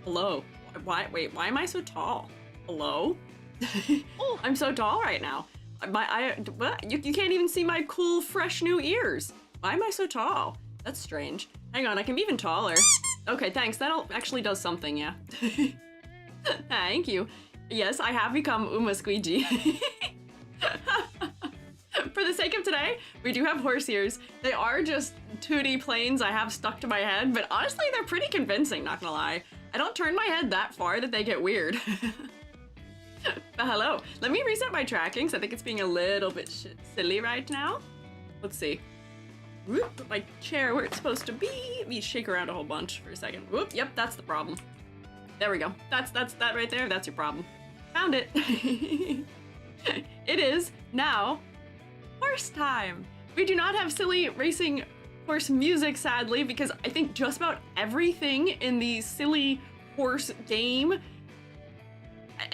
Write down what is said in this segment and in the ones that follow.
Hello. Wait, why am I so tall? Hello? Oh. I'm so tall right now. What? You can't even see my cool, fresh new ears. Why am I so tall? That's strange. Hang on, I can be even taller. Okay, thanks. That actually does something, yeah. Thank you. Yes, I have become Squiiji. For the sake of today, we do have horse ears. They are just 2D planes I have stuck to my head, but honestly, they're pretty convincing, not gonna lie. I don't turn my head that far that they get weird. But hello. Let me reset my tracking, because I think it's being a little bit silly right now. Let's see. Whoop, put my chair where it's supposed to be. Let me shake around a whole bunch for a second. Whoop, yep, that's the problem. There we go. That's that right there. That's your problem. Found it. It is now horse time. We do not have silly racing horse music, sadly, because I think just about everything in the silly horse game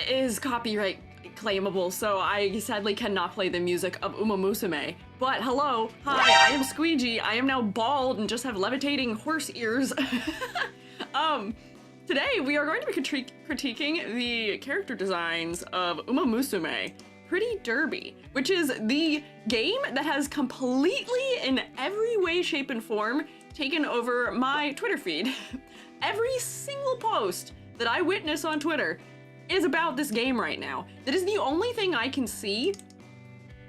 is copyright claimable, so I sadly cannot play the music of Umamusume. But hello, hi, I am Squiiji. I am now bald and just have levitating horse ears. Today we are going to be critiquing the character designs of Umamusume Pretty Derby, which is the game that has completely, in every way, shape, and form, taken over my Twitter feed. Every single post that I witness on Twitter is about this game right now. That is the only thing I can see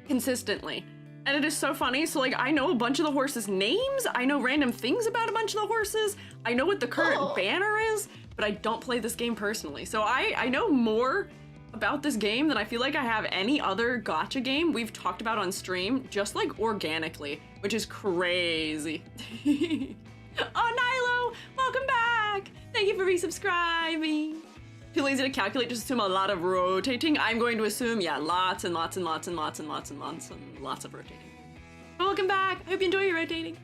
consistently. And it is so funny. So like, I know a bunch of the horses' names. I know random things about a bunch of the horses. I know what the current banner is, but I don't play this game personally. So I know more about this game than I feel like I have any other gacha game we've talked about on stream, just like organically, which is crazy. Oh, Nilo, welcome back. Thank you for resubscribing. Too lazy to calculate, just assume a lot of rotating. I'm going to assume, yeah, lots and lots and lots and lots and lots and lots and lots of rotating. But welcome back. I hope you enjoy your rotating.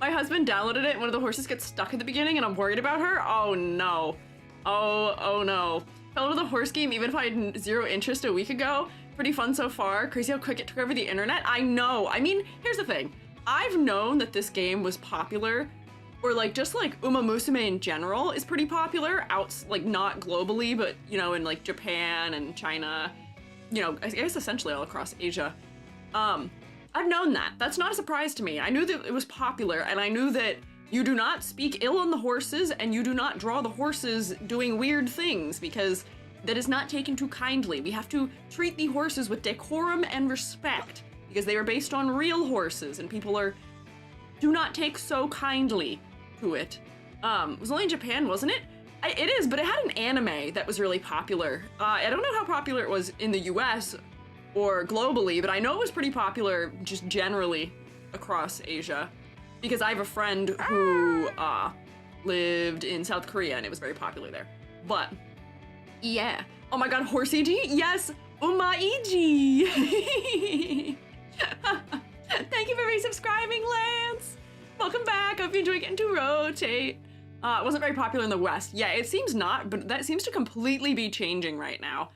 My husband downloaded it and one of the horses gets stuck at the beginning and I'm worried about her. Oh no. Oh no. Fell into the horse game even if I had zero interest a week ago. Pretty fun so far. Crazy how quick it took over the internet. I know. I mean, here's the thing. I've known that this game was popular, or like just like Umamusume in general is pretty popular like not globally, but you know, in like Japan and China, you know, I guess essentially all across Asia. I've known that. That's not a surprise to me. I knew that it was popular and I knew that you do not speak ill on the horses and you do not draw the horses doing weird things because that is not taken too kindly. We have to treat the horses with decorum and respect because they are based on real horses and people do not take so kindly to it. It was only in Japan, wasn't it? It is, but it had an anime that was really popular. I don't know how popular it was in the US or globally, but I know it was pretty popular just generally across Asia. Because I have a friend who lived in South Korea and it was very popular there. But yeah. Oh my god, Horseiji? Yes, Umaiji! Thank you for resubscribing, Lance! Welcome back, I hope you enjoy getting to rotate. It wasn't very popular in the West. Yeah, it seems not, but that seems to completely be changing right now.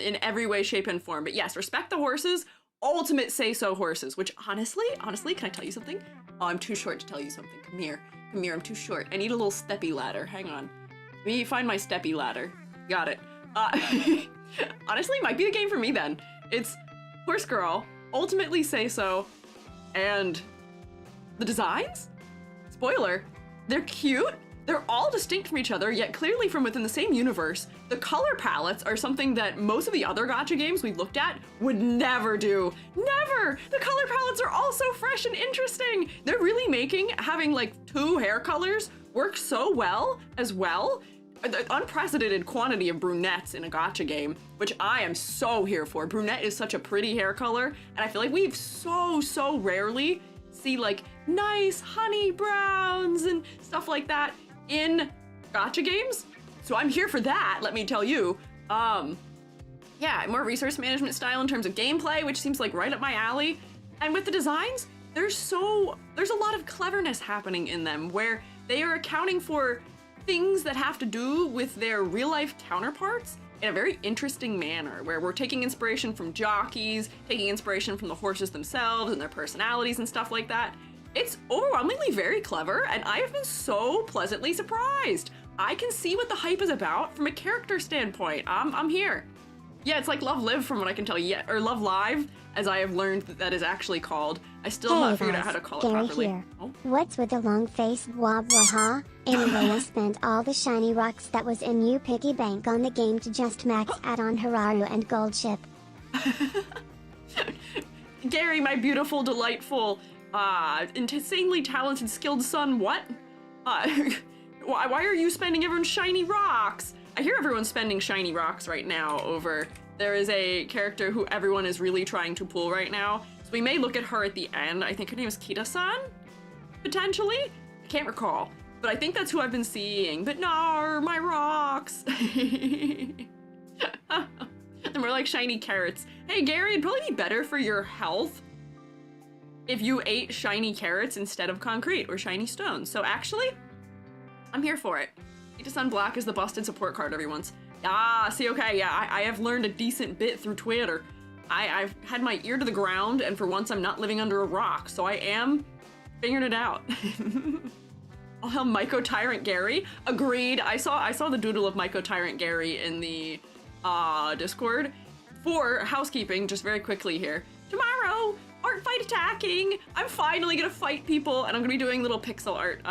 In every way, shape, and form. But yes, respect the horses. Ultimate say-so horses, which honestly, can I tell you something? Oh, I'm too short to tell you something. Come here, I'm too short. I need a little steppy ladder, hang on. Let me find my steppy ladder. Got it. Honestly, might be the game for me then. It's Horse Girl, ultimately say-so, and the designs? Spoiler, they're cute. They're all distinct from each other, yet clearly from within the same universe. The color palettes are something that most of the other gacha games we've looked at would never do. Never! The color palettes are all so fresh and interesting. They're really making having like 2 hair colors work so well as well. The unprecedented quantity of brunettes in a gacha game, which I am so here for. Brunette is such a pretty hair color, and I feel like we've so rarely see like nice honey browns and stuff like that in gacha games. So I'm here for that, let me tell you. Yeah, more resource management style in terms of gameplay, which seems like right up my alley. And with the designs, there's a lot of cleverness happening in them where they are accounting for things that have to do with their real life counterparts in a very interesting manner, where we're taking inspiration from jockeys, taking inspiration from the horses themselves and their personalities and stuff like that. It's overwhelmingly very clever, and I have been so pleasantly surprised. I can see what the hype is about from a character standpoint. I'm here. Yeah, it's like Love Live from what I can tell you. Yeah, or Love Live, as I have learned that is actually called. I still have not figured out how to call it properly. Here. Oh. What's with the long face, blah blah ha? Anyway, I spent all the shiny rocks that was in new piggy bank on the game to just max out on Hararu and Gold Ship. Gary, my beautiful, delightful, insanely talented, skilled son, what? Why are you spending everyone's shiny rocks? I hear everyone's spending shiny rocks right now over... There is a character who everyone is really trying to pull right now. So we may look at her at the end. I think her name is Kitasan? Potentially? I can't recall. But I think that's who I've been seeing. But no, my rocks! And we're like shiny carrots. Hey Gary, it'd probably be better for your health if you ate shiny carrots instead of concrete or shiny stones. So actually, I'm here for it. Kitasan Black is the busted support card everyone's. Ah, see, okay, yeah, I have learned a decent bit through Twitter. I've had my ear to the ground, and for once I'm not living under a rock, so I am figuring it out. Oh, hell, Myco Tyrant Gary? Agreed. I saw the doodle of Myco Tyrant Gary in the Discord. For housekeeping, just very quickly here. Tomorrow, art fight attacking! I'm finally gonna fight people, and I'm gonna be doing little pixel art,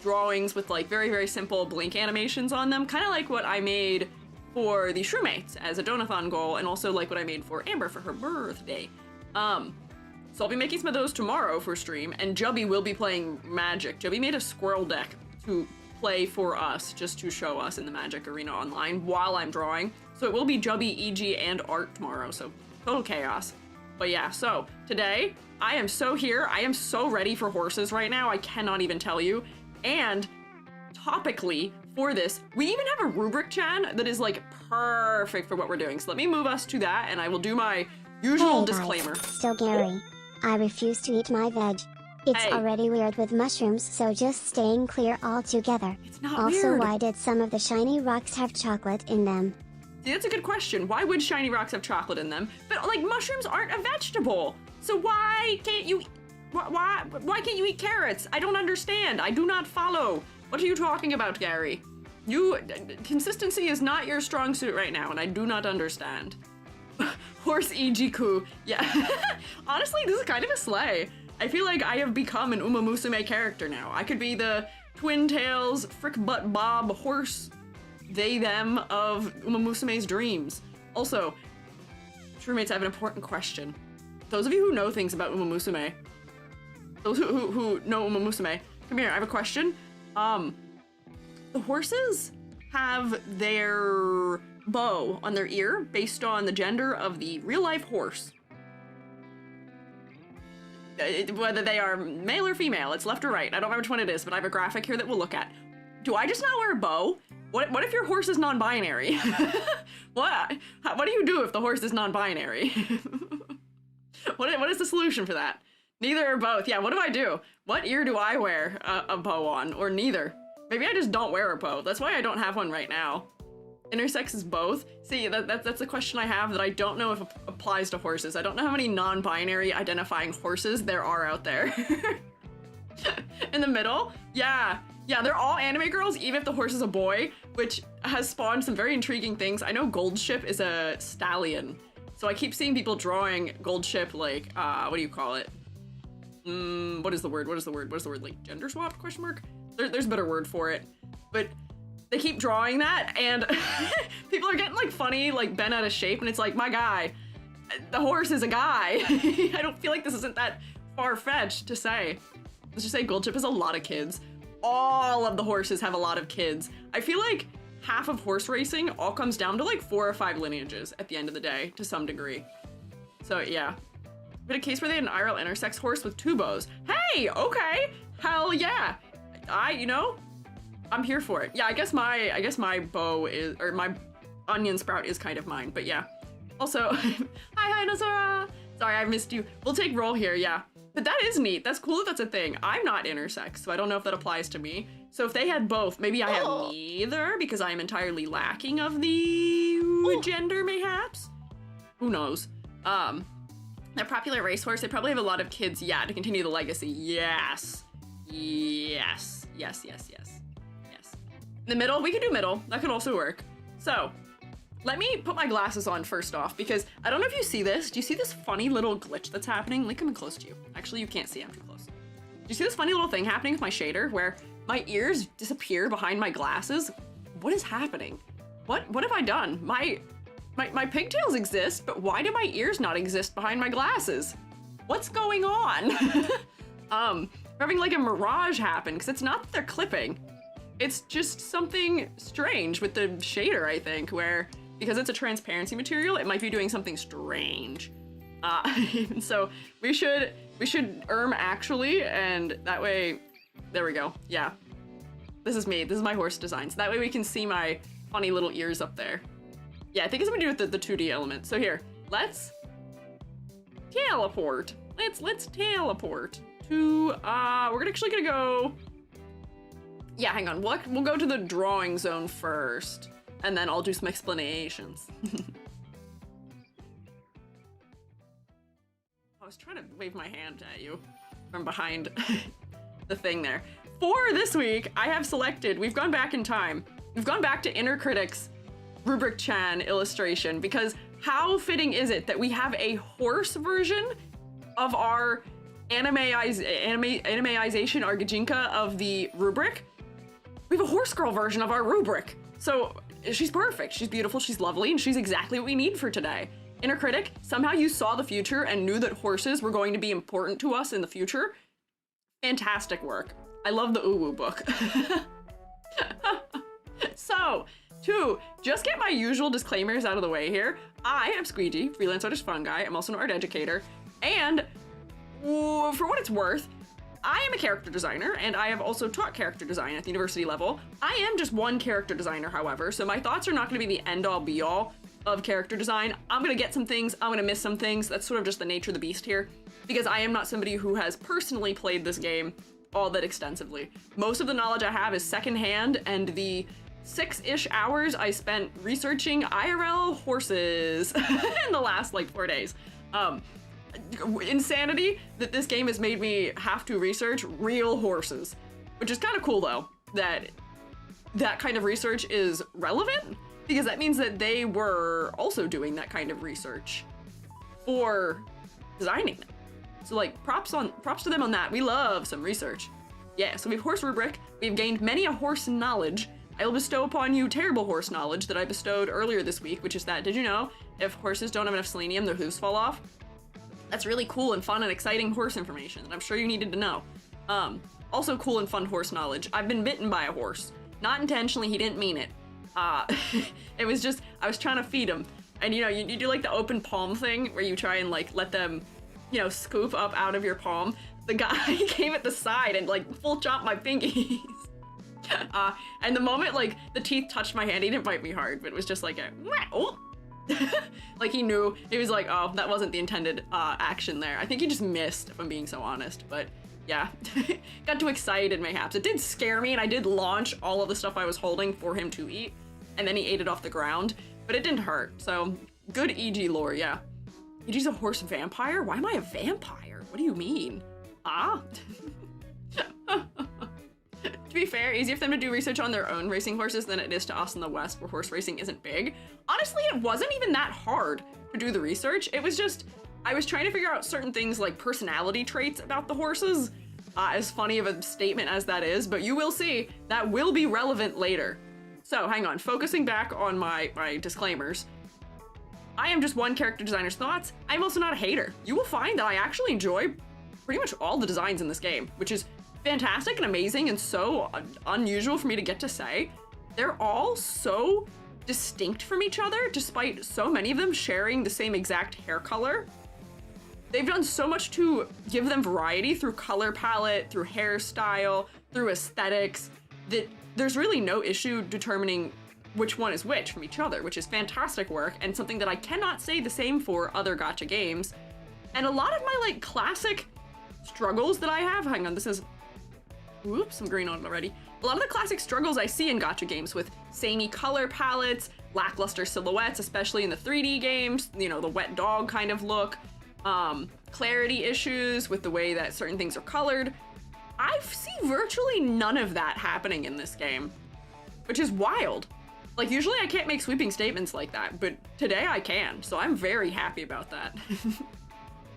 drawings with like very, very simple blink animations on them, kind of like what I made for the Shrewmates as a donathon goal, and also like what I made for Amber for her birthday. So I'll be making some of those tomorrow for stream, and Jubby will be playing Magic. Jubby made a squirrel deck to play for us, just to show us in the Magic Arena online while I'm drawing. So it will be Jubby, EG, and art tomorrow, so total chaos. But yeah, so today, I am so here, I am so ready for horses right now, I cannot even tell you. And topically for this, we even have a rubric, Chan, that is like perfect for what we're doing. So let me move us to that, and I will do my usual disclaimer. So Gary, I refuse to eat my veg. It's already weird with mushrooms, so just staying clear altogether. It's not also, weird. Why did some of the shiny rocks have chocolate in them? See, that's a good question. Why would shiny rocks have chocolate in them? But like mushrooms aren't a vegetable, so why can't you? Why can't you eat carrots? I don't understand. I do not follow. What are you talking about, Gary? Consistency is not your strong suit right now, and I do not understand. Horse EGQ. Yeah. Honestly, this is kind of a sleigh. I feel like I have become an Umamusume character now. I could be the Twin Tails, Frick Butt Bob, horse, they, them of Umamusume's dreams. Also, roommates, I have an important question. Those of you who know things about Umamusume, those who know Umamusume, come here, I have a question. The horses have their bow on their ear based on the gender of the real-life horse. Whether they are male or female, it's left or right. I don't remember which one it is, but I have a graphic here that we'll look at. Do I just not wear a bow? What if your horse is non-binary? What do you do if the horse is non-binary? What is the solution for that? Neither or both. Yeah, what do I do? What ear do I wear a bow on? Or neither? Maybe I just don't wear a bow. That's why I don't have one right now. Intersex is both? See, that's a question I have that I don't know if it applies to horses. I don't know how many non-binary identifying horses there are out there. In the middle? Yeah, they're all anime girls, even if the horse is a boy, which has spawned some very intriguing things. I know Gold Ship is a stallion, so I keep seeing people drawing Gold Ship like, what do you call it? What is the word? Like gender swapped, question mark? There's a better word for it, but they keep drawing that, and people are getting like funny, like bent out of shape, and it's like, my guy, the horse is a guy. I don't feel like this isn't that far-fetched to say. Let's just say Gold Ship has a lot of kids. All of the horses have a lot of kids. I feel like half of horse racing all comes down to like 4 or 5 lineages at the end of the day, to some degree. So yeah. But a case where they had an IRL intersex horse with 2 bows. Hey, okay, hell yeah. I'm here for it. Yeah, I guess my bow is, or my onion sprout is kind of mine, but yeah. Also, hi Nozora. Sorry, I missed you. We'll take roll here, yeah. But that is neat. That's cool that that's a thing. I'm not intersex, so I don't know if that applies to me. So if they had both, maybe I have neither because I'm entirely lacking of the gender, mayhaps? Who knows? That popular racehorse, they probably have a lot of kids, yeah, to continue the legacy. Yes. The middle, we could do middle. That could also work. So, let me put my glasses on first off, because I don't know if you see this. Do you see this funny little glitch that's happening? Link, I'm close to you. Actually, you can't see, I'm too close. Do you see this funny little thing happening with my shader where my ears disappear behind my glasses? What is happening? What have I done? My pigtails exist, but why do my ears not exist behind my glasses? What's going on? We're having like a mirage happen, because it's not that they're clipping. It's just something strange with the shader, I think, where because it's a transparency material, it might be doing something strange. So we should actually, and that way, there we go. Yeah, this is me. This is my horse design. So that way we can see my funny little ears up there. Yeah, I think it's something to do with the 2D element. So here, let's teleport. Let's teleport to, we're actually gonna go, yeah, hang on. We'll go to the drawing zone first, and then I'll do some explanations. I was trying to wave my hand at you from behind the thing there. For this week, I have selected, we've gone back in time. We've gone back to Inner Critic's Rubric Chan illustration, because how fitting is it that we have a horse version of our animeization, our Gajinka of the Rubric? We have a horse girl version of our Rubric. So she's perfect, she's beautiful, she's lovely, and she's exactly what we need for today. Inner Critic, somehow you saw the future and knew that horses were going to be important to us in the future. Fantastic work. I love the Uwu book. So, to just get my usual disclaimers out of the way here, I am Squiiji, freelance artist fun guy. I'm also an art educator, and for what it's worth, I am a character designer, and I have also taught character design at the university level. I am just one character designer, however, so my thoughts are not going to be the end-all be-all of character design. I'm going to get some things, I'm going to miss some things. That's sort of just the nature of the beast here, because I am not somebody who has personally played this game all that extensively. Most of the knowledge I have is secondhand, and the 6-ish hours I spent researching IRL horses in the last like 4 days. Insanity that this game has made me have to research real horses, which is kind of cool though, that that kind of research is relevant, because that means that they were also doing that kind of research for designing them. So like props to them on that. We love some research. Yeah, so we have horse rubric. We've gained many a horse knowledge. I will bestow upon you terrible horse knowledge that I bestowed earlier this week, which is that, did you know, if horses don't have enough selenium, their hooves fall off? That's really cool and fun and exciting horse information that I'm sure you needed to know. Also cool and fun horse knowledge. I've been bitten by a horse. Not intentionally, he didn't mean it. It was just, I was trying to feed him. And you know, you do like the open palm thing where you try and like let them, you know, scoop up out of your palm. The guy came at the side and like full chopped my pinkies. And the moment like the teeth touched my hand, he didn't bite me hard, but it was just like a, oh. Like he knew, he was like, oh, that wasn't the intended action there. I think he just missed, if I'm being so honest, but yeah. Got too excited mayhaps. It did scare me, and I did launch all of the stuff I was holding for him to eat, and then he ate it off the ground, but it didn't hurt, so good EG lore, yeah. EG's a horse vampire? Why am I a vampire? What do you mean? Ah? To be fair, easier for them to do research on their own racing horses than it is to us in the West, where horse racing isn't big. Honestly, it wasn't even that hard to do the research. It was just, I was trying to figure out certain things like personality traits about the horses, as funny of a statement as that is, but you will see that will be relevant later. So hang on, focusing back on my disclaimers. I am just one character designer's thoughts. I'm also not a hater. You will find that I actually enjoy pretty much all the designs in this game, which is fantastic and amazing and so unusual for me to get to say. They're all so distinct from each other, despite so many of them sharing the same exact hair color. They've done so much to give them variety through color palette, through hairstyle, through aesthetics, that there's really no issue determining which one is which from each other, which is fantastic work and something that I cannot say the same for other gacha games. And a lot of my like classic struggles that I have, hang on, this is, whoops, I'm green on it already. A lot of the classic struggles I see in gacha games with samey color palettes, lackluster silhouettes, especially in the 3D games, you know, the wet dog kind of look, clarity issues with the way that certain things are colored. I see virtually none of that happening in this game. which is wild. Like, usually I can't make sweeping statements like that, but today I can, so I'm very happy about that.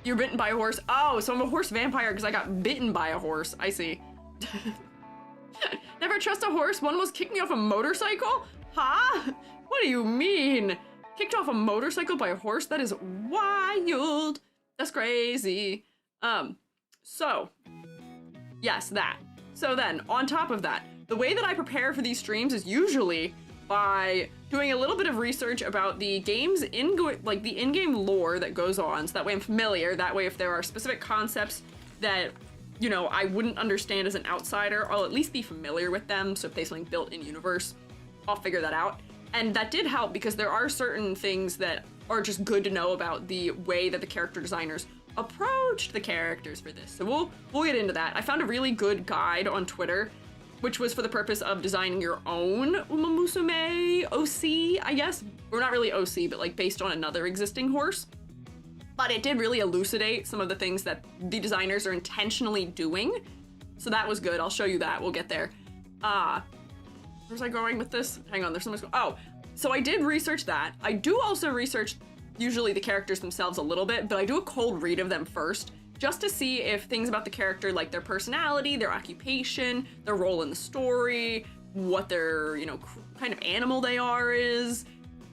You're bitten by a horse? Oh, so I'm a horse vampire because I got bitten by a horse. I see. Never trust a horse. One almost kicked me off a motorcycle? Huh? What do you mean? Kicked off a motorcycle by a horse? That is wild. That's crazy. So, yes, that. So then, on top of that, the way that I prepare for these streams is usually by doing a little bit of research about the game's in-game lore that goes on, so that way I'm familiar. That way, if there are specific concepts that, you know, I wouldn't understand as an outsider, I'll at least be familiar with them. So if there's something built in universe, I'll figure that out. And that did help because there are certain things that are just good to know about the way that the character designers approached the characters for this. So we'll get into that. I found a really good guide on Twitter, which was for the purpose of designing your own Umamusume OC, I guess. Or not really OC, but like based on another existing horse. But it did really elucidate some of the things that the designers are intentionally doing. So that was good. I'll show you that. We'll get there. Where was I going with this? Hang on, there's something. Oh, so I did research that. I do also research usually the characters themselves a little bit, but I do a cold read of them first, just to see if things about the character, like their personality, their occupation, their role in the story, what their, you know, kind of animal they are is,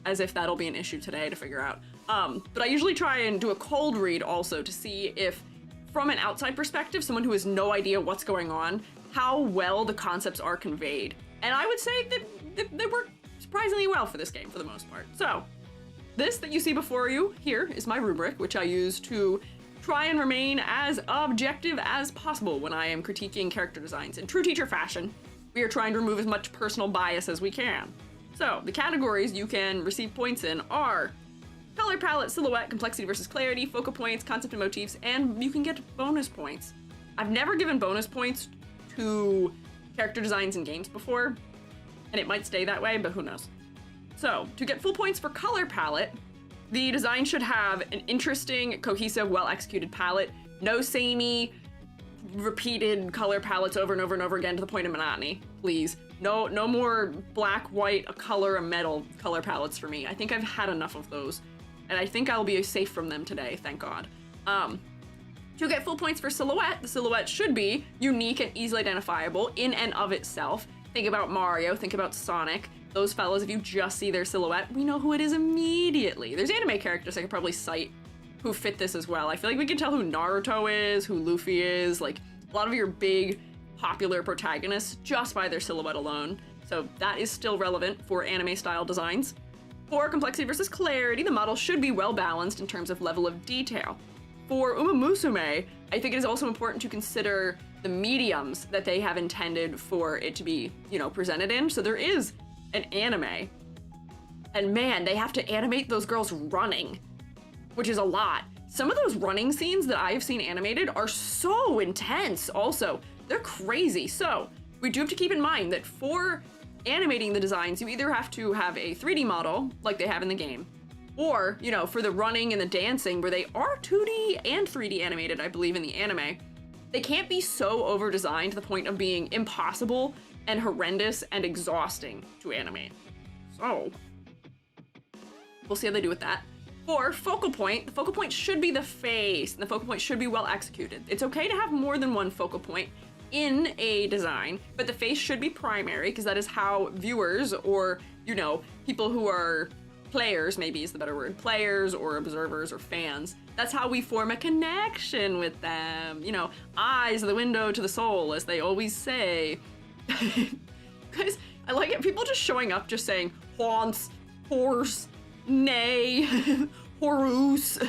as if that'll be an issue today to figure out. But I usually try and do a cold read also to see if, from an outside perspective, someone who has no idea what's going on, how well the concepts are conveyed. And I would say that they work surprisingly well for this game for the most part. So, this that you see before you here is my rubric, which I use to try and remain as objective as possible when I am critiquing character designs. In true teacher fashion, we are trying to remove as much personal bias as we can. So, the categories you can receive points in are color palette, silhouette, complexity versus clarity, focal points, concept and motifs, and you can get bonus points. I've never given bonus points to character designs in games before, and it might stay that way, but who knows. So, to get full points for color palette, the design should have an interesting, cohesive, well-executed palette, no samey, repeated color palettes over and over and over again to the point of monotony, please. No more black, white, a color, a metal color palettes for me. I think I've had enough of those, and I think I'll be safe from them today, thank God. To get full points for silhouette, the silhouette should be unique and easily identifiable in and of itself. Think about Mario, think about Sonic. Those fellas, if you just see their silhouette, we know who it is immediately. There's anime characters I could probably cite who fit this as well. I feel like we can tell who Naruto is, who Luffy is, like a lot of your big popular protagonists just by their silhouette alone. So that is still relevant for anime style designs. For complexity versus clarity, the model should be well balanced in terms of level of detail. For Umamusume, I think it is also important to consider the mediums that they have intended for it to be, you know, presented in. So there is an anime, and man, they have to animate those girls running, which is a lot. Some of those running scenes that I've seen animated are so intense also. They're crazy. So we do have to keep in mind that for animating the designs, you either have to have a 3D model like they have in the game, or, you know, for the running and the dancing where they are 2D and 3D animated, I believe, in the anime, they can't be so over-designed to the point of being impossible and horrendous and exhausting to animate. So, we'll see how they do with that. For focal point, the focal point should be the face, and the focal point should be well executed. It's okay to have more than one focal point in a design, but the face should be primary because that is how viewers, or, you know, people who are players, maybe is the better word, players or observers or fans, that's how we form a connection with them. You know, eyes are the window to the soul, as they always say. Guys, I like it. People just showing up, just saying haunts, horse, nay, horus.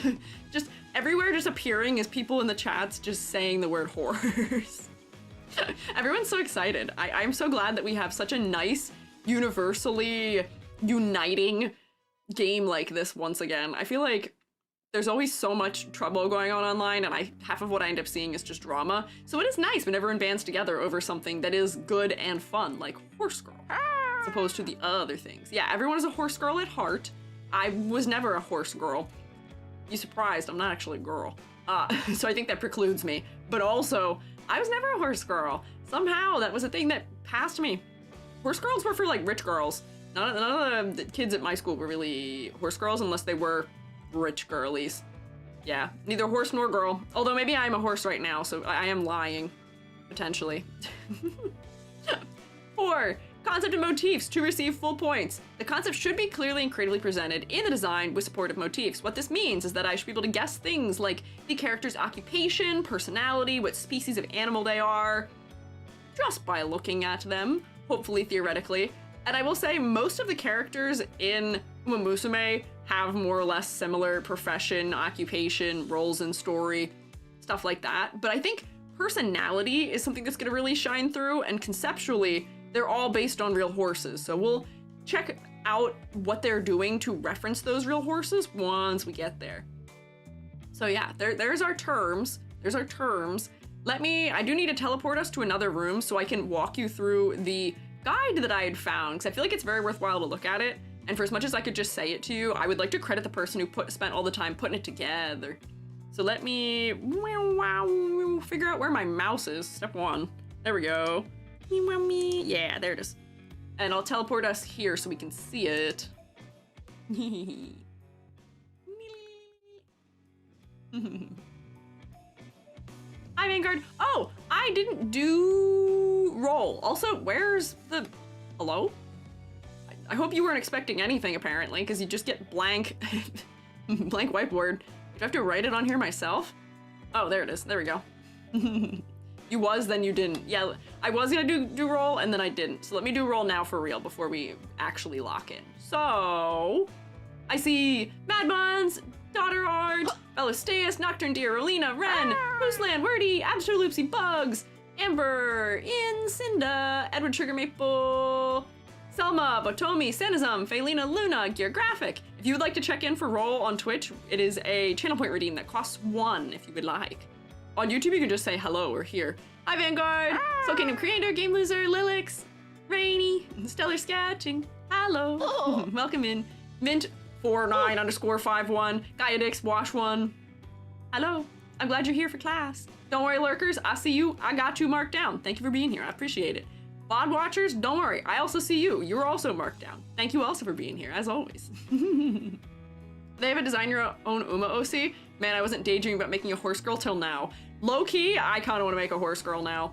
Just everywhere just appearing as people in the chats just saying the word horse. Everyone's so excited. I'm so glad that we have such a nice, universally uniting game like this once again. I feel like there's always so much trouble going on online, and half of what I end up seeing is just drama. So it is nice when everyone bands together over something that is good and fun, like Horse Girl, as opposed to the other things. Yeah, everyone is a horse girl at heart. I was never a horse girl. Be surprised, I'm not actually a girl. So I think that precludes me. But also, I was never a horse girl. Somehow that was a thing that passed me. horse girls were for like rich girls. None of the kids at my school were really horse girls unless they were rich girlies. Yeah, neither horse nor girl. Although maybe I'm a horse right now, so I am lying, potentially. 4. Concept and motifs to receive full points. The concept should be clearly and creatively presented in the design with supportive motifs. What this means is that I should be able to guess things like the character's occupation, personality, what species of animal they are, just by looking at them, hopefully theoretically. And I will say most of the characters in Umamusume have more or less similar profession, occupation, roles in story, stuff like that. But I think personality is something that's gonna really shine through, and conceptually, they're all based on real horses. So we'll check out what they're doing to reference those real horses once we get there. So yeah, there's our terms. There's our terms. I do need to teleport us to another room so I can walk you through the guide that I had found, because I feel like it's very worthwhile to look at it. And for as much as I could just say it to you, I would like to credit the person who spent all the time putting it together. So let me figure out where my mouse is. Step 1. There we go. Yeah, there it is. And I'll teleport us here so we can see it. Hi, Vanguard. Oh, I didn't do roll. Also, where's the... Hello? I hope you weren't expecting anything, apparently, because you just get blank... blank whiteboard. Do I have to write it on here myself? Oh, there it is. There we go. You was, then you didn't. Yeah, I was gonna do roll, and then I didn't. So let me do roll now for real before we actually lock in. So... I see Mad Buns, Daughter Art, Belisteus, Nocturne Deer, Rolina, Ren, Mooseland, Wordy, Absolutely Bugs, Amber, Cinda, Edward Sugar Maple, Selma, Botomi, Sanizum, Felina, Luna, Gear Graphic. If you would like to check in for roll on Twitch, it is a channel point redeem that costs 1 if you would like. On YouTube, you can just say hello or here. Hi, Vanguard, Soul Kingdom Creator, Game Loser, Lilix, Rainy, Stellar Sketching. Hello. Oh. Welcome in. Mint 49_51, Gaiadix, Wash 1. Hello. I'm glad you're here for class. Don't worry, lurkers. I see you. I got you marked down. Thank you for being here. I appreciate it. VOD watchers, don't worry. I also see you. You're also marked down. Thank you also for being here, as always. They have a design your own Uma OC. Man, I wasn't daydreaming about making a horse girl till now. Low key, I kind of want to make a horse girl now.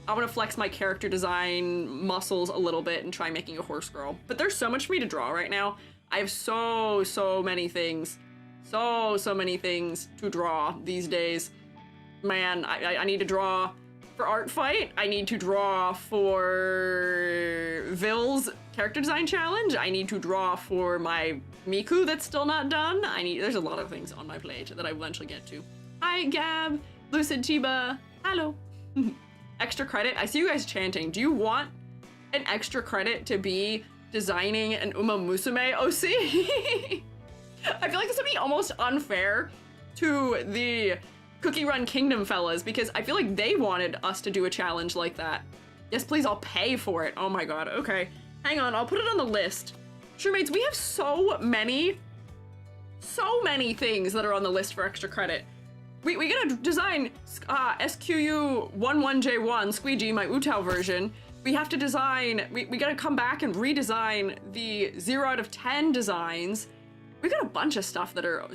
I want to flex my character design muscles a little bit and try making a horse girl. But there's so much for me to draw right now. I have so many things. So many things to draw these days. Man, I need to draw for Art Fight. I need to draw for Vill's character design challenge. I need to draw for my Miku that's still not done. There's a lot of things on my plate that I will eventually get to. Hi, Gab, Lucid Chiba, hello. Extra credit, I see you guys chanting. Do you want an extra credit to be designing an Umamusume OC? I feel like this would be almost unfair to the Cookie Run Kingdom fellas, because I feel like they wanted us to do a challenge like that. Yes, please, I'll pay for it. Oh my god, okay. Hang on, I'll put it on the list. Sure, mates, we have so many things that are on the list for extra credit. We gotta design SQU11J1 Squiiji, my Utao version. We have to design, we gotta come back and redesign the 0 out of 10 designs. We got a bunch of stuff that are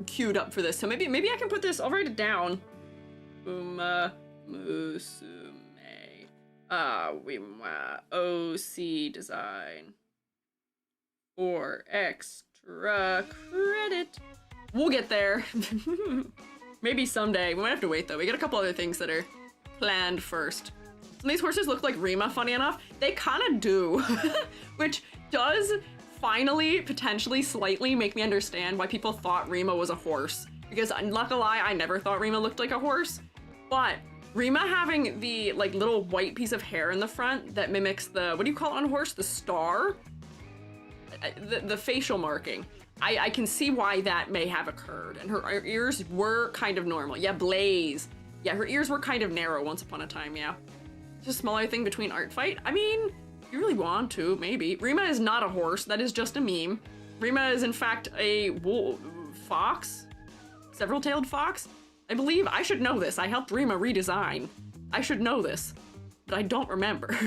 queued up for this, so maybe I can put this, I'll write it down. Umamusume. OC design. For extra credit. We'll get there. Maybe someday. We might have to wait though. We got a couple other things that are planned first. And these horses look like Rima, funny enough. They kind of do, which does finally, potentially, slightly make me understand why people thought Rima was a horse. Because I'm not gonna lie, I never thought Rima looked like a horse. But Rima having the like little white piece of hair in the front that mimics the, what do you call it on a horse? The star? The facial marking. I can see why that may have occurred. And her ears were kind of normal. Yeah, Blaze. Yeah, her ears were kind of narrow once upon a time, yeah. Just a smaller thing between Art Fight. I mean, if you really want to, maybe. Rima is not a horse, that is just a meme. Rima is in fact a fox? Several-tailed fox? I believe I should know this. I helped Rima redesign. I should know this, but I don't remember.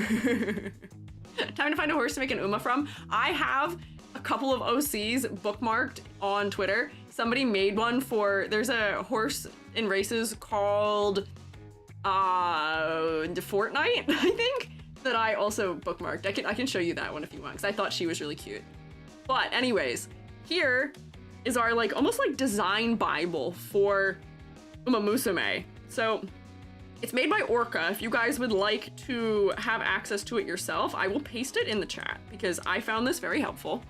Time to find a horse to make an Uma from. I have a couple of OCs bookmarked on Twitter. Somebody made one for, there's a horse in races called Fortnite, I think, that I also bookmarked. I can show you that one if you want, because I thought she was really cute. But anyways, here is our like almost like design Bible for Umamusume. So it's made by Orca. If you guys would like to have access to it yourself, I will paste it in the chat because I found this very helpful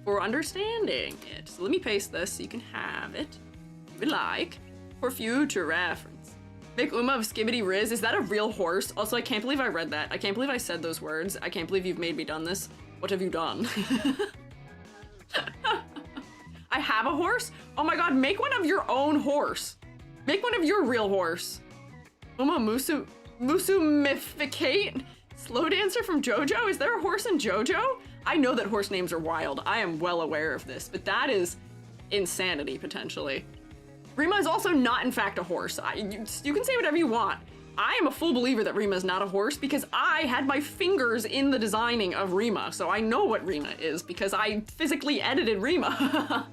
for understanding it. So let me paste this so you can have it if you would like for future reference. Make Uma of Skibbity Riz. Is that a real horse? Also, I can't believe I read that. I can't believe I said those words. I can't believe you've made me done this. What have you done? I have a horse? Oh my god, make one of your own horse. Make one of your real horse. Musumificate? Slow dancer from JoJo? Is there a horse in JoJo? I know that horse names are wild. I am well aware of this, but that is insanity, potentially. Rima is also not, in fact, a horse. You can say whatever you want. I am a full believer that Rima is not a horse because I had my fingers in the designing of Rima, so I know what Rima is because I physically edited Rima.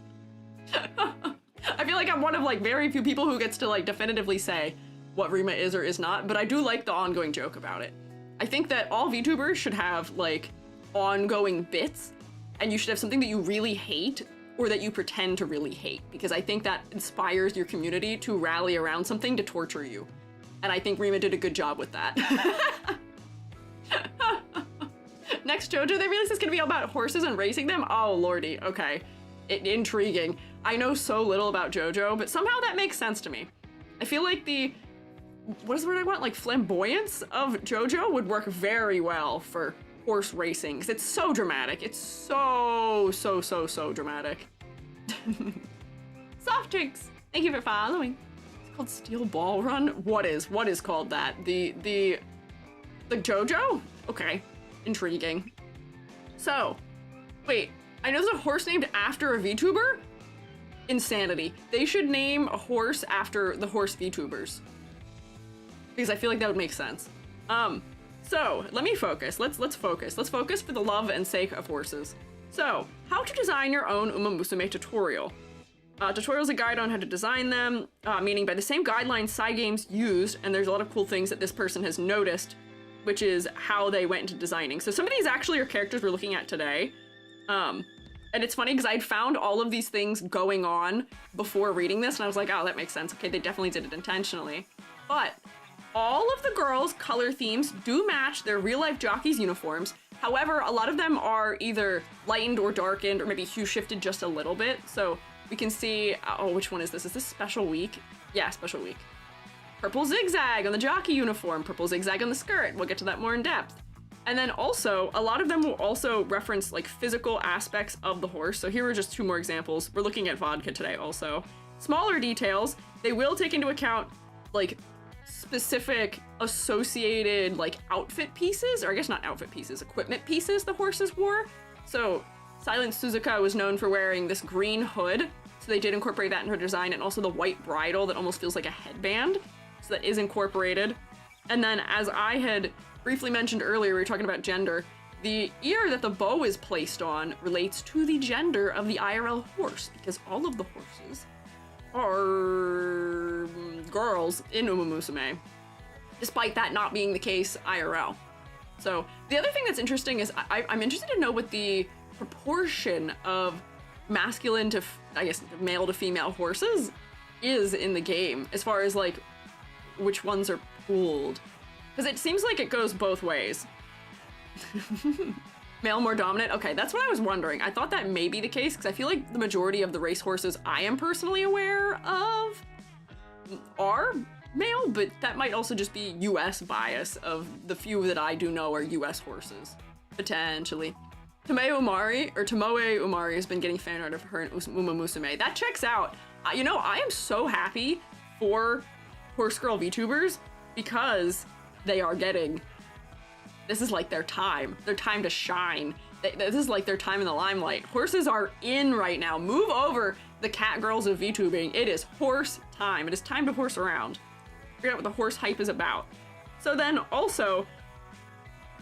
I feel like I'm one of like very few people who gets to like definitively say what Rima is or is not, but I do like the ongoing joke about it. I think that all VTubers should have like ongoing bits, and you should have something that you really hate or that you pretend to really hate, because I think that inspires your community to rally around something to torture you. And I think Rima did a good job with that. Next JoJo, they realize it's gonna be all about horses and racing them? Oh lordy, okay. Intriguing. I know so little about JoJo, but somehow that makes sense to me. I feel like the, what is the word I want? Like flamboyance of JoJo would work very well for horse racing, because it's so dramatic. It's so dramatic. Soft drinks. Thank you for following. It's called Steel Ball Run. What is called that? The JoJo? Okay, intriguing. So, wait, I know there's a horse named after a VTuber? Insanity. They should name a horse after the horse VTubers, because I feel like that would make sense. So let me focus. Let's focus. Let's focus for the love and sake of horses. So, how to design your own Umamusume tutorial. Tutorial is a guide on how to design them, meaning by the same guidelines Cygames used, and there's a lot of cool things that this person has noticed, which is how they went into designing. So some of these actually are characters we're looking at today. And it's funny because I'd found all of these things going on before reading this, and I was like, oh, that makes sense. Okay, they definitely did it intentionally. But all of the girls' color themes do match their real-life jockeys' uniforms. However, a lot of them are either lightened or darkened, or maybe hue shifted just a little bit. So we can see, oh, which one is this? Is this Special Week? Yeah, Special Week. Purple zigzag on the jockey uniform, purple zigzag on the skirt. We'll get to that more in depth. And then also, a lot of them will also reference like physical aspects of the horse. So here are just two more examples. We're looking at Vodka today also. Smaller details, they will take into account like specific associated like outfit pieces, or I guess not outfit pieces, equipment pieces the horses wore. So Silent Suzuka was known for wearing this green hood, so they did incorporate that in her design, and also the white bridle that almost feels like a headband, so that is incorporated. And then, as I had briefly mentioned earlier, we were talking about gender, the ear that the bow is placed on relates to the gender of the IRL horse, because all of the horses are girls in Umamusume, despite that not being the case IRL. So the other thing that's interesting is I'm interested to know what the proportion of masculine to, I guess, male to female horses is in the game, as far as like which ones are pooled, because it seems like it goes both ways. Male more dominant? Okay, that's what I was wondering. I thought that may be the case, because I feel like the majority of the race horses I am personally aware of are male, but that might also just be US bias of the few that I do know are US horses, potentially. Tomoe Umari has been getting fan art of her in Umamusume. That checks out. You know, I am so happy for horse girl VTubers, because they are getting, this is like their time to shine. This is like their time in the limelight. Horses are in right now. Move over, the cat girls of VTubing. It is horse time. It is time to horse around. Figure out what the horse hype is about. So then also,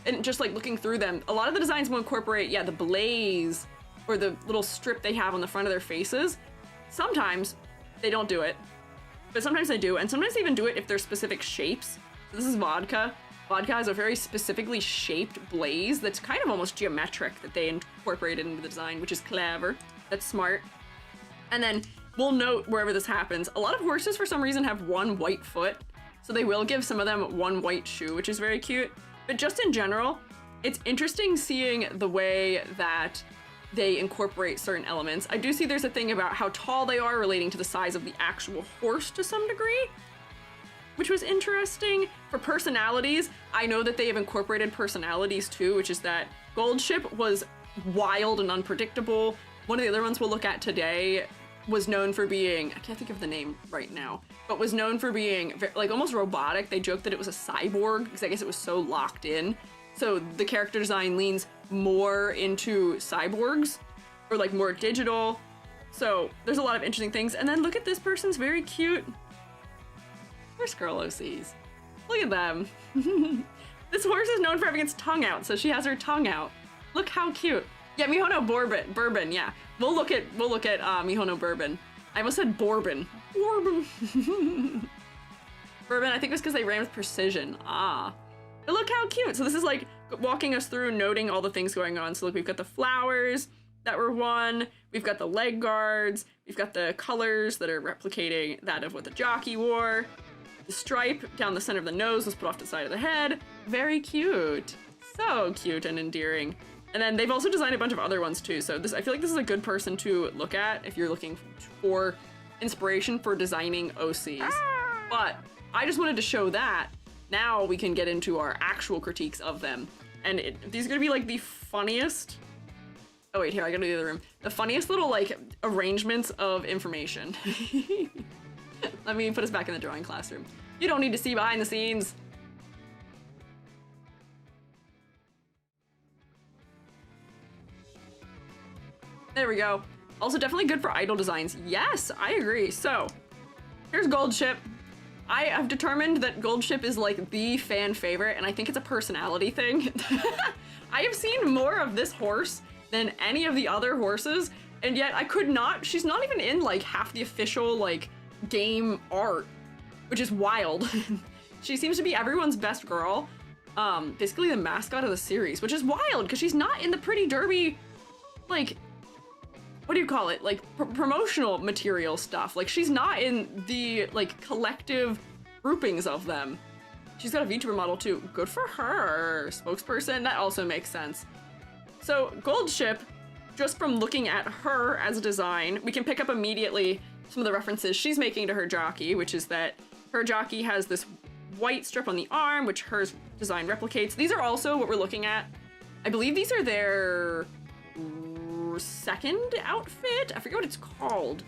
and just like looking through them, a lot of the designs will incorporate, yeah, the blaze or the little strip they have on the front of their faces. Sometimes they don't do it, but sometimes they do, and sometimes they even do it if they're specific shapes. So this is Vodka. Vodka has a very specifically shaped blaze that's kind of almost geometric that they incorporated into the design, which is clever. That's smart. And then we'll note wherever this happens, a lot of horses for some reason have one white foot, so they will give some of them one white shoe, which is very cute. But just in general, it's interesting seeing the way that they incorporate certain elements. I do see there's a thing about how tall they are relating to the size of the actual horse to some degree, which was interesting. For personalities, I know that they have incorporated personalities too, which is that Gold Ship was wild and unpredictable. One of the other ones we'll look at today was known for being, I can't think of the name right now, but was known for being like almost robotic. They joked that it was a cyborg because I guess it was so locked in. So the character design leans more into cyborgs or like more digital. So there's a lot of interesting things. And then look at this person's very cute horse girl OCs. Look at them. This horse is known for having its tongue out, so she has her tongue out. Look how cute. Yeah, Mihono Bourbon, yeah. We'll look at Mihono Bourbon. I almost said Bourbon. Bourbon, I think it was because they ran with precision. Ah. But look how cute. So this is like walking us through, noting all the things going on. So look, we've got the flowers that were won. We've got the leg guards. We've got the colors that are replicating that of what the jockey wore. The stripe down the center of the nose was put off to the side of the head. Very cute. So cute and endearing. And then they've also designed a bunch of other ones too. So I feel like this is a good person to look at if you're looking for inspiration for designing OCs. But I just wanted to show that. Now we can get into our actual critiques of them. And these are gonna be like the funniest, oh wait, here, I gotta do the other room. The funniest little like arrangements of information. Let me put us back in the drawing classroom. You don't need to see behind the scenes. There we go. Also definitely good for idle designs. Yes, I agree. So here's Gold Ship. I have determined that Gold Ship is like the fan favorite, and I think it's a personality thing. I have seen more of this horse than any of the other horses, and yet I could not, she's not even in like half the official like game art, which is wild. She seems to be everyone's best girl. Basically the mascot of the series, which is wild because she's not in the Pretty Derby, like, what do you call it? Like promotional material stuff. Like she's not in the like collective groupings of them. She's got a VTuber model too. Good for her. Spokesperson, that also makes sense. So Gold Ship, just from looking at her as a design, we can pick up immediately some of the references she's making to her jockey, which is that her jockey has this white strip on the arm, which her design replicates. These are also what we're looking at. I believe these are their second outfit? I forget what it's called.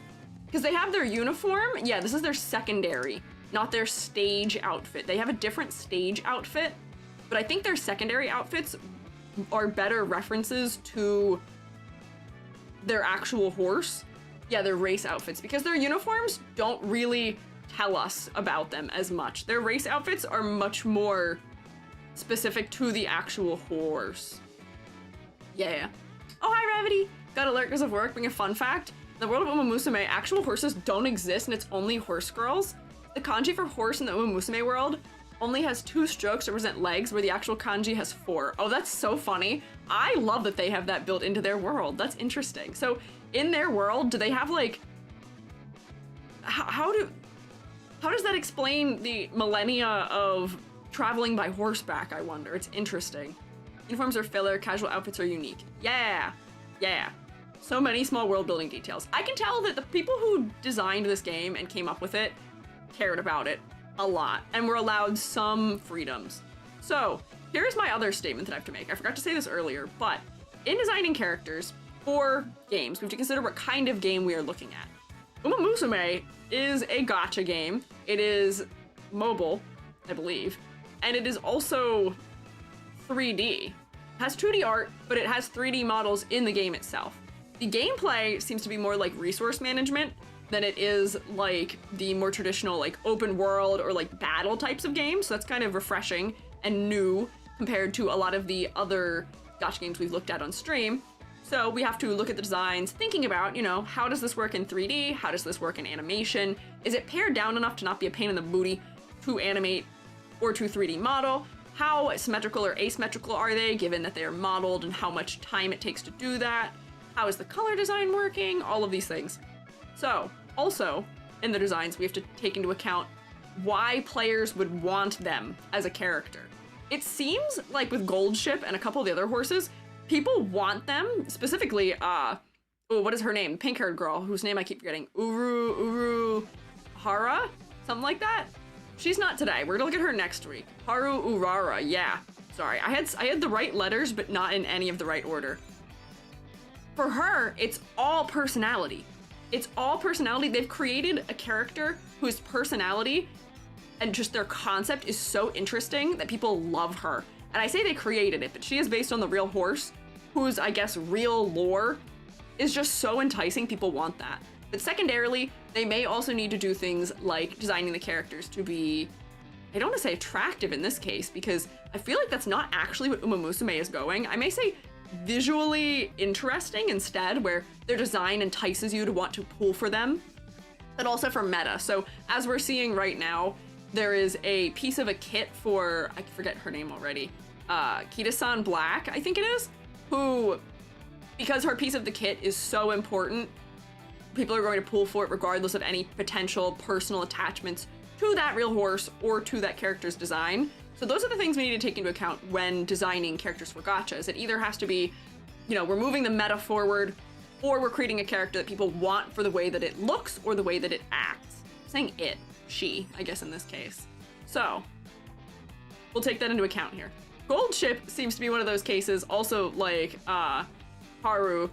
Because they have their uniform. Yeah, this is their secondary, not their stage outfit. They have a different stage outfit, but I think their secondary outfits are better references to their actual horse. Yeah, their race outfits, because their uniforms don't really tell us about them as much. Their race outfits are much more specific to the actual horse. Yeah. Oh, hi, Revity. Got alert because of work. Being a fun fact, in the world of Umamusume, actual horses don't exist and it's only horse girls. The kanji for horse in the Umamusume world only has 2 strokes to represent legs, where the actual kanji has 4. Oh, that's so funny. I love that they have that built into their world. That's interesting. So in their world, do they have like, how does that explain the millennia of traveling by horseback, I wonder? It's interesting. Uniforms are filler, casual outfits are unique. Yeah. So many small world building details. I can tell that the people who designed this game and came up with it cared about it a lot and were allowed some freedoms. So here's my other statement that I have to make. I forgot to say this earlier, but in designing characters for games, we have to consider what kind of game we are looking at. Umamusume is a gacha game. It is mobile, I believe, and it is also 3D. It has 2D art, but it has 3D models in the game itself. The gameplay seems to be more like resource management than it is like the more traditional like open world or like battle types of games. So that's kind of refreshing and new. compared to a lot of the other gacha games we've looked at on stream. So we have to look at the designs, thinking about, you know, how does this work in 3D? How does this work in animation? Is it pared down enough to not be a pain in the booty to animate or to 3D model? How symmetrical or asymmetrical are they, given that they are modeled, and how much time it takes to do that? How is the color design working? All of these things. So, also, in the designs, we have to take into account why players would want them as a character. It seems like with Gold Ship and a couple of the other horses, people want them, specifically, what is her name? Pink-haired girl, whose name I keep forgetting. Uru Hara? Something like that? She's not today. We're gonna look at her next week. Haru Urara, yeah. Sorry, I had the right letters, but not in any of the right order. For her, it's all personality. It's all personality. They've created a character whose personality and just their concept is so interesting that people love her. And I say they created it, but she is based on the real horse, whose, I guess, real lore is just so enticing, people want that. But secondarily, they may also need to do things like designing the characters to be, I don't want to say attractive in this case, because I feel like that's not actually what Umamusume is going. I may say visually interesting instead, where their design entices you to want to pull for them, but also for meta. So as we're seeing right now, there is a piece of a kit for, I forget her name already, Kitasan Black, I think it is, who, because her piece of the kit is so important, people are going to pull for it regardless of any potential personal attachments to that real horse or to that character's design. So those are the things we need to take into account when designing characters for gachas. It either has to be, you know, we're moving the meta forward, or we're creating a character that people want for the way that it looks or the way that it acts. I'm saying it, she, I guess in this case. So we'll take that into account here. Gold Ship seems to be one of those cases, also like Haru,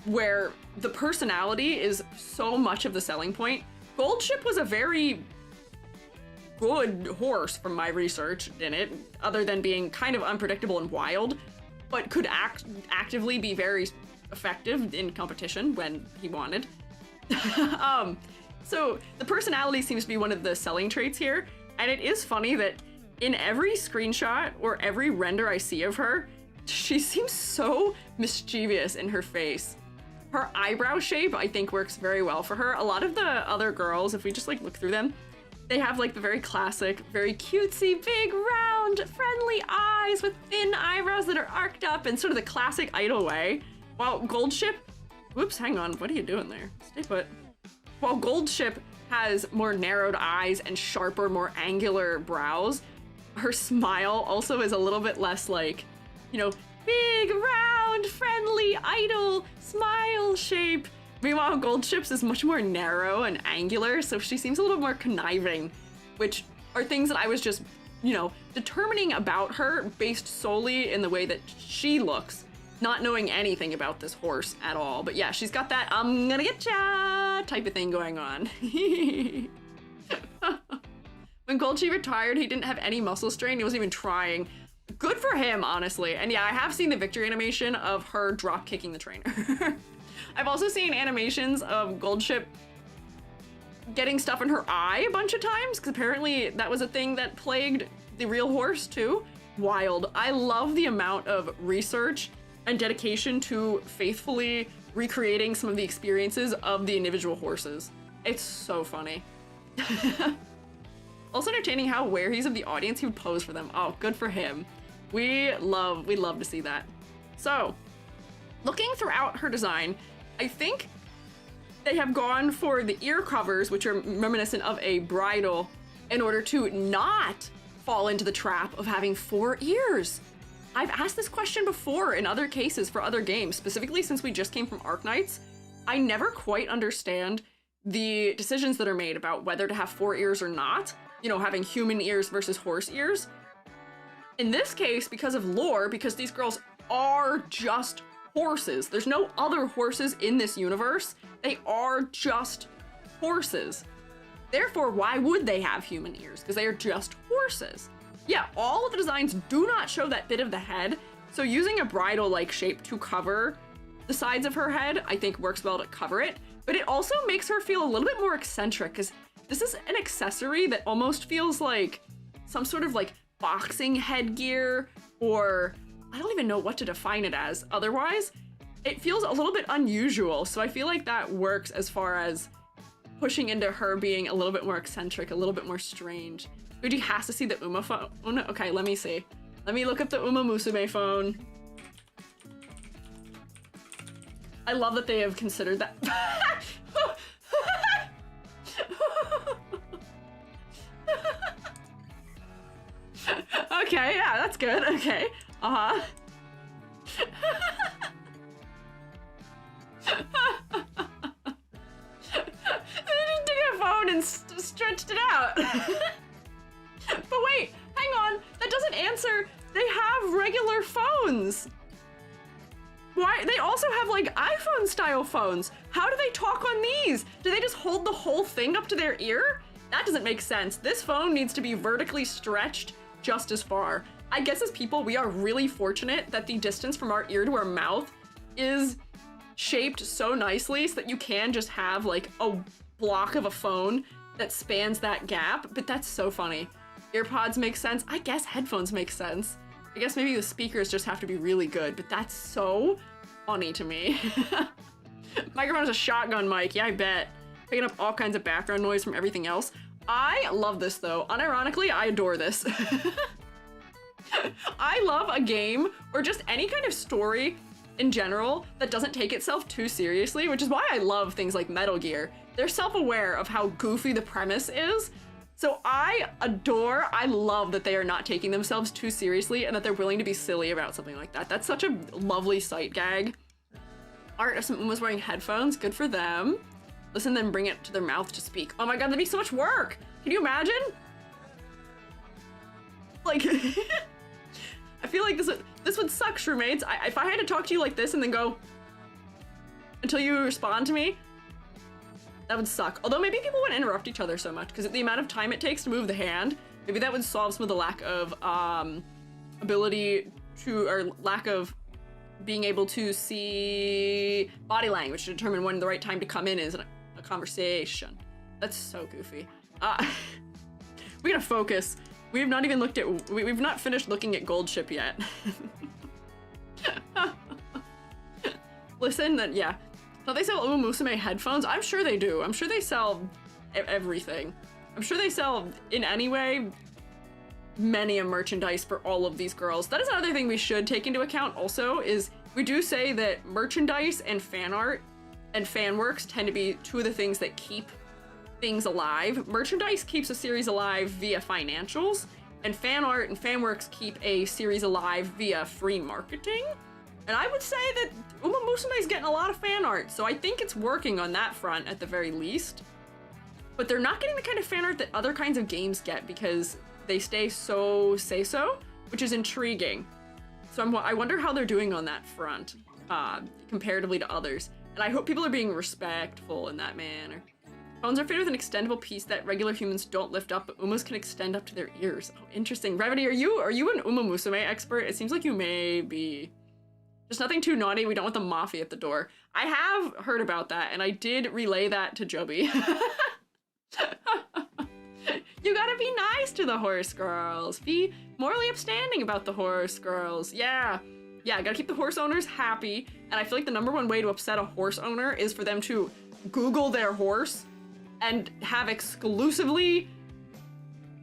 where the personality is so much of the selling point. Gold Ship was a very good horse from my research in it, other than being kind of unpredictable and wild, but could actively be very effective in competition when he wanted. So the personality seems to be one of the selling traits here, and it is funny that in every screenshot or every render I see of her, she seems so mischievous in her face. Her eyebrow shape, I think, works very well for her. A lot of the other girls, if we just like look through them, they have like the very classic, very cutesy, big, round, friendly eyes with thin eyebrows that are arched up in sort of the classic idol way. While Gold Ship, whoops, hang on, what are you doing there? Stay put. While Gold Ship has more narrowed eyes and sharper, more angular brows, her smile also is a little bit less like, you know, big, round, friendly, idol, smile shape. Meanwhile, Gold Ship's is much more narrow and angular, so she seems a little more conniving, which are things that I was just, you know, determining about her based solely in the way that she looks, not knowing anything about this horse at all. But yeah, she's got that I'm gonna get ya type of thing going on. When Gold Ship retired, he didn't have any muscle strain. He wasn't even trying. Good for him, honestly. And yeah, I have seen the victory animation of her drop kicking the trainer. I've also seen animations of Gold Ship getting stuff in her eye a bunch of times, because apparently that was a thing that plagued the real horse too. Wild. I love the amount of research and dedication to faithfully recreating some of the experiences of the individual horses. It's so funny. Also entertaining how aware he's of the audience, he would pose for them. Oh, good for him. We love to see that. So, looking throughout her design, I think they have gone for the ear covers, which are reminiscent of a bridle, in order to not fall into the trap of having 4 ears. I've asked this question before in other cases for other games, specifically since we just came from Arknights. I never quite understand the decisions that are made about whether to have 4 ears or not. You know, having human ears versus horse ears. In this case, because of lore, because these girls are just horses. There's no other horses in this universe. They are just horses. Therefore, why would they have human ears? Because they are just horses. Yeah, all of the designs do not show that bit of the head, so using a bridle-like shape to cover the sides of her head, I think works well to cover it, but it also makes her feel a little bit more eccentric, because this is an accessory that almost feels like some sort of like boxing headgear, or I don't even know what to define it as otherwise. It feels a little bit unusual, so I feel like that works as far as pushing into her being a little bit more eccentric, a little bit more strange. Squiiji has to see the Uma phone. Oh, no. Okay, let me see. Let me look up the Umamusume phone. I love that they have considered that. Okay, yeah, that's good. Okay. Uh-huh. They just took a phone and stretched it out. But wait, hang on. That doesn't answer. They have regular phones. Why? They also have like iPhone style phones. How do they talk on these? Do they just hold the whole thing up to their ear? That doesn't make sense. This phone needs to be vertically stretched just as far. I guess as people, we are really fortunate that the distance from our ear to our mouth is shaped so nicely so that you can just have like a block of a phone that spans that gap, but that's so funny. EarPods make sense. I guess headphones make sense. I guess maybe the speakers just have to be really good, but that's so funny to me. Microphone is a shotgun mic, yeah, I bet. Picking up all kinds of background noise from everything else. I love this though. Unironically, I adore this. I love a game or just any kind of story in general that doesn't take itself too seriously, which is why I love things like Metal Gear. They're self-aware of how goofy the premise is. So I love that they are not taking themselves too seriously and that they're willing to be silly about something like that. That's such a lovely sight gag. Art of some Umas wearing headphones, good for them. Listen, then bring it to their mouth to speak. Oh my god, that'd be so much work. Can you imagine? Like, I feel like this would suck, shroommates. If I had to talk to you like this and then go until you respond to me, that would suck. Although maybe people wouldn't interrupt each other so much because the amount of time it takes to move the hand, maybe that would solve some of the lack of ability to, or lack of being able to see body language to determine when the right time to come in is in a conversation. That's so goofy. We gotta focus. We have not even looked at, we've not finished looking at Gold Ship yet. Listen, then yeah. Don't they sell Umamusume headphones? I'm sure they do. I'm sure they sell everything. I'm sure they sell, in any way, many a merchandise for all of these girls. That is another thing we should take into account also, is we do say that merchandise and fan art and fan works tend to be two of the things that keep things alive. Merchandise keeps a series alive via financials, and fan art and fan works keep a series alive via free marketing. And I would say that Umamusume is getting a lot of fan art, so I think it's working on that front at the very least. But they're not getting the kind of fan art that other kinds of games get because they stay so say-so, which is intriguing. So I wonder how they're doing on that front, comparatively to others. And I hope people are being respectful in that manner. Phones are fitted with an extendable piece that regular humans don't lift up, but Umas can extend up to their ears. Oh, interesting. Revity, are you an Umamusume expert? It seems like you may be. Just nothing too naughty. We don't want the mafia at the door. I have heard about that, and I did relay that to Joby. You gotta be nice to the horse girls. Be morally upstanding about the horse girls. Yeah. Yeah, gotta keep the horse owners happy. And I feel like the #1 way to upset a horse owner is for them to Google their horse and have exclusively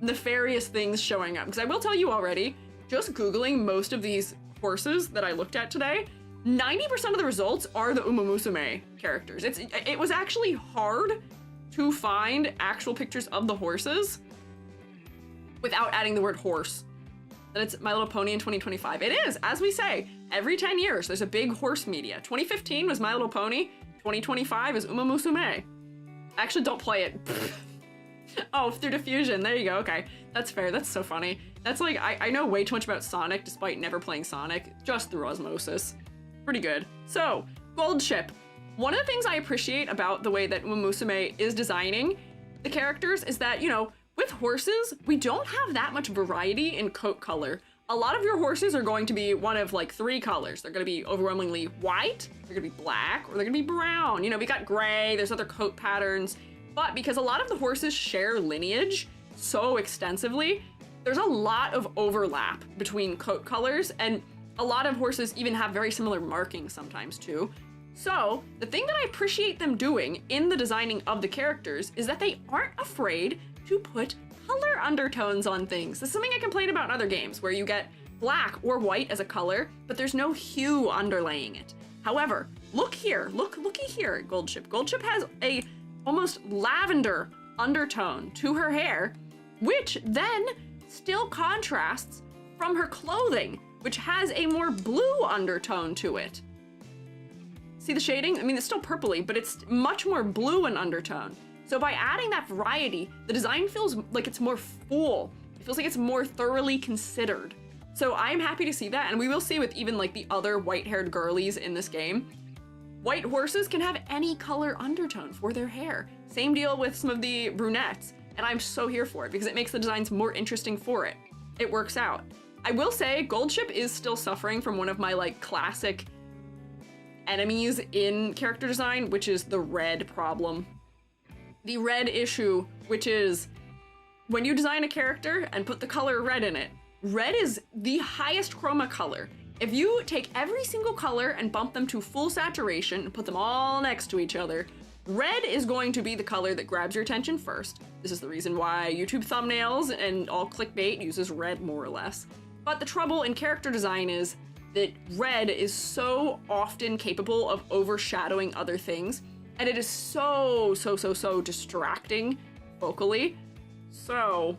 nefarious things showing up. Because I will tell you already, just Googling most of these horses that I looked at today, 90% of the results are the Umamusume characters. It was actually hard to find actual pictures of the horses without adding the word horse. That it's My Little Pony in 2025. It is, as we say, every 10 years there's a big horse media. 2015 was My Little Pony, 2025 is Umamusume. Actually, don't play it. Oh, through diffusion, there you go, okay. That's fair, that's so funny. That's like, I know way too much about Sonic despite never playing Sonic, just through osmosis. Pretty good. So, Gold Ship. One of the things I appreciate about the way that Umamusume is designing the characters is that, you know, with horses, we don't have that much variety in coat color. A lot of your horses are going to be one of like 3 colors. They're gonna be overwhelmingly white, they're gonna be black, or they're gonna be brown. You know, we got gray, there's other coat patterns. But because a lot of the horses share lineage so extensively, there's a lot of overlap between coat colors, and a lot of horses even have very similar markings sometimes too. So the thing that I appreciate them doing in the designing of the characters is that they aren't afraid to put color undertones on things. This is something I complain about in other games where you get black or white as a color, but there's no hue underlaying it. However, look here, looky here at Goldship. Goldship has a almost lavender undertone to her hair, which then still contrasts from her clothing, which has a more blue undertone to it. See the shading? I mean, it's still purpley, but it's much more blue in undertone. So by adding that variety, the design feels like it's more full. It feels like it's more thoroughly considered. So I'm happy to see that, and we will see with even like the other white-haired girlies in this game. White horses can have any color undertone for their hair. Same deal with some of the brunettes, and I'm so here for it because it makes the designs more interesting for it. It works out. I will say Goldship is still suffering from one of my like classic enemies in character design, which is the red problem. The red issue, which is when you design a character and put the color red in it, red is the highest chroma color. If you take every single color and bump them to full saturation and put them all next to each other, red is going to be the color that grabs your attention first. This is the reason why YouTube thumbnails and all clickbait uses red more or less. But the trouble in character design is that red is so often capable of overshadowing other things, and it is so distracting vocally. So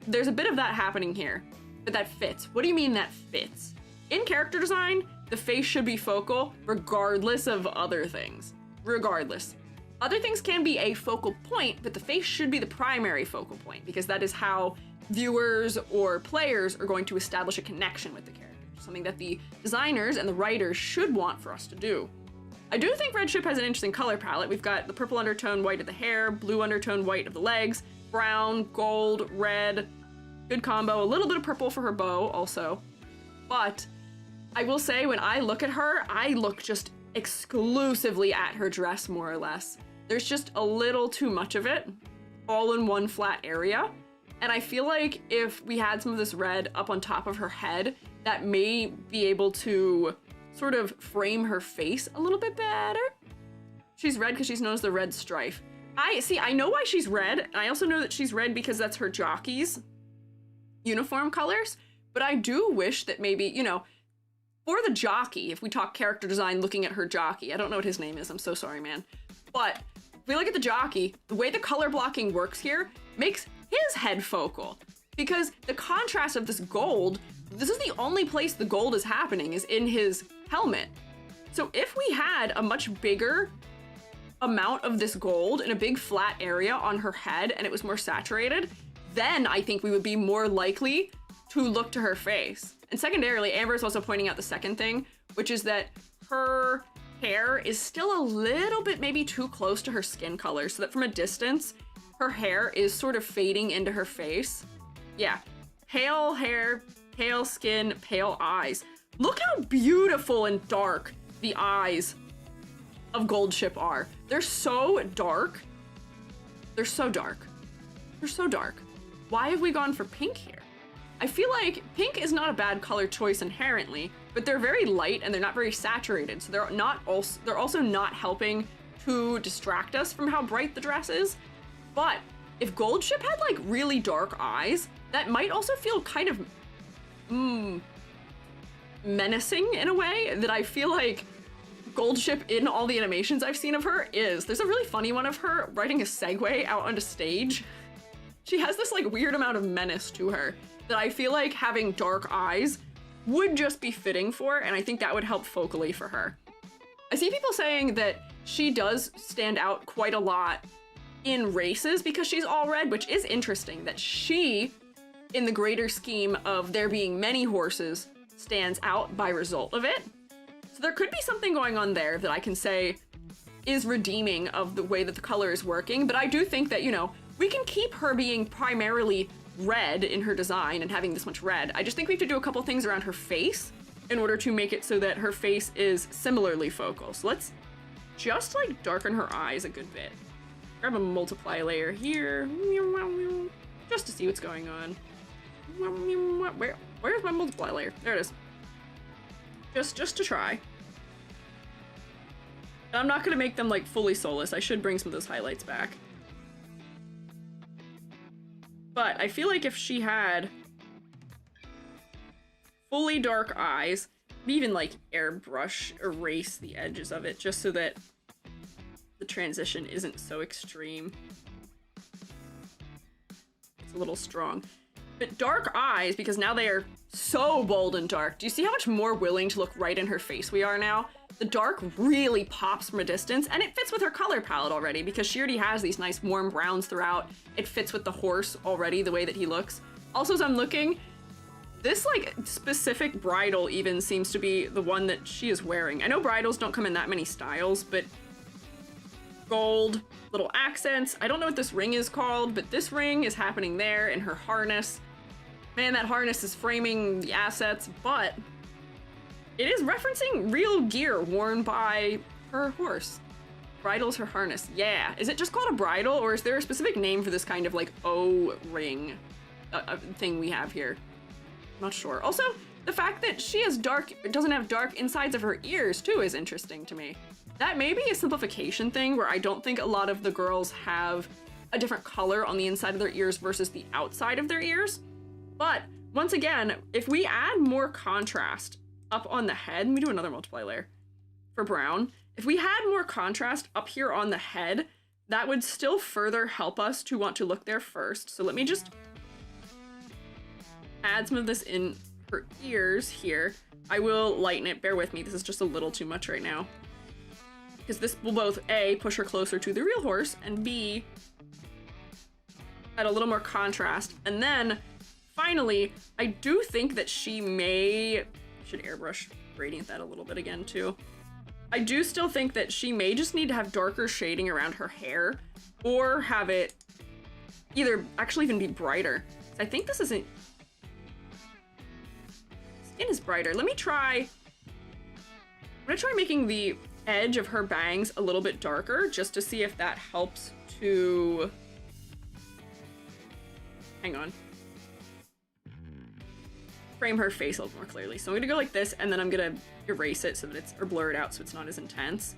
there's a bit of that happening here, but that fits. What do you mean that fits? In character design, the face should be focal regardless of other things. Regardless. Other things can be a focal point, but the face should be the primary focal point because that is how viewers or players are going to establish a connection with the character. Something that the designers and the writers should want for us to do. I do think Red Ship has an interesting color palette. We've got the purple undertone white of the hair, blue undertone white of the legs, brown, gold, red, good combo, a little bit of purple for her bow also. But I will say when I look at her, I look just exclusively at her dress more or less. There's just a little too much of it all in one flat area. And I feel like if we had some of this red up on top of her head, that may be able to sort of frame her face a little bit better. She's red because she's known as the Red Strife. I know why she's red. I also know that she's red because that's her jockey's uniform colors. But I do wish that maybe, you know, for the jockey, if we talk character design looking at her jockey, I don't know what his name is, I'm so sorry, man. But if we look at the jockey, the way the color blocking works here makes his head focal. Because the contrast of this gold, this is the only place the gold is happening, is in his helmet. So if we had a much bigger amount of this gold in a big flat area on her head and it was more saturated, then I think we would be more likely to look to her face. And secondarily, Amber is also pointing out the second thing, which is that her hair is still a little bit maybe too close to her skin color, so that from a distance, her hair is sort of fading into her face. Yeah, pale hair, pale skin, pale eyes. Look how beautiful and dark the eyes of Goldship are. They're so dark. They're so dark. They're so dark. Why have we gone for pink here? I feel like pink is not a bad color choice inherently, but they're very light and they're not very saturated, so they're also not helping to distract us from how bright the dress is. But if Goldship had like really dark eyes, that might also feel kind of menacing in a way that I feel like Goldship in all the animations I've seen of her is. There's a really funny one of her riding a Segway out onto stage. She has this like weird amount of menace to her that I feel like having dark eyes would just be fitting for, and I think that would help focally for her. I see people saying that she does stand out quite a lot in races because she's all red, which is interesting that she, in the greater scheme of there being many horses, stands out by result of it. So there could be something going on there that I can say is redeeming of the way that the color is working, but I do think that, you know, we can keep her being primarily red in her design and having this much red. I just think we have to do a couple things around her face in order to make it so that her face is similarly focal. So let's just like darken her eyes a good bit. Grab a multiply layer here. just to see what's going on. Where's my multiply layer? There it is. Just to try. I'm not gonna make them like fully soulless. I should bring some of those highlights back. But I feel like if she had fully dark eyes, even like airbrush erase the edges of it just so that the transition isn't so extreme. It's a little strong. But dark eyes, because now they are so bold and dark. Do you see how much more willing to look right in her face we are now? The dark really pops from a distance, and it fits with her color palette already because she already has these nice warm browns throughout. It fits with the horse already, the way that he looks. Also, as I'm looking, this like specific bridle even seems to be the one that she is wearing. I know bridles don't come in that many styles, but gold, little accents. I don't know what this ring is called, but this ring is happening there in her harness. Man, that harness is framing the assets, but it is referencing real gear worn by her horse. Bridle's her harness. Yeah. Is it just called a bridle, or is there a specific name for this kind of like O-ring thing we have here? I'm not sure. Also, the fact that she has doesn't have dark insides of her ears too is interesting to me. That may be a simplification thing where I don't think a lot of the girls have a different color on the inside of their ears versus the outside of their ears. But once again, if we add more contrast up on the head, and we do another multiply layer for brown, if we had more contrast up here on the head, that would still further help us to want to look there first. So let me just add some of this in her ears here. I will lighten it, bear with me, this is just a little too much right now. Because this will both A, push her closer to the real horse, and B, add a little more contrast. And then, finally, I do think that she may, should airbrush gradient that a little bit again too. I do still think that she may just need to have darker shading around her hair, or have it either actually even be brighter. I think this isn't, skin is brighter. Let me try, I'm gonna try making the edge of her bangs a little bit darker just to see if that helps to, hang on, frame her face a little more clearly. So I'm gonna go like this, and then I'm gonna erase it so that it's, or blur it out so it's not as intense.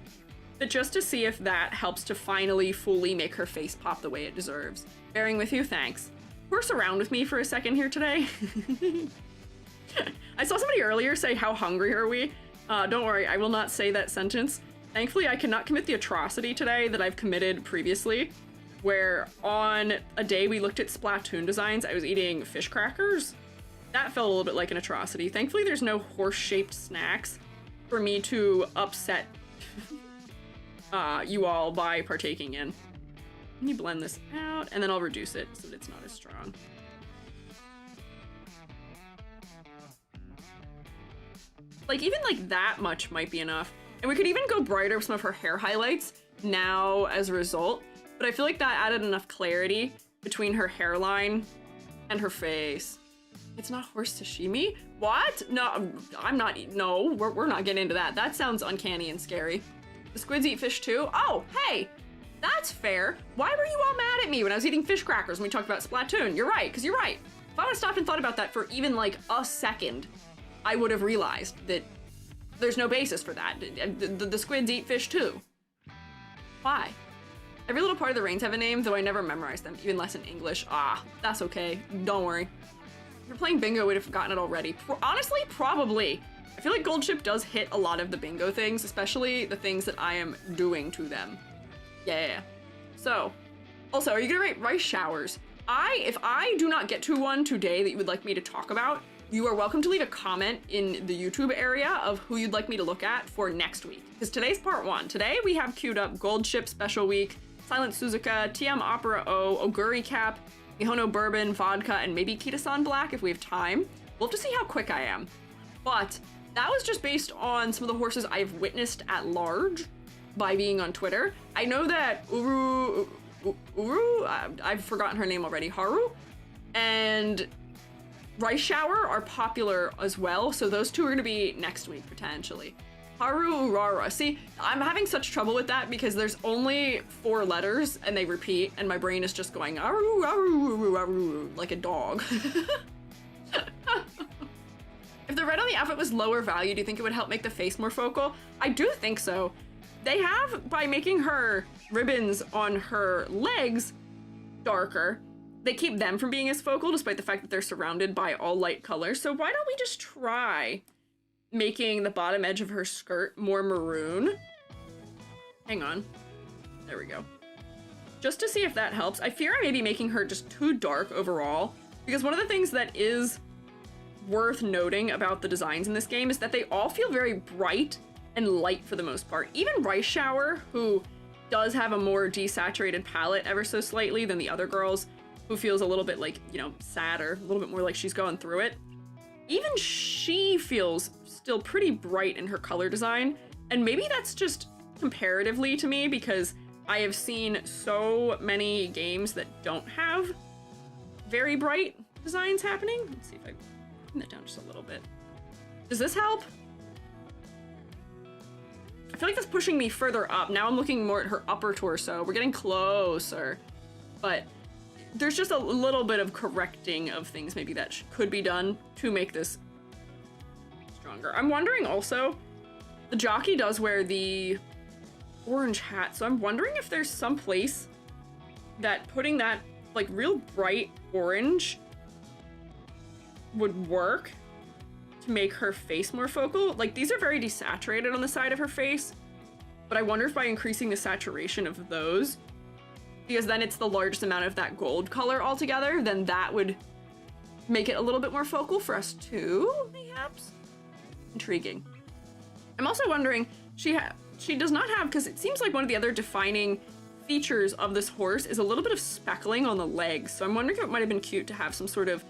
But just to see if that helps to finally fully make her face pop the way it deserves. Bearing with you, thanks. Horse around with me for a second here today. I saw somebody earlier say, how hungry are we? Don't worry, I will not say that sentence. Thankfully, I cannot commit the atrocity today that I've committed previously, where on a day we looked at Splatoon designs, I was eating fish crackers. That felt a little bit like an atrocity. Thankfully, there's no horse-shaped snacks for me to upset you all by partaking in. Let me blend this out, and then I'll reduce it so that it's not as strong. Like, even like that much might be enough. And we could even go brighter with some of her hair highlights now as a result. But I feel like that added enough clarity between her hairline and her face. It's not horse sashimi? What? No, I'm not, no, we're not getting into that. That sounds uncanny and scary. The squids eat fish too? Oh, hey, that's fair. Why were you all mad at me when I was eating fish crackers when we talked about Splatoon? You're right, because you're right. If I would have stopped and thought about that for even like a second, I would have realized that there's no basis for that. The squids eat fish too. Why? Every little part of the reins have a name, though I never memorized them, even less in English. Ah, that's okay. Don't worry. If you're playing bingo, we'd have forgotten it already. Honestly, probably. I feel like Gold Chip does hit a lot of the bingo things, especially the things that I am doing to them. Yeah. So, also, are you gonna rate rice showers? If I do not get to one today that you would like me to talk about, you are welcome to leave a comment in the YouTube area of who you'd like me to look at for next week. Because today's part one. Today we have queued up Gold Chip Special Week, Silent Suzuka, TM Opera O, Oguri Cap, Mihono Bourbon, Vodka, and maybe Kitasan Black if we have time. We'll have to see how quick I am. But that was just based on some of the horses I've witnessed at large by being on Twitter. I know that I've forgotten her name already, Haru, and Rice Shower are popular as well, so those two are going to be next week, potentially. Haruurara. See, I'm having such trouble with that because there's only 4 letters and they repeat, and my brain is just going aru, aru, aru, aru, like a dog. If the red on the outfit was lower value, do you think it would help make the face more focal? I do think so. They have, by making her ribbons on her legs darker, they keep them from being as focal despite the fact that they're surrounded by all light colors. So why don't we just try making the bottom edge of her skirt more maroon? Hang on. There we go. Just to see if that helps. I fear I may be making her just too dark overall, because one of the things that is worth noting about the designs in this game is that they all feel very bright and light for the most part. Even Rice Shower, who does have a more desaturated palette ever so slightly than the other girls, who feels a little bit like, you know, sadder, a little bit more like she's going through it. Even she feels still pretty bright in her color design, and maybe that's just comparatively to me because I have seen so many games that don't have very bright designs happening. Let's see if I bring that down just a little bit. Does this help? I feel like that's pushing me further up. Now I'm looking more at her upper torso. We're getting closer, but there's just a little bit of correcting of things maybe that could be done to make this stronger. I'm wondering also, the jockey does wear the orange hat, so I'm wondering if there's some place that putting that like real bright orange would work to make her face more focal. Like, these are very desaturated on the side of her face, but I wonder if by increasing the saturation of those, because then it's the largest amount of that gold color altogether, then that would make it a little bit more focal for us too, perhaps? Intriguing. I'm also wondering, she does not have, because it seems like one of the other defining features of this horse is a little bit of speckling on the legs, so I'm wondering if it might have been cute to have some sort of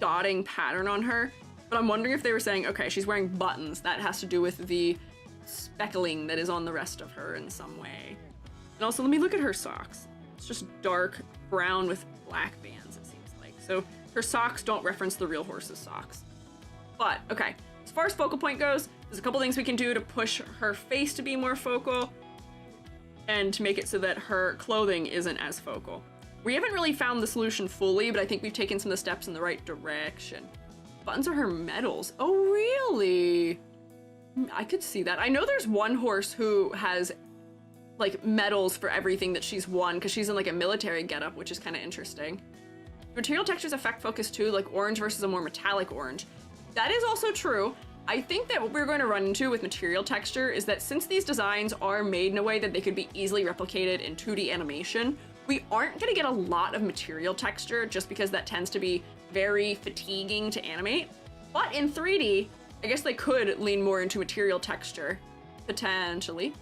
dotting pattern on her, but I'm wondering if they were saying, okay, she's wearing buttons, that has to do with the speckling that is on the rest of her in some way. And also, let me look at her socks. It's just dark brown with black bands, it seems like. So her socks don't reference the real horse's socks. But, okay, as far as focal point goes, there's a couple things we can do to push her face to be more focal and to make it so that her clothing isn't as focal. We haven't really found the solution fully, but I think we've taken some of the steps in the right direction. Buttons are her medals. Oh, really? I could see that. I know there's one horse who has like medals for everything that she's won because she's in like a military getup, which is kind of interesting. Material textures affect focus too, like orange versus a more metallic orange. That is also true. I think that what we're going to run into with material texture is that since these designs are made in a way that they could be easily replicated in 2D animation, we aren't going to get a lot of material texture just because that tends to be very fatiguing to animate. But in 3D, I guess they could lean more into material texture, potentially.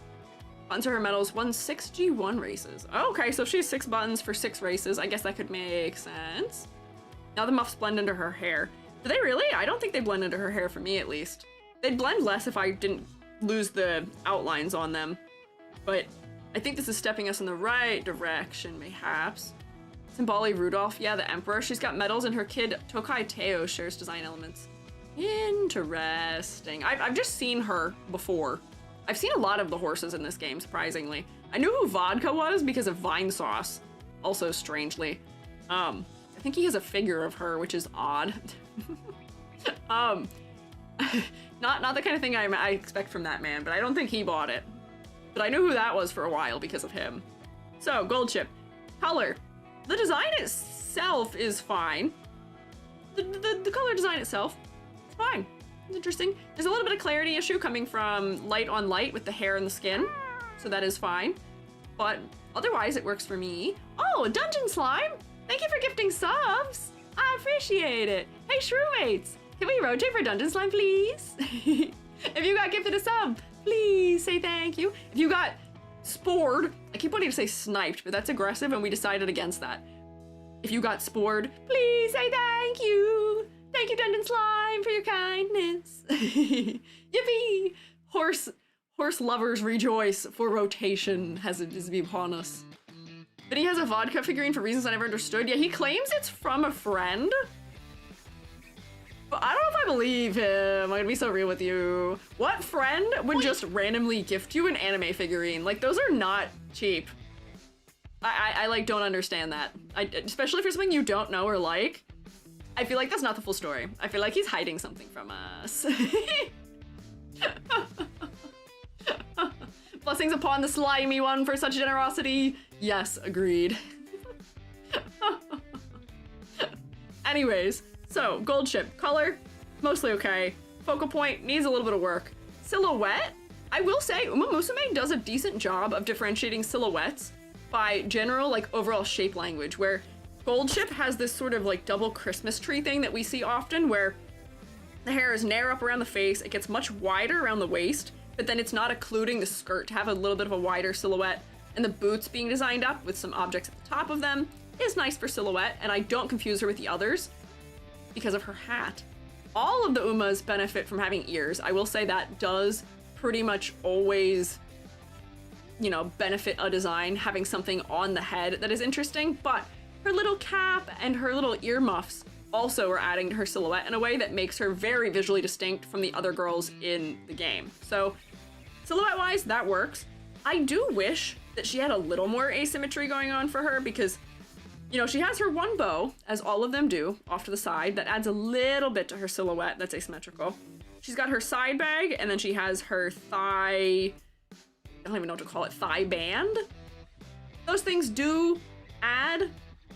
Buttons are her medals, won 6 G1 races. Oh, okay, so if she has 6 buttons for 6 races, I guess that could make sense. Now the muffs blend into her hair. Do they really? I don't think they blend into her hair for me, at least. They'd blend less if I didn't lose the outlines on them. But I think this is stepping us in the right direction, mayhaps. Symboli Rudolph, yeah, the Emperor. She's got medals, and her kid Tokai Teo shares design elements. Interesting. I've just seen her before. I've seen a lot of the horses in this game, surprisingly. I knew who Vodka was because of Vine Sauce, also strangely. I think he has a figure of her, which is odd. Not the kind of thing I expect from that man, but I don't think he bought it. But I knew who that was for a while because of him. So, gold chip. Color. The design itself is fine. The color design itself is fine. It's interesting. There's a little bit of clarity issue coming from light on light with the hair and the skin, so that is fine. But otherwise, it works for me. Oh, Dungeon Slime! Thank you for gifting subs! I appreciate it. Hey, Shrewmates! Can we rotate for Dungeon Slime, please? If you got gifted a sub, please say thank you. If you got spored, I keep wanting to say sniped, but that's aggressive and we decided against that. If you got spored, please say thank you. Thank you, Dungeon Slime, for your kindness. Yippee! Horse lovers rejoice, for rotation has it is be upon us. Then he has a Vodka figurine for reasons I never understood. Yeah, he claims it's from a friend. But I don't know if I believe him. I'm gonna be so real with you. What friend would just randomly gift you an anime figurine? Like, those are not cheap. I like, don't understand that. Especially for something you don't know or like. I feel like that's not the full story. I feel like he's hiding something from us. Blessings upon the slimy one for such generosity. Yes, agreed. Anyways, so gold ship color, mostly okay. Focal point needs a little bit of work. Silhouette, I will say Umamusume does a decent job of differentiating silhouettes by general, like, overall shape language, where gold ship has this sort of like double Christmas tree thing that we see often, where the hair is narrow up around the face, it gets much wider around the waist, but then it's not occluding the skirt to have a little bit of a wider silhouette, and the boots being designed up with some objects at the top of them is nice for silhouette, and I don't confuse her with the others because of her hat. All of the Umas benefit from having ears. I will say that does pretty much always, you know, benefit a design, having something on the head that is interesting, but her little cap and her little earmuffs also are adding to her silhouette in a way that makes her very visually distinct from the other girls in the game. So silhouette-wise, that works. I do wish that she had a little more asymmetry going on for her because, you know, she has her one bow, as all of them do, off to the side. That adds a little bit to her silhouette that's asymmetrical. She's got her side bag, and then she has her thigh, I don't even know what to call it, thigh band? Those things do add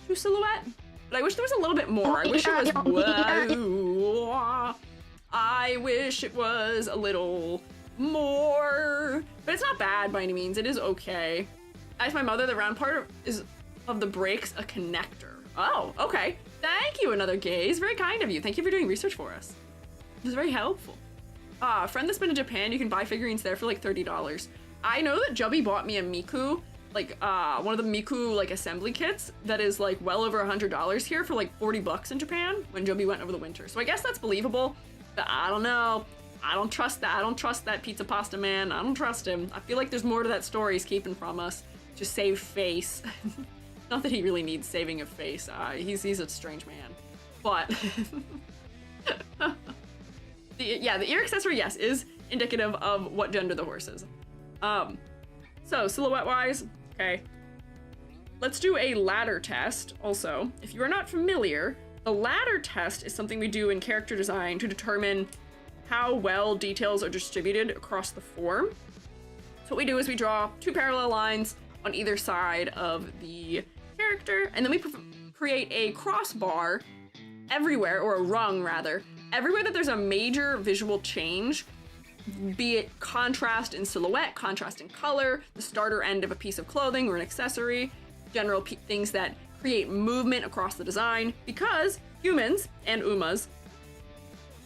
to silhouette, but I wish there was a little bit more. I wish it was, whoa, I wish it was a little more, but it's not bad by any means. It is okay. As my mother, the round part of the brakes a connector. Oh, okay. Thank you, another gaze. Very kind of you. Thank you for doing research for us. It was very helpful. A friend that's been to Japan, you can buy figurines there for like $30. I know that Jubby bought me a Miku, like one of the Miku like assembly kits that is like well over $100 here for like 40 bucks in Japan when Jubby went over the winter. So I guess that's believable, but I don't know. I don't trust that. I don't trust that pizza pasta man. I don't trust him. I feel like there's more to that story he's keeping from us to save face. Not that he really needs saving of face. He's a strange man, but the ear accessory, yes, is indicative of what gender the horse is. So silhouette wise, okay. Let's do a ladder test. Also, if you are not familiar, the ladder test is something we do in character design to determine how well details are distributed across the form. So what we do is we draw two parallel lines on either side of the character, and then we create a crossbar everywhere, or a rung rather, everywhere that there's a major visual change, be it contrast in silhouette, contrast in color, the starter end of a piece of clothing or an accessory, general things that create movement across the design, because humans and Umas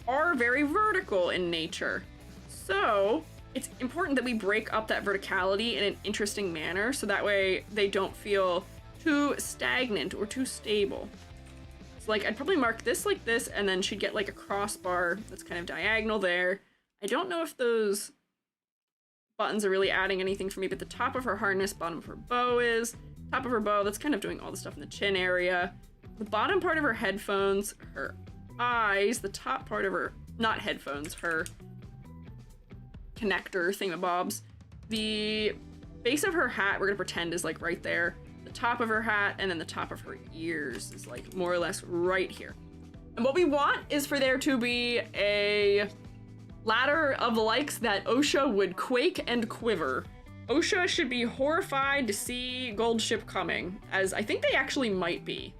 are very vertical in nature. So it's important that we break up that verticality in an interesting manner so that way they don't feel too stagnant or too stable. So like I'd probably mark this like this, and then she'd get like a crossbar that's kind of diagonal there. I don't know if those buttons are really adding anything for me, but the top of her harness, bottom of her bow is. Top of her bow, that's kind of doing all the stuff in the chin area. The bottom part of her headphones, her eyes, the top part of her, not headphones, her connector thingamabobs. The base of her hat, we're gonna pretend is like right there. The top of her hat, and then the top of her ears is like more or less right here. And what we want is for there to be a ladder of the likes that OSHA would quake and quiver. OSHA should be horrified to see Gold Ship coming, as I think they actually might be.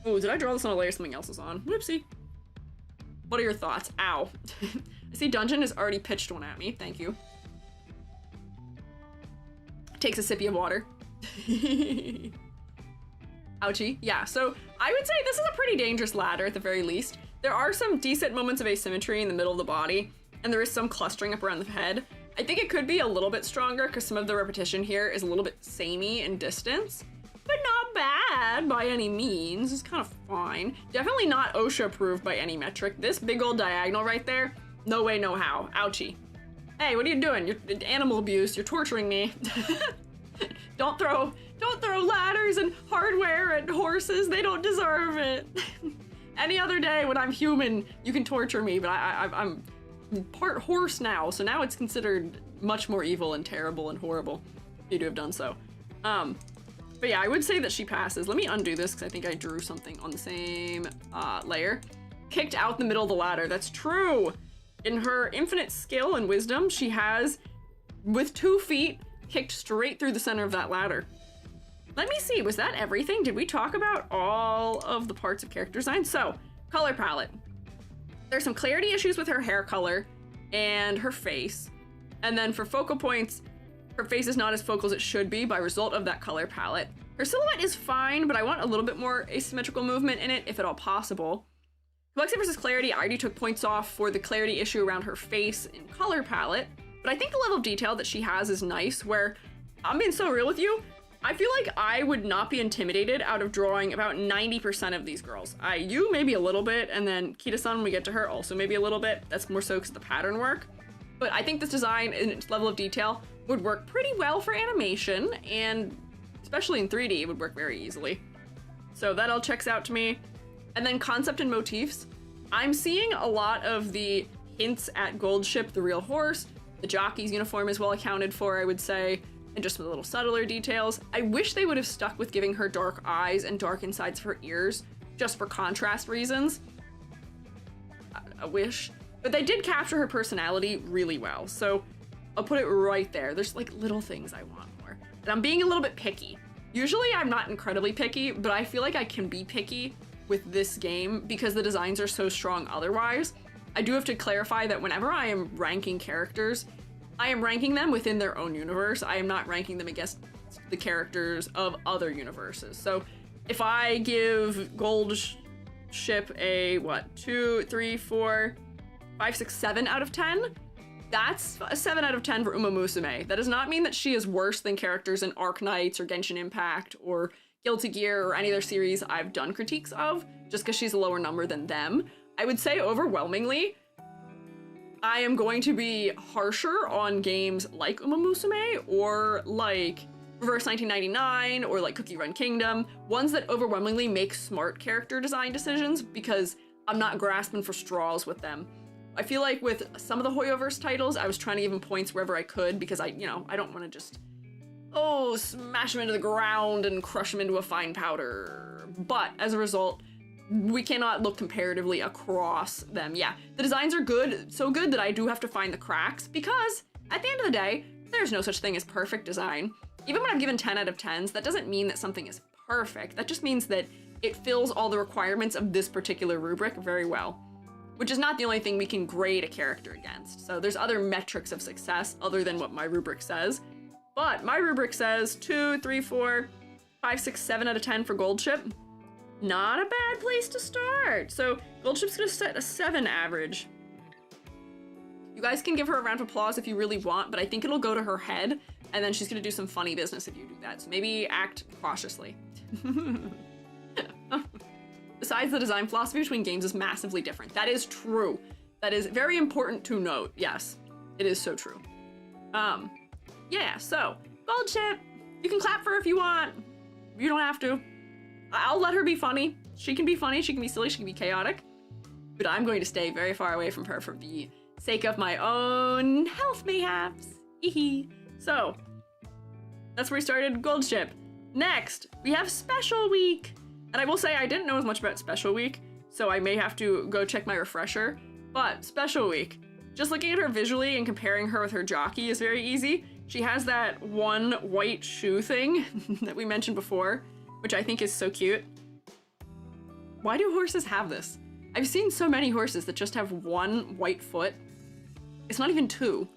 Oh, did I draw this on a layer something else is on? Whoopsie. What are your thoughts? Ow. I see Dungeon has already pitched one at me. Thank you. Takes a sippy of water. Ouchie. Yeah, so I would say this is a pretty dangerous ladder at the very least. There are some decent moments of asymmetry in the middle of the body, and there is some clustering up around the head. I think it could be a little bit stronger because some of the repetition here is a little bit samey in distance, but not bad by any means. It's kind of fine. Definitely not OSHA approved by any metric. This big old diagonal right there, no way, no how. Ouchie. Hey, what are you doing? You're animal abuse. You're torturing me. Don't throw ladders and hardware at horses. They don't deserve it. Any other day when I'm human, you can torture me, but I'm part horse now, so now it's considered much more evil and terrible and horrible for you to have done so. But yeah, I would say that she passes. Let me undo this because I think I drew something on the same layer. Kicked out the middle of the ladder. That's true. In her infinite skill and wisdom, she has, with 2 feet, kicked straight through the center of that ladder. Let me see, was that everything? Did we talk about all of the parts of character design? So, color palette. There's some clarity issues with her hair color and her face. And then for focal points, her face is not as focal as it should be by result of that color palette. Her silhouette is fine, but I want a little bit more asymmetrical movement in it, if at all possible. Complexity versus clarity, I already took points off for the clarity issue around her face and color palette, but I think the level of detail that she has is nice, where, I'm being so real with you, I feel like I would not be intimidated out of drawing about 90% of these girls. You maybe a little bit, and then Kitasan, when we get to her, also maybe a little bit. That's more so because of the pattern work. But I think this design and its level of detail would work pretty well for animation, and especially in 3D, it would work very easily. So that all checks out to me. And then concept and motifs. I'm seeing a lot of the hints at Gold Ship, the real horse. The jockey's uniform is well accounted for, I would say, and just some little subtler details. I wish they would have stuck with giving her dark eyes and dark insides of her ears, just for contrast reasons. I wish. But they did capture her personality really well, so I'll put it right there. There's like little things I want more. And I'm being a little bit picky. Usually I'm not incredibly picky, but I feel like I can be picky with this game because the designs are so strong otherwise. I do have to clarify that whenever I am ranking characters, I am ranking them within their own universe. I am not ranking them against the characters of other universes. So if I give Gold Ship a, 2, 3, 4, 5, 6, 7 out of 10, that's a 7 out of 10 for Umamusume. That does not mean that she is worse than characters in Arc Knights or Genshin Impact or Guilty Gear or any other series I've done critiques of, just because she's a lower number than them. I would say overwhelmingly, I am going to be harsher on games like Umamusume or like Reverse 1999 or like Cookie Run Kingdom, ones that overwhelmingly make smart character design decisions because I'm not grasping for straws with them. I feel like with some of the Hoyoverse titles, I was trying to give them points wherever I could because I don't want to just, smash them into the ground and crush them into a fine powder. But as a result, we cannot look comparatively across them. Yeah, the designs are good, so good that I do have to find the cracks because at the end of the day, there's no such thing as perfect design. Even when I've given 10 out of 10s, that doesn't mean that something is perfect. That just means that it fills all the requirements of this particular rubric very well, which is not the only thing we can grade a character against. So there's other metrics of success other than what my rubric says. But my rubric says 2, 3, 4, 5, 6, 7 out of 10 for Gold Ship. Not a bad place to start. So Gold Ship's gonna set a 7 average. You guys can give her a round of applause if you really want, but I think it'll go to her head, and then she's gonna do some funny business if you do that. So maybe act cautiously. Besides, the design philosophy between games is massively different. That is true. That is very important to note. Yes, it is so true. Yeah, so Gold Ship, you can clap for her if you want. You don't have to. I'll let her be funny. She can be funny, she can be silly, she can be chaotic. But I'm going to stay very far away from her for the sake of my own health mayhaps. Hee. So, that's where we started Gold Ship. Next, we have Special Week. And I will say I didn't know as much about Special Week, so I may have to go check my refresher. But Special Week, just looking at her visually and comparing her with her jockey is very easy. She has that one white shoe thing that we mentioned before, which I think is so cute. Why do horses have this? I've seen so many horses that just have one white foot. It's not even two.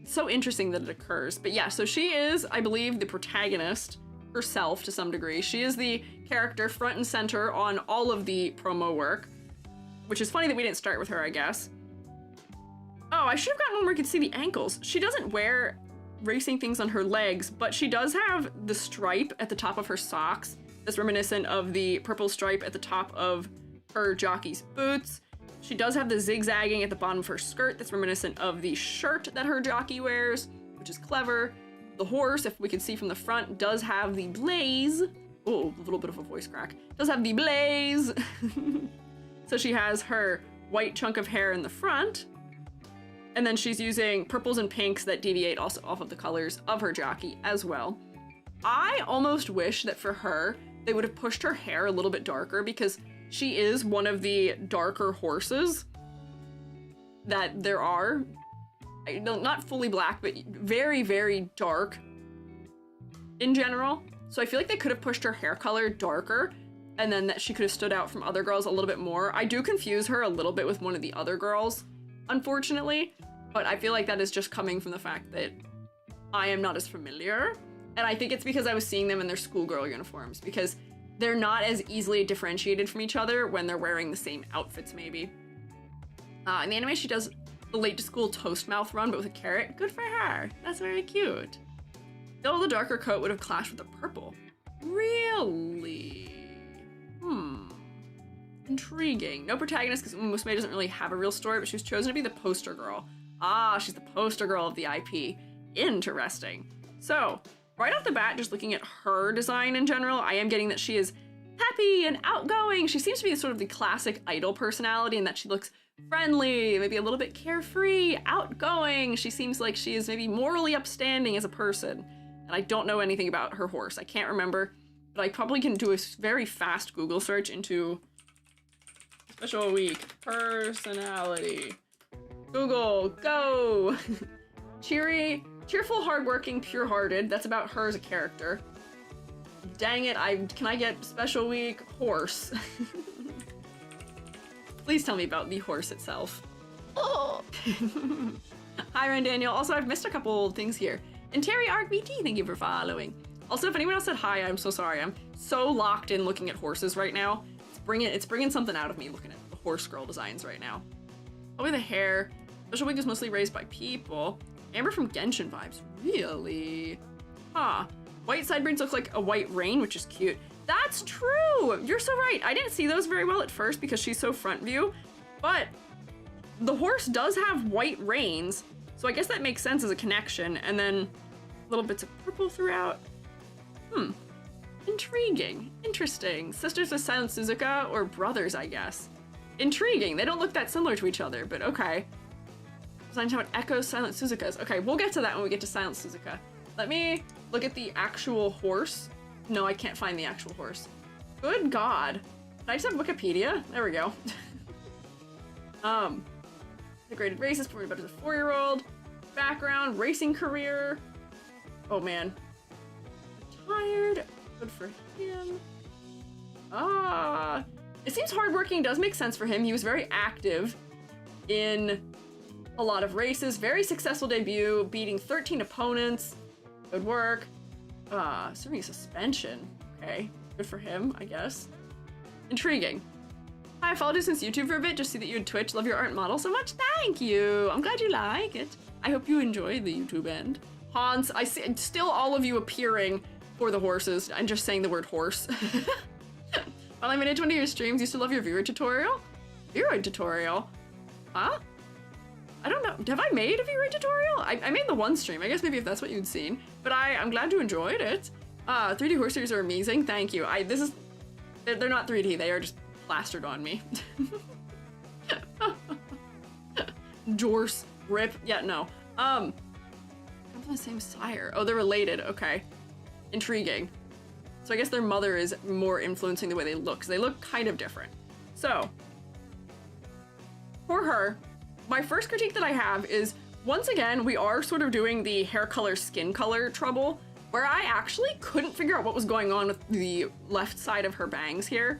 It's so interesting that it occurs. But yeah, so she is, I believe, the protagonist herself to some degree. She is the character front and center on all of the promo work, which is funny that we didn't start with her, I guess. Oh, I should have gotten one where we could see the ankles. She doesn't wear racing things on her legs, but she does have the stripe at the top of her socks that's reminiscent of the purple stripe at the top of her jockey's boots. She does have the zigzagging at the bottom of her skirt that's reminiscent of the shirt that her jockey wears, which is clever. The horse, if we can see from the front, does have the blaze. Oh, a little bit of a voice crack. Does have the blaze. So she has her white chunk of hair in the front, and then she's using purples and pinks that deviate also off of the colors of her jockey as well. I almost wish that for her, they would have pushed her hair a little bit darker because she is one of the darker horses that there are. Not fully black, but very, very dark in general. So I feel like they could have pushed her hair color darker and then that she could have stood out from other girls a little bit more. I do confuse her a little bit with one of the other girls, unfortunately, but I feel like that is just coming from the fact that I am not as familiar. And I think it's because I was seeing them in their schoolgirl uniforms because they're not as easily differentiated from each other when they're wearing the same outfits, maybe. In the anime, she does the late to school toast mouth run, but with a carrot. Good for her. That's very cute. Still, the darker coat would have clashed with the purple. Really? Intriguing. No protagonist because Musume doesn't really have a real story, but she was chosen to be the poster girl. Ah, she's the poster girl of the IP. Interesting. So, right off the bat, just looking at her design in general, I am getting that she is happy and outgoing. She seems to be sort of the classic idol personality in that she looks friendly, maybe a little bit carefree, outgoing. She seems like she is maybe morally upstanding as a person. And I don't know anything about her horse. I can't remember, but I probably can do a very fast Google search into special week personality. Google, go! Cheery, cheerful, hardworking, pure-hearted. That's about her as a character. Dang it, can I get special week horse? Please tell me about the horse itself. Oh! Hi, Ren Daniel. Also, I've missed a couple things here. And Terry Arc BT, thank you for following. Also, if anyone else said hi, I'm so sorry. I'm so locked in looking at horses right now. It's bringing something out of me looking at the horse girl designs right now. Over the hair. Special wig is mostly raised by people. Amber from Genshin vibes. Really? Huh. White sideburns look like a white rain, which is cute. That's true! You're so right. I didn't see those very well at first because she's so front view, but the horse does have white reins, so I guess that makes sense as a connection, and then little bits of purple throughout. Intriguing. Interesting. Sisters of Silent Suzuka, or brothers, I guess. Intriguing. They don't look that similar to each other, but okay. Designed how it echoes Silent Suzuka's. Okay, we'll get to that when we get to Silent Suzuka. Let me look at the actual horse. No, I can't find the actual horse. Good God. Did I just have Wikipedia? There we go. Integrated races, for about as a 4-year-old. Background, racing career. Oh man. Retired. Good for him. It seems hardworking does make sense for him. He was very active in a lot of races. Very successful debut, beating 13 opponents. Good work. Serving suspension. Okay, good for him, I guess. Intriguing. Hi, I followed you since YouTube for a bit, just see that you had Twitch. Love your art and model so much. Thank you. I'm glad you like it. I hope you enjoy the YouTube end. Hans, I see still all of you appearing for the horses and just saying the word horse. While I manage one of your streams, used to love your viewer tutorial. Viewer tutorial? Huh? I don't know. Have I made a viewer tutorial? I made the one stream. I guess maybe if that's what you'd seen. But I'm glad you enjoyed it. 3D horse series are amazing. Thank you. They're not 3D. They are just plastered on me. Jorse. Rip. Yeah, no. I'm from the same sire. Oh, they're related. Okay. Intriguing. So I guess their mother is more influencing the way they look, because they look kind of different. So, for her, my first critique that I have is, once again, we are sort of doing the hair color, skin color trouble, where I actually couldn't figure out what was going on with the left side of her bangs here,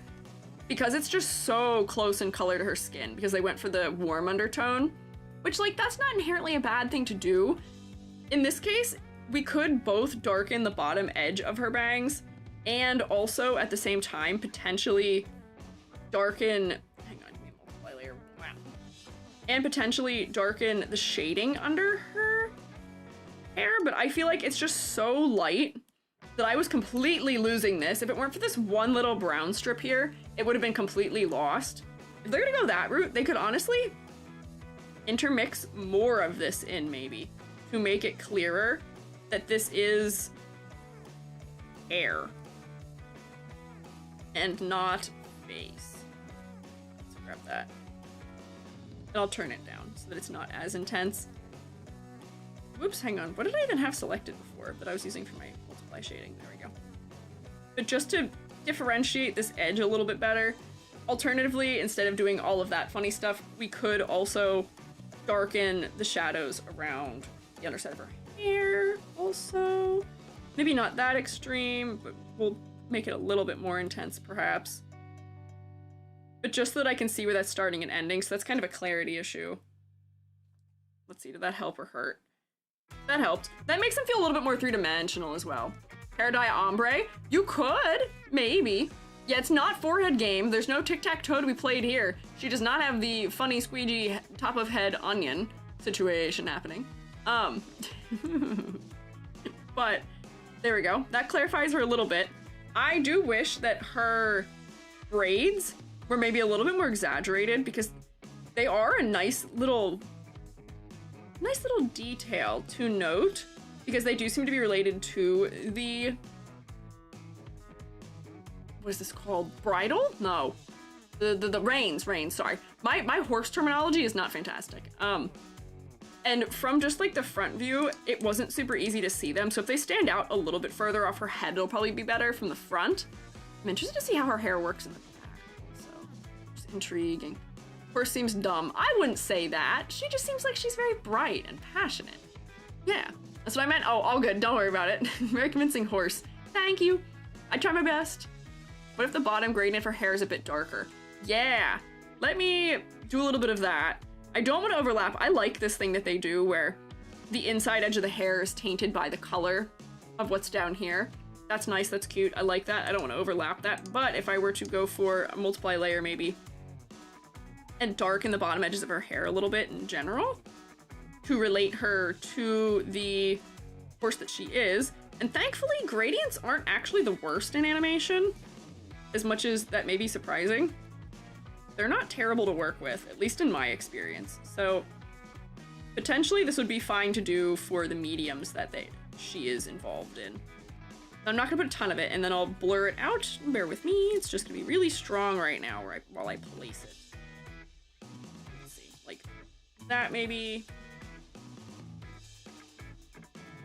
because it's just so close in color to her skin, because they went for the warm undertone, which, like, that's not inherently a bad thing to do. In this case, we could both darken the bottom edge of her bangs, and also, at the same time, potentially darken... Hang on, give me a multiply layer. Wow. And potentially darken the shading under her hair, but I feel like it's just so light that I was completely losing this. If it weren't for this one little brown strip here, it would have been completely lost. If they're gonna go that route, they could honestly intermix more of this in, maybe, to make it clearer that this is hair and not face. grab that. And I'll turn it down so that it's not as intense. Whoops, hang on. What did I even have selected before that I was using for my multiply shading? There we go. But just to differentiate this edge a little bit better, alternatively, instead of doing all of that funny stuff, we could also darken the shadows around the underside of her hair also. Maybe not that extreme, but we'll make it a little bit more intense perhaps. But just so that I can see where that's starting and ending, so that's kind of a clarity issue. Let's see, did that help or hurt? That helped. That makes them feel a little bit more three-dimensional as well. Hair dye ombre? You could, maybe. Yeah, it's not forehead game. There's no tic-tac-toe to be played here. She does not have the funny squeegee top of head onion situation happening. But there we go. That clarifies her a little bit. I do wish that her braids were maybe a little bit more exaggerated because they are a nice little detail to note because they do seem to be related to the, what is this called? Bridle? No. The reins, sorry. My horse terminology is not fantastic. And from just like the front view, it wasn't super easy to see them. So if they stand out a little bit further off her head, it'll probably be better from the front. I'm interested to see how her hair works in the back. So, just intriguing. Horse seems dumb. I wouldn't say that. She just seems like she's very bright and passionate. Yeah, that's what I meant. Oh, all good. Don't worry about it. Very convincing horse. Thank you. I try my best. What if the bottom gradient for hair is a bit darker? Yeah, let me do a little bit of that. I don't want to overlap. I like this thing that they do where the inside edge of the hair is tainted by the color of what's down here. That's nice, that's cute. I like that. I don't want to overlap that. But if I were to go for a multiply layer maybe and darken the bottom edges of her hair a little bit in general to relate her to the horse that she is. And thankfully, gradients aren't actually the worst in animation, as much as that may be surprising. They're not terrible to work with, at least in my experience. So potentially this would be fine to do for the mediums that she is involved in. I'm not gonna put a ton of it, and then I'll blur it out. Bear with me, it's just gonna be really strong right now while I place it. Let's see, like that maybe.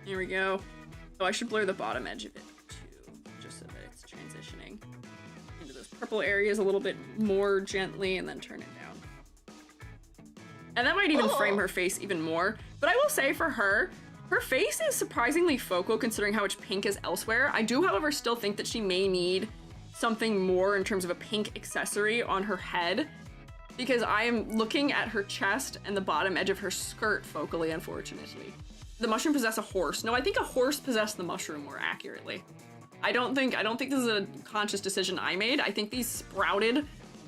There we go. Oh, I should blur the bottom edge of it too, just so that it's transitioning into those purple areas a little bit more gently and then turn it down. And that might even frame her face even more. But I will say for her face is surprisingly focal considering how much pink is elsewhere. I do, however, still think that she may need something more in terms of a pink accessory on her head because I am looking at her chest and the bottom edge of her skirt focally, unfortunately. The mushroom possessed a horse. No, I think a horse possessed the mushroom more accurately. I don't think this is a conscious decision I made. I think these sprouted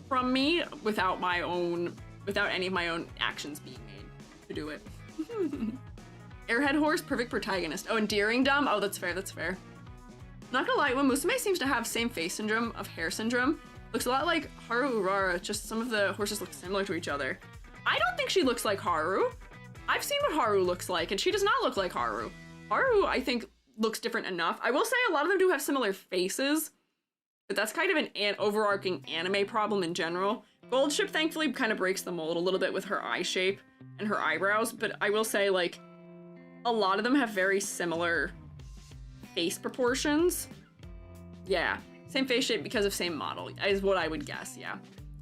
from me without any of my own actions being made to do it. Airhead horse, perfect protagonist. Oh, endearing dumb? Oh, that's fair, that's fair. Not gonna lie, when Musume seems to have same face syndrome of hair syndrome, looks a lot like Haru Urara, just some of the horses look similar to each other. I don't think she looks like Haru. I've seen what Haru looks like, and she does not look like Haru. Haru, I think, looks different enough. I will say a lot of them do have similar faces, but that's kind of an overarching anime problem in general. Gold Ship thankfully kind of breaks the mold a little bit with her eye shape and her eyebrows, but I will say, like, a lot of them have very similar face proportions. Yeah, same face shape because of same model is what I would guess, yeah.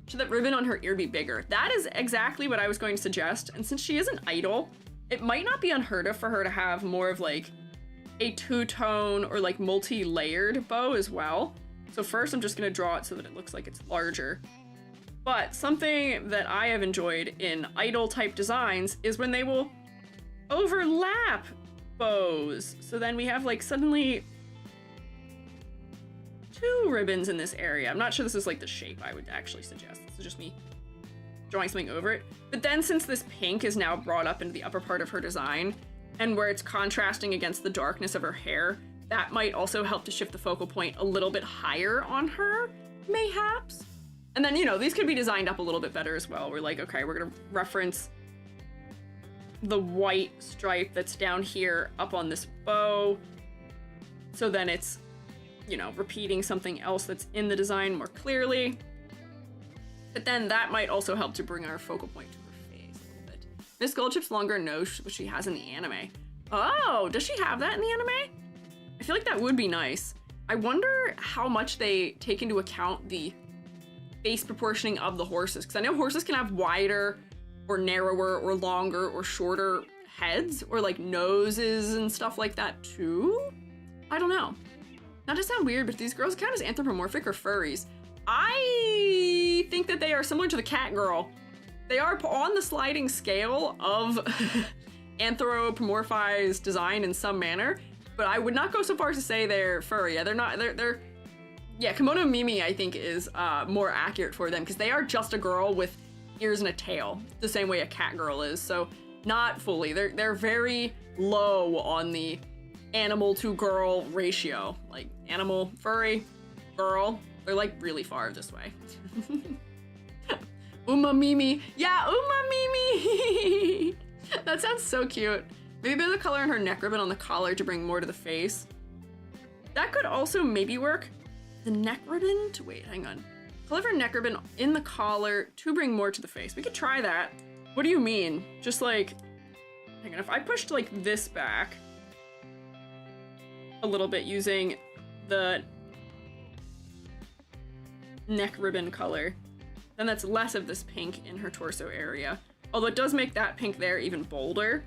Should that ribbon on her ear be bigger? That is exactly what I was going to suggest, and since she is an idol, it might not be unheard of for her to have more of like a two-tone or like multi-layered bow as well. So first I'm just gonna draw it so that it looks like it's larger. But something that I have enjoyed in idol type designs is when they will overlap bows. So then we have like suddenly two ribbons in this area. I'm not sure this is like the shape I would actually suggest. This is just me drawing something over it. But then since this pink is now brought up into the upper part of her design and where it's contrasting against the darkness of her hair, that might also help to shift the focal point a little bit higher on her, mayhaps. And then, you know, these could be designed up a little bit better as well. We're like, okay, we're gonna reference the white stripe that's down here up on this bow. So then it's, you know, repeating something else that's in the design more clearly. But then that might also help to bring our focal point to her face a little bit. Miss Goldchip's longer nose, which she has in the anime. Oh, does she have that in the anime? I feel like that would be nice. I wonder how much they take into account the face proportioning of the horses, because I know horses can have wider or narrower or longer or shorter heads or like noses and stuff like that too. I don't know. Not to sound weird, but these girls count as anthropomorphic or furries. I think that they are similar to the cat girl. They are on the sliding scale of anthropomorphized design in some manner, but I would not go so far as to say they're furry. Yeah, they're not. Yeah, Kimono Mimi, I think, is more accurate for them because they are just a girl with ears and a tail, the same way a cat girl is. So not fully. They're very low on the animal to girl ratio. Like animal, furry, girl. They're like really far this way. Umamimi. Yeah, Umamimi. That sounds so cute. Maybe a bit of the color in her neck ribbon on the collar to bring more to the face. That could also maybe work. The neck ribbon to wait, hang on. Color of her neck ribbon in the collar to bring more to the face. We could try that. What do you mean? Just like, hang on, if I pushed like this back a little bit using the neck ribbon color, then that's less of this pink in her torso area. Although it does make that pink there even bolder.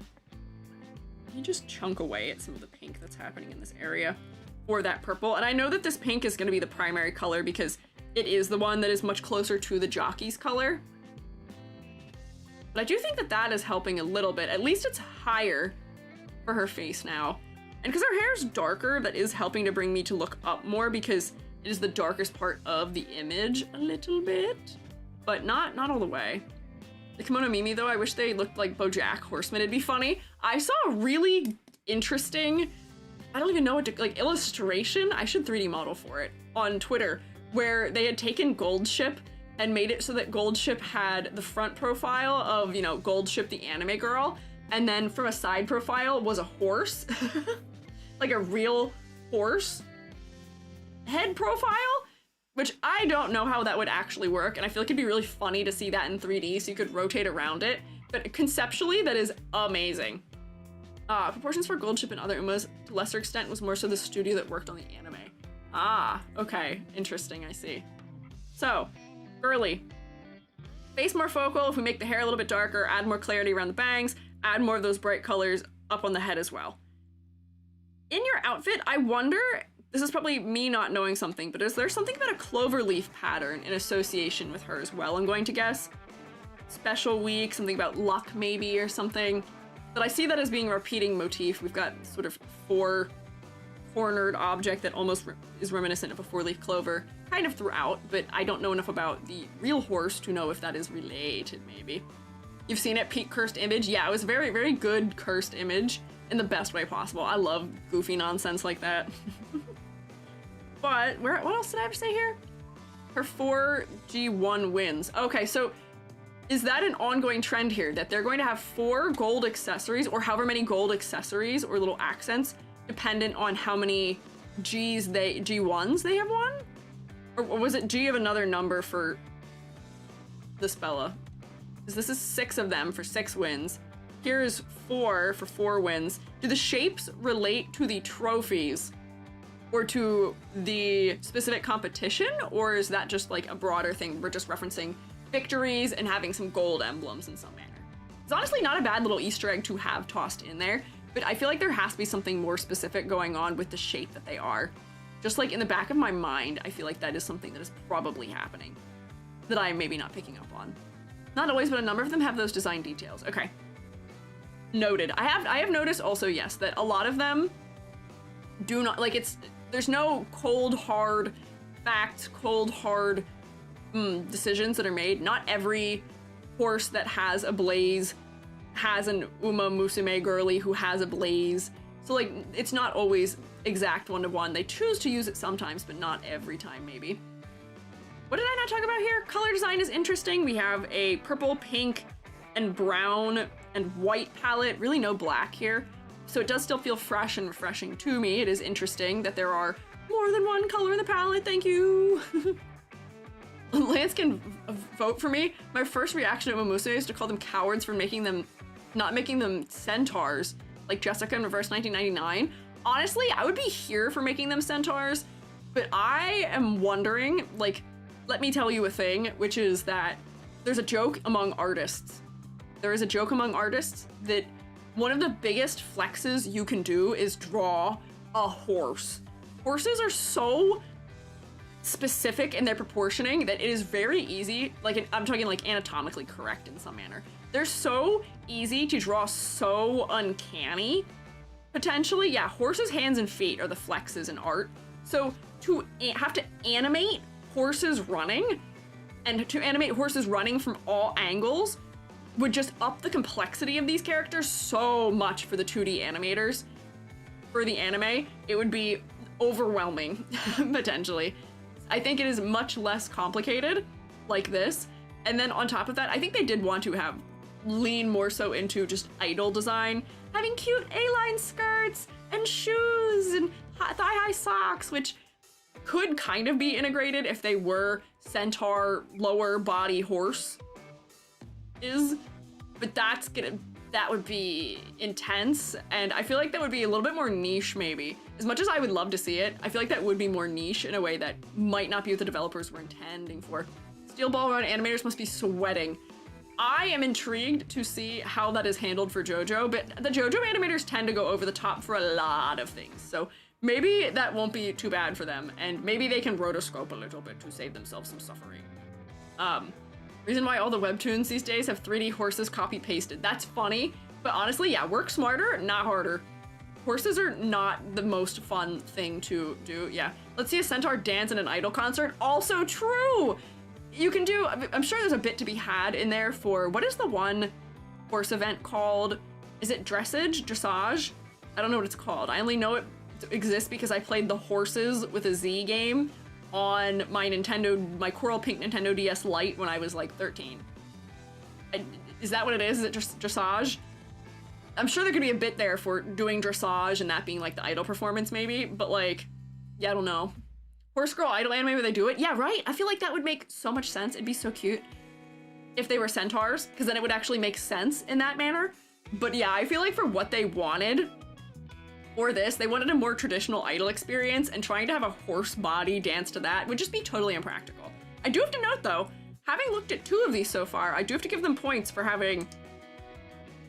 Let me just chunk away at some of the pink that's happening in this area for that purple. And I know that this pink is going to be the primary color because it is the one that is much closer to the jockey's color. But I do think that that is helping a little bit. At least it's higher for her face now. And because her hair is darker, that is helping to bring me to look up more because it is the darkest part of the image a little bit. But not all the way. The Kimono Mimi, though, I wish they looked like BoJack Horseman. It'd be funny. I saw a really interesting, I don't even know what to, like, illustration. I should 3D model for it on Twitter, where they had taken Goldship and made it so that Goldship had the front profile of, you know, Goldship the anime girl, and then from a side profile was a horse, like a real horse head profile. Which I don't know how that would actually work, and I feel like it'd be really funny to see that in 3D so you could rotate around it. But conceptually, that is amazing. Proportions for Goldship and other Umas, to a lesser extent, was more so the studio that worked on the anime. Ah, okay. Interesting, I see. So, girly. Face more focal, if we make the hair a little bit darker, add more clarity around the bangs, add more of those bright colors up on the head as well. In your outfit, I wonder... This is probably me not knowing something, but is there something about a clover leaf pattern in association with her as well, I'm going to guess? Special week, something about luck maybe or something. But I see that as being a repeating motif. We've got sort of four-cornered object that almost is reminiscent of a four-leaf clover kind of throughout, but I don't know enough about the real horse to know if that is related maybe. You've seen it, peak cursed image? Yeah, it was a very, very good cursed image in the best way possible. I love goofy nonsense like that. But, what else did I have to say here? Her 4G1 wins. Okay, so is that an ongoing trend here? That they're going to have 4 gold accessories, or however many gold accessories or little accents, dependent on how many G1s they have won? Or was it G of another number for the Spella? Because this is 6 of them for 6 wins. Here is 4 for 4 wins. Do the shapes relate to the trophies? Or to the specific competition, or is that just like a broader thing? We're just referencing victories and having some gold emblems in some manner. It's honestly not a bad little Easter egg to have tossed in there, but I feel like there has to be something more specific going on with the shape that they are. Just like in the back of my mind, I feel like that is something that is probably happening that I am maybe not picking up on. Not always, but a number of them have those design details. Okay. Noted. I have noticed also, yes, that a lot of them do not, like there's no cold, hard facts, cold, hard decisions that are made. Not every horse that has a blaze has an Umamusume girly who has a blaze. So like, it's not always exact one-to-one. They choose to use it sometimes, but not every time, maybe. What did I not talk about here? Color design is interesting. We have a purple, pink, and brown and white palette. Really no black here. So it does still feel fresh and refreshing to me. It is interesting that there are more than one color in the palette, thank you. Lance can vote for me. My first reaction to Umamusume is to call them cowards for not making them centaurs, like Jessica in Reverse 1999. Honestly, I would be here for making them centaurs, but I am wondering, like, let me tell you a thing, which is that there's a joke among artists. There is a joke among artists that one of the biggest flexes you can do is draw a horse. Horses are so specific in their proportioning that it is very easy, like I'm talking like anatomically correct in some manner. They're so easy to draw, so uncanny, potentially. Yeah, horses' hands and feet are the flexes in art. So to have to animate horses running, and to animate horses running from all angles would just up the complexity of these characters so much for the 2D animators. For the anime, it would be overwhelming, potentially. I think it is much less complicated like this. And then on top of that, I think they did want to lean more so into just idol design, having cute A-line skirts and shoes and thigh-high socks, which could kind of be integrated if they were centaur lower body horse but that would be intense, and I feel like that would be a little bit more niche maybe. As much as I would love to see it, I feel like that would be more niche in a way that might not be what the developers were intending for. Steel Ball Run animators must be sweating. I am intrigued to see how that is handled for JoJo, but the JoJo animators tend to go over the top for a lot of things, so maybe that won't be too bad for them, and maybe they can rotoscope a little bit to save themselves some suffering. Reason why all the webtoons these days have 3D horses copy-pasted. That's funny, but honestly, yeah, work smarter, not harder. Horses are not the most fun thing to do, yeah. Let's see a centaur dance in an idol concert. Also true! You can do, I'm sure there's a bit to be had in there for, what is the one horse event called? Is it dressage? I don't know what it's called. I only know it exists because I played the Horses with a Z game on my coral pink Nintendo DS Lite when I was like 13. Is that what it is? Is it dressage? I'm sure there could be a bit there for doing dressage and that being like the idol performance maybe, but like, yeah, I don't know. Horse Girl idol anime where they do it? Yeah, right? I feel like that would make so much sense. It'd be so cute if they were centaurs, because then it would actually make sense in that manner. But yeah, I feel like for what they wanted for this, they wanted a more traditional idol experience, and trying to have a horse body dance to that would just be totally impractical. I do have to note though, having looked at 2 of these so far, I do have to give them points for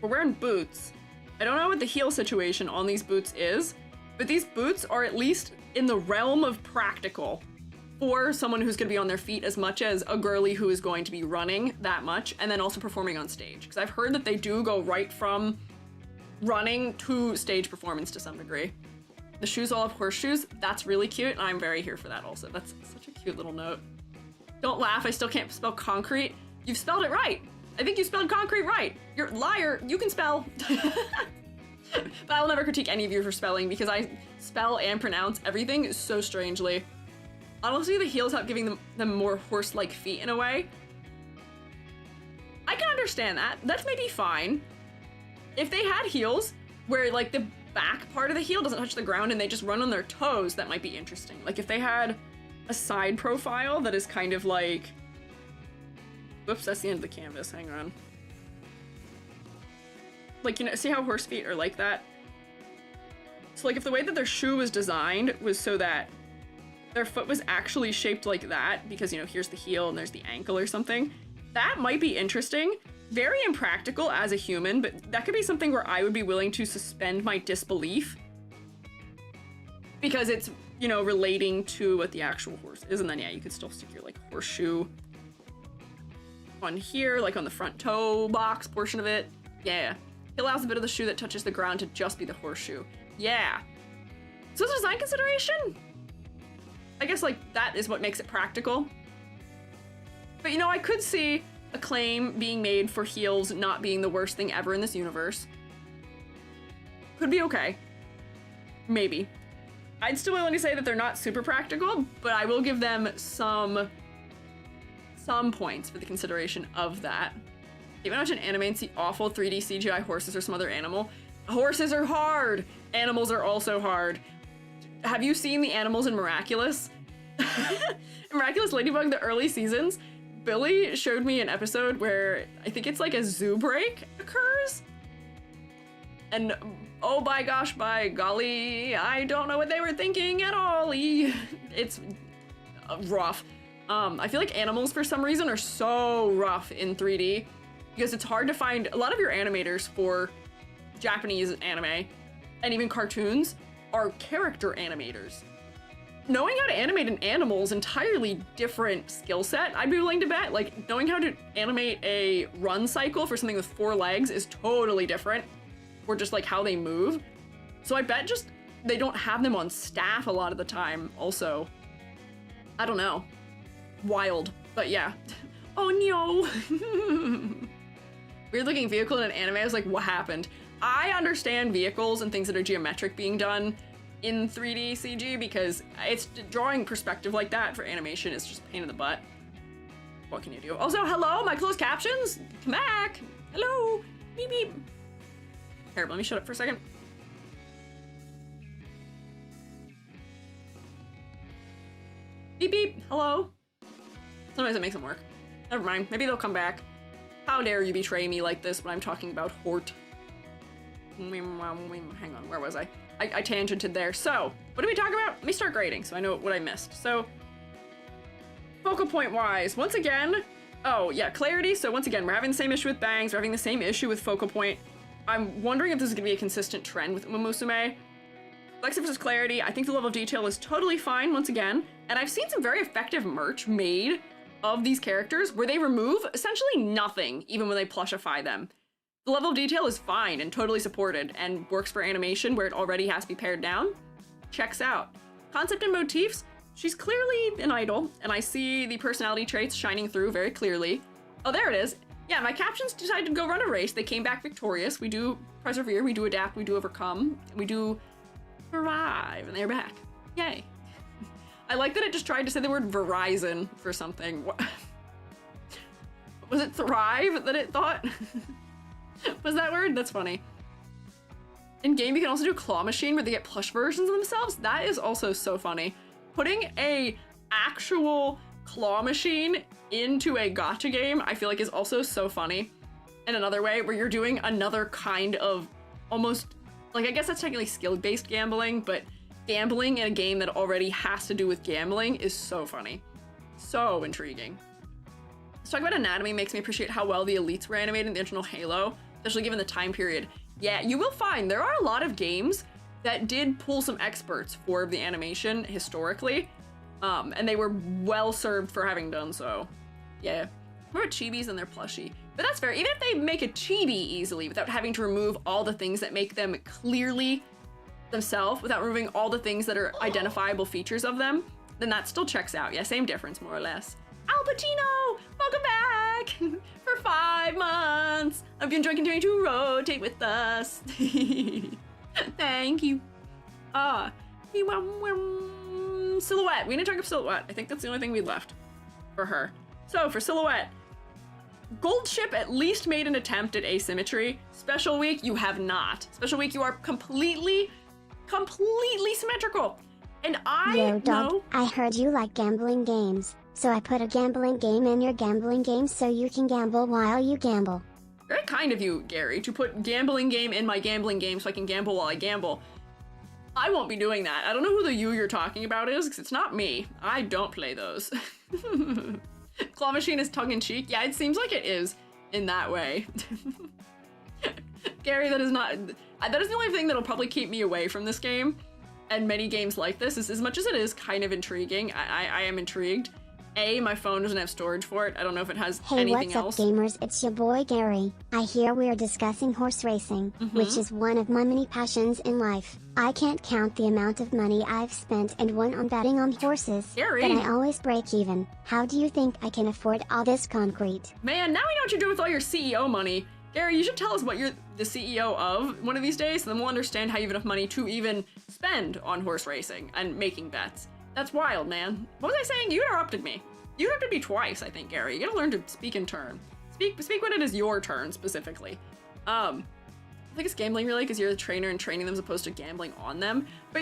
wearing boots. I don't know what the heel situation on these boots is, but these boots are at least in the realm of practical for someone who's gonna be on their feet as much as a girly who is going to be running that much and then also performing on stage. Because I've heard that they do go right from running to stage performance to some degree. The shoes all have horseshoes. That's really cute, and I'm very here for that also. That's such a cute little note. Don't laugh, I still can't spell concrete. You've spelled it right. I think you spelled concrete right. You're a liar, you can spell. But I will never critique any of you for spelling because I spell and pronounce everything so strangely. Honestly, the heels help giving them more horse-like feet in a way. I can understand that. That's maybe fine. If they had heels where like the back part of the heel doesn't touch the ground and they just run on their toes, that might be interesting. Like if they had a side profile that is kind of like, whoops, that's the end of the canvas, hang on. Like, you know, see how horse feet are like that? So like if the way that their shoe was designed was so that their foot was actually shaped like that, because, you know, here's the heel and there's the ankle or something, that might be interesting. Very impractical as a human, but that could be something where I would be willing to suspend my disbelief because it's, you know, relating to what the actual horse is. And then, yeah, you could still stick your like horseshoe on here, like on the front toe box portion of it. Yeah. It allows a bit of the shoe that touches the ground to just be the horseshoe. Yeah. So it's a design consideration? I guess like that is what makes it practical. But you know, I could see a claim being made for heels not being the worst thing ever in this universe. Could be okay. Maybe. I'd still willing to say that they're not super practical, but I will give them some points for the consideration of that. Even watch an anime and see awful 3D CGI horses or some other animal. Horses are hard! Animals are also hard. Have you seen the animals in Miraculous? In Miraculous Ladybug, the early seasons, Billy showed me an episode where I think it's like a zoo break occurs. And oh my gosh, by golly, I don't know what they were thinking at all. It's rough. I feel like animals for some reason are so rough in 3D because it's hard to find. A lot of your animators for Japanese anime and even cartoons are character animators. Knowing how to animate an animal is entirely different skill set, I'd be willing to bet. Like, knowing how to animate a run cycle for something with 4 legs is totally different, or just like how they move. So I bet just they don't have them on staff a lot of the time also. I don't know. Wild, but yeah. Oh no. Weird looking vehicle in an anime, I was like, what happened? I understand vehicles and things that are geometric being done in 3D CG because it's drawing perspective like that for animation is just a pain in the butt. What can you do? Also, hello, my closed captions, come back. Hello, beep beep. Here, let me shut up for a second. Beep beep, hello. Sometimes it makes them work. Never mind, maybe they'll come back. How dare you betray me like this when I'm talking about Hort. Hang on, where was I? I tangented there. So, what did we talk about? Let me start grading so I know what I missed. So, focal point wise, once again, oh yeah, clarity. So once again, we're having the same issue with bangs, we're having the same issue with focal point. I'm wondering if this is gonna be a consistent trend with Umamusume. Flexi versus clarity, I think the level of detail is totally fine once again, and I've seen some very effective merch made of these characters where they remove essentially nothing even when they plushify them. The level of detail is fine and totally supported and works for animation where it already has to be pared down. Checks out. Concept and motifs, she's clearly an idol, and I see the personality traits shining through very clearly. Oh, there it is. Yeah, my captions decided to go run a race. They came back victorious. We do persevere, we do adapt, we do overcome, we do thrive, and they're back. Yay. I like that it just tried to say the word Verizon for something. What? Was it thrive that it thought? Was that word? That's funny. In game, you can also do a claw machine where they get plush versions of themselves. That is also so funny. Putting a actual claw machine into a gacha game, I feel like is also so funny. In another way, where you're doing another kind of almost, like, I guess that's technically skill-based gambling, but gambling in a game that already has to do with gambling is so funny. So intriguing. Let's talk about anatomy. Makes me appreciate how well the elites were animated in the original Halo, especially given the time period. Yeah, you will find there are a lot of games that did pull some experts for the animation historically, and they were well served for having done so. Yeah. More chibis and they're plushy. But that's fair. Even if they make a chibi easily without having to remove all the things that make them clearly themselves, without removing all the things that are identifiable features of them, then that still checks out. Yeah, same difference, more or less. Al Pacino, welcome back for 5 months. Hope you enjoy continuing to rotate with us. Thank you. Silhouette. We need to talk about Silhouette. I think that's the only thing we left for her. So for Silhouette, Gold Ship at least made an attempt at asymmetry. Special Week, you have not. Special Week, you are completely symmetrical. And Yo, dog, I heard you like gambling games, so I put a gambling game in your gambling game so you can gamble while you gamble. Very kind of you, Gary, to put gambling game in my gambling game so I can gamble while I gamble. I won't be doing that. I don't know who the you you're talking about is, because it's not me. I don't play those. Claw machine is tongue-in-cheek. Yeah, it seems like it is in that way. Gary, that is the only thing that'll probably keep me away from this game. And many games like this, is as much as it is kind of intriguing, I am intrigued. My phone doesn't have storage for it. I don't know if it has anything else. Hey, what's up, gamers? It's your boy, Gary. I hear we are discussing horse racing, which is one of my many passions in life. I can't count the amount of money I've spent and won on betting on horses, Gary. but I always break even. How do you think I can afford all this concrete? Man, now we know what you're doing with all your CEO money. Gary, you should tell us what you're the CEO of one of these days, and then we'll understand how you have enough money to even spend on horse racing and making bets. That's wild, man. What was I saying? You interrupted me. You interrupted me twice, I think, Gary. You gotta learn to speak in turn. Speak when it is your turn, specifically. I think it's gambling, really, because you're the trainer and training them as opposed to gambling on them. But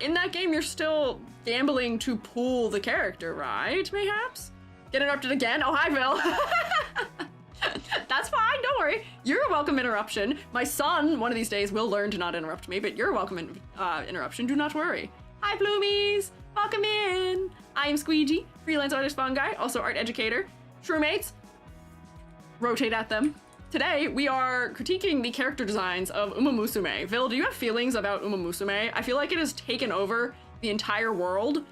in that game, you're still gambling to pull the character, right, mayhaps? Get interrupted again? Oh, hi, Phil. That's fine, don't worry. You're a welcome interruption. My son, one of these days, will learn to not interrupt me, but you're a welcome interruption, do not worry. Hi, Bloomies. Welcome in. I am Squiiji, freelance artist fungi, also art educator. Shroommates, rotate at them. Today, we are critiquing the character designs of Umamusume. Vil, do you have feelings about Umamusume? I feel like it has taken over the entire world.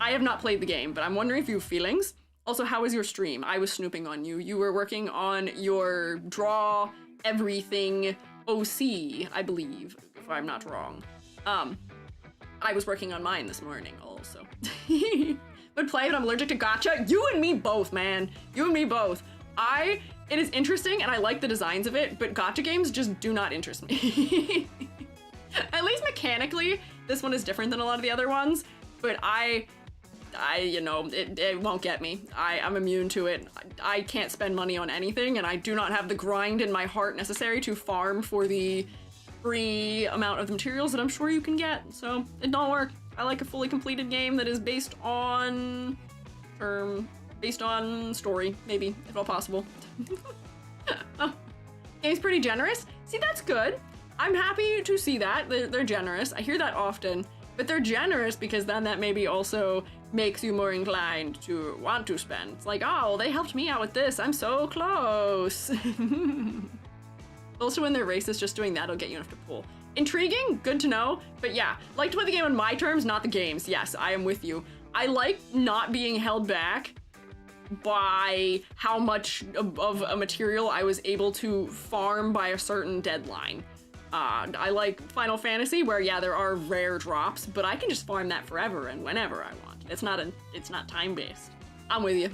I have not played the game, but I'm wondering if you have feelings. Also, how was your stream? I was snooping on you. You were working on your draw everything OC, I believe, if I'm not wrong. I was working on mine this morning also. Would play, but I'm allergic to gacha. You and me both, man. You and me both. It is interesting and I like the designs of it, but gacha games just do not interest me. At least mechanically, this one is different than a lot of the other ones, but you know, it won't get me. I'm immune to it. I can't spend money on anything, and I do not have the grind in my heart necessary to farm for the free amount of the materials that I'm sure you can get, so it don't work. I like a fully completed game that is based on story, maybe, if all possible. Oh, game's pretty generous. See, that's good. I'm happy to see that. They're generous. I hear that often, but they're generous because then that maybe also makes you more inclined to want to spend. It's like, oh, they helped me out with this. I'm so close. Also, when they're racist, just doing that'll get you enough to pull. Intriguing, good to know, but yeah, like to play the game on my terms, not the game's. Yes, I am with you. I like not being held back by how much of a material I was able to farm by a certain deadline. I like Final Fantasy, where yeah, there are rare drops, but I can just farm that forever and whenever I want. It's not time-based. I'm with you.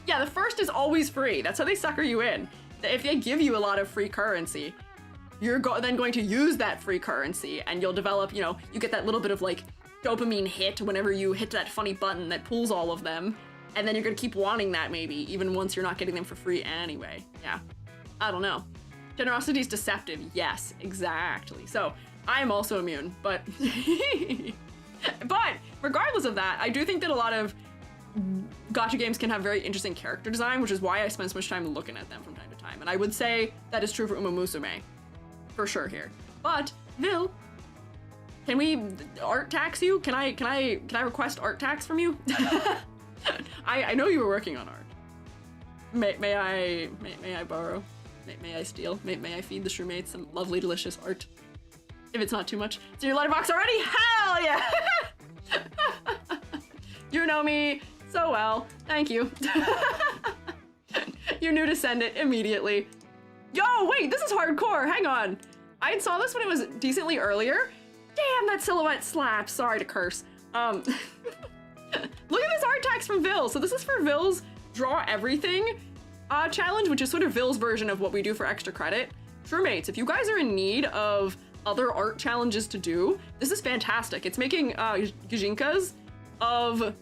Yeah, the first is always free. That's how they sucker you in. If they give you a lot of free currency, you're then going to use that free currency, and you'll develop, you know, you get that little bit of like dopamine hit whenever you hit that funny button that pulls all of them, and then you're gonna keep wanting that maybe, even once you're not getting them for free anyway. Yeah, I don't know. Generosity is deceptive. Yes, exactly. So I am also immune, but but regardless of that, I do think that a lot of gacha games can have very interesting character design, which is why I spend so much time looking at them from time to time. And I would say that is true for Umamusume, for sure here. But Vil, can we art tax you? Can I request art tax from you? I know you were working on art. May I borrow? May I steal? May I feed the Shroommates some lovely, delicious art? If it's not too much. So your letterbox already? Hell yeah! You know me so well. Thank you. You knew to send it immediately. Yo, wait, this is hardcore. Hang on. I saw this when it was decently earlier. Damn, that silhouette slaps. Sorry to curse. Look at this art text from Vil. So this is for Vil's Draw Everything challenge, which is sort of Vil's version of what we do for extra credit. Shroommates, if you guys are in need of other art challenges to do, this is fantastic. It's making gijinkas of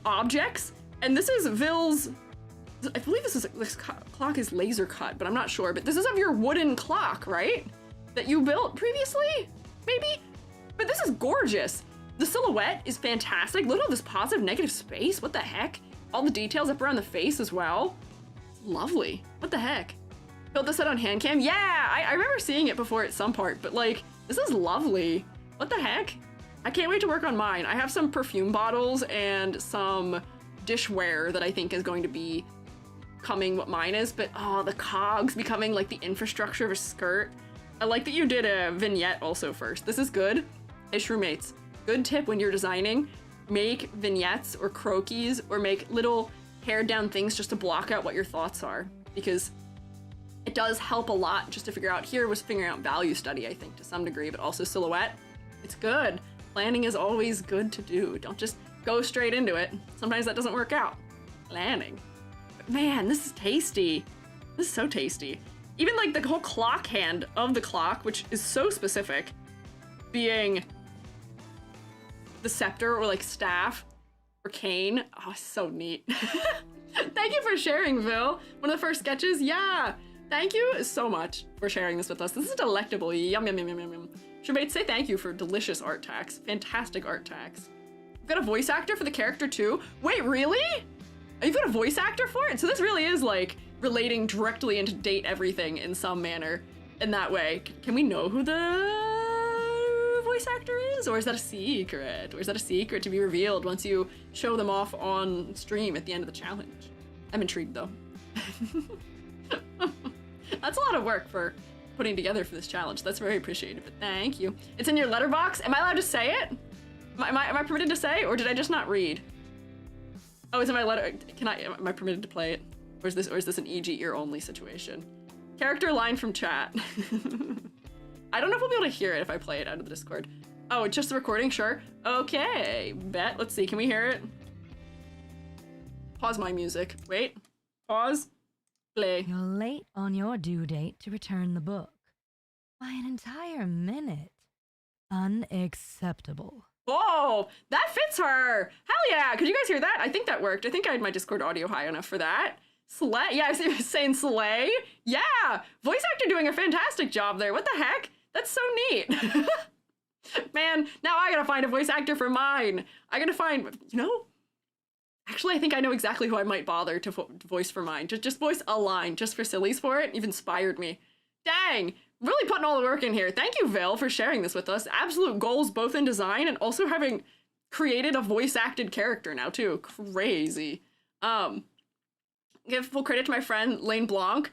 objects, and this is Vil's, I believe this clock is laser cut, but I'm not sure, but this is of your wooden clock, right? That you built previously, maybe? But this is gorgeous. The silhouette is fantastic. Look at all this positive, negative space. What the heck? All the details up around the face as well. It's lovely. What the heck? Built this set on hand cam? Yeah, I remember seeing it before at some part, but like, this is lovely. What the heck? I can't wait to work on mine. I have some perfume bottles and some dishware that I think is going to be coming what mine is, but oh, the cogs becoming like the infrastructure of a skirt. I like that you did a vignette also first. This is good. Hey, Shroommates, good tip when you're designing, make vignettes or croquis or make little pared down things just to block out what your thoughts are, because it does help a lot just to figure out. Here was figuring out value study, I think, to some degree, but also silhouette. It's good. Planning is always good to do. Don't just go straight into it. Sometimes that doesn't work out. Planning. But man, this is tasty. This is so tasty. Even like the whole clock hand of the clock, which is so specific, being the scepter or like staff or cane. Oh, so neat. Thank you for sharing, Vil. One of the first sketches, yeah. Thank you so much for sharing this with us. This is delectable. Yum, yum, yum, yum, yum, yum. Shroommates, say thank you for delicious art tax. Fantastic art tax. We've got a voice actor for the character too. Wait, really? You've got a voice actor for it? So this really is like relating directly into date everything in some manner in that way. Can we know who the voice actor is? Or is that a secret? Or is that a secret to be revealed once you show them off on stream at the end of the challenge? I'm intrigued though. That's a lot of work for putting together for this challenge. That's very appreciated, but thank you. It's in your letterbox. Am I allowed to say it? Am I permitted to say, or did I just not read? Oh, it's in my letter. Am I permitted to play it? Or is this an EG ear only situation? Character line from chat. I don't know if we'll be able to hear it if I play it out of the Discord. Oh, it's just the recording? Sure. Okay, bet. Let's see, can we hear it? Pause my music. Wait. Pause. Play. You're late on your due date to return the book. By an entire minute. Unacceptable. Oh, that fits her. Hell yeah. Could you guys hear that? I think that worked. I think I had my Discord audio high enough for that. Slay. Yeah, I was saying slay. Yeah. Voice actor doing a fantastic job there. What the heck? That's so neat. Man, now I gotta find a voice actor for mine. I gotta find, you know, actually, I think I know exactly who I might bother to voice for mine. Just voice a line just for sillies for it. You've inspired me. Dang. Really putting all the work in here. Thank you, Vil, for sharing this with us. Absolute goals both in design and also having created a voice-acted character now, too. Crazy. Give full credit to my friend, Lane Blanc.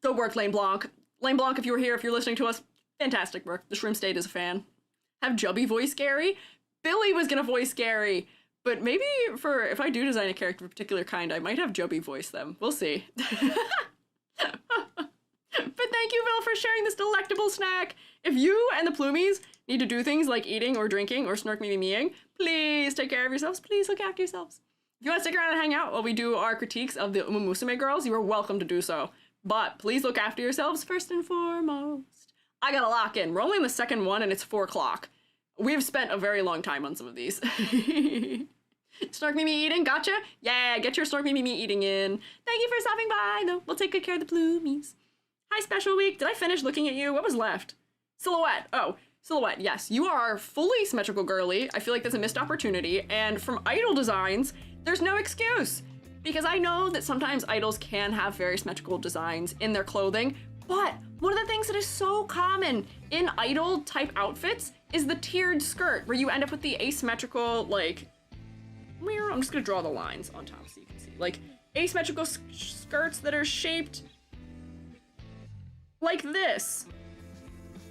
Good work, Lane Blanc. Lane Blanc, if you were here, if you're listening to us, fantastic work. The Shroom State is a fan. Have Jubby voice Gary? Billy was gonna voice Gary, but maybe if I do design a character of a particular kind, I might have Jubby voice them. We'll see. But thank you, Vil, for sharing this delectable snack. If you and the Plumies need to do things like eating or drinking or snark me meing, please take care of yourselves. Please look after yourselves. If you want to stick around and hang out while we do our critiques of the Umamusume girls, you are welcome to do so. But please look after yourselves first and foremost. I gotta lock in. We're only in the second one and it's 4 o'clock. We've spent a very long time on some of these. Snark me eating, gotcha? Yeah, get your snark me eating in. Thank you for stopping by, though. We'll take good care of the Plumies. Hi, Special Week. Did I finish looking at you? What was left? Silhouette. Oh, Silhouette. Yes, you are fully symmetrical girly. I feel like that's a missed opportunity. And from idol designs, there's no excuse. Because I know that sometimes idols can have very symmetrical designs in their clothing. But one of the things that is so common in idol type outfits is the tiered skirt, where you end up with the asymmetrical, like, I'm just gonna draw the lines on top so you can see. Like, asymmetrical skirts that are shaped like this.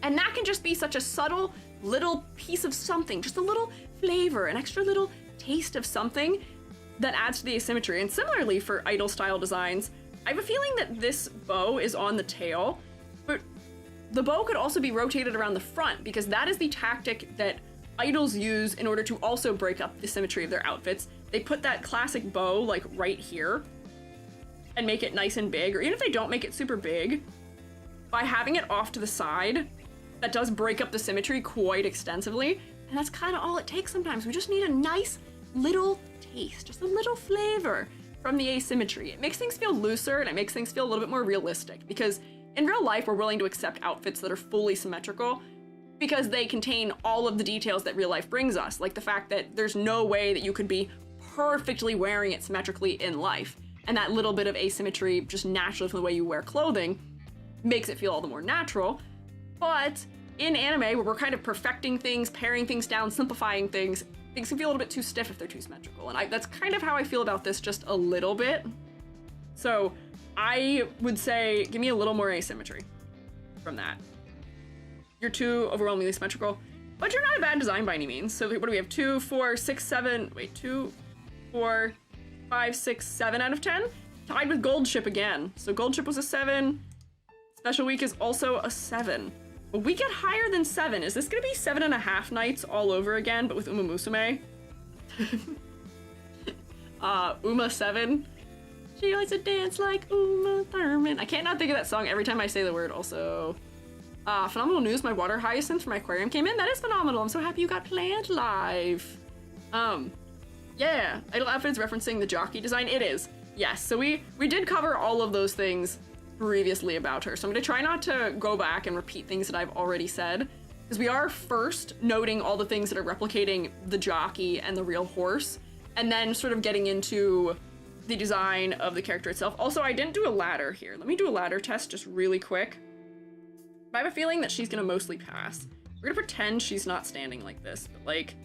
And that can just be such a subtle little piece of something, just a little flavor, an extra little taste of something that adds to the asymmetry. And similarly for idol style designs, I have a feeling that this bow is on the tail, but the bow could also be rotated around the front because that is the tactic that idols use in order to also break up the symmetry of their outfits. They put that classic bow like right here and make it nice and big, or even if they don't make it super big, by having it off to the side, that does break up the symmetry quite extensively. And that's kind of all it takes sometimes. We just need a nice little taste, just a little flavor from the asymmetry. It makes things feel looser and it makes things feel a little bit more realistic, because in real life, we're willing to accept outfits that are fully symmetrical because they contain all of the details that real life brings us, like the fact that there's no way that you could be perfectly wearing it symmetrically in life. And that little bit of asymmetry, just naturally from the way you wear clothing, makes it feel all the more natural. But in anime, where we're kind of perfecting things, paring things down, simplifying things, things can feel a little bit too stiff if they're too symmetrical. And that's kind of how I feel about this, just a little bit. So I would say, give me a little more asymmetry from that. You're too overwhelmingly symmetrical, but you're not a bad design by any means. So what do we have? 2, 4, 6, 7, wait, 2, 4, 5, 6, 7 out of 10? Tied with Gold Ship again. So Gold Ship was a 7. Special Week is also a 7. But we get higher than 7. Is this gonna be 7.5 nights all over again, but with Umamusume? Uma 7. She likes to dance like Uma Thurman. I can't not think of that song every time I say the word. Also, phenomenal news. My water hyacinth from my aquarium came in. That is phenomenal. I'm so happy you got Plant Life. Yeah. Idol outfits referencing the jockey design. It is. Yes. So we did cover all of those things previously about her. So I'm gonna try not to go back and repeat things that I've already said. because we are first noting all the things that are replicating the jockey and the real horse, and then sort of getting into the design of the character itself. Also, I didn't do a ladder here. Let me do a ladder test just really quick. I have a feeling that she's gonna mostly pass. We're gonna pretend she's not standing like this, but like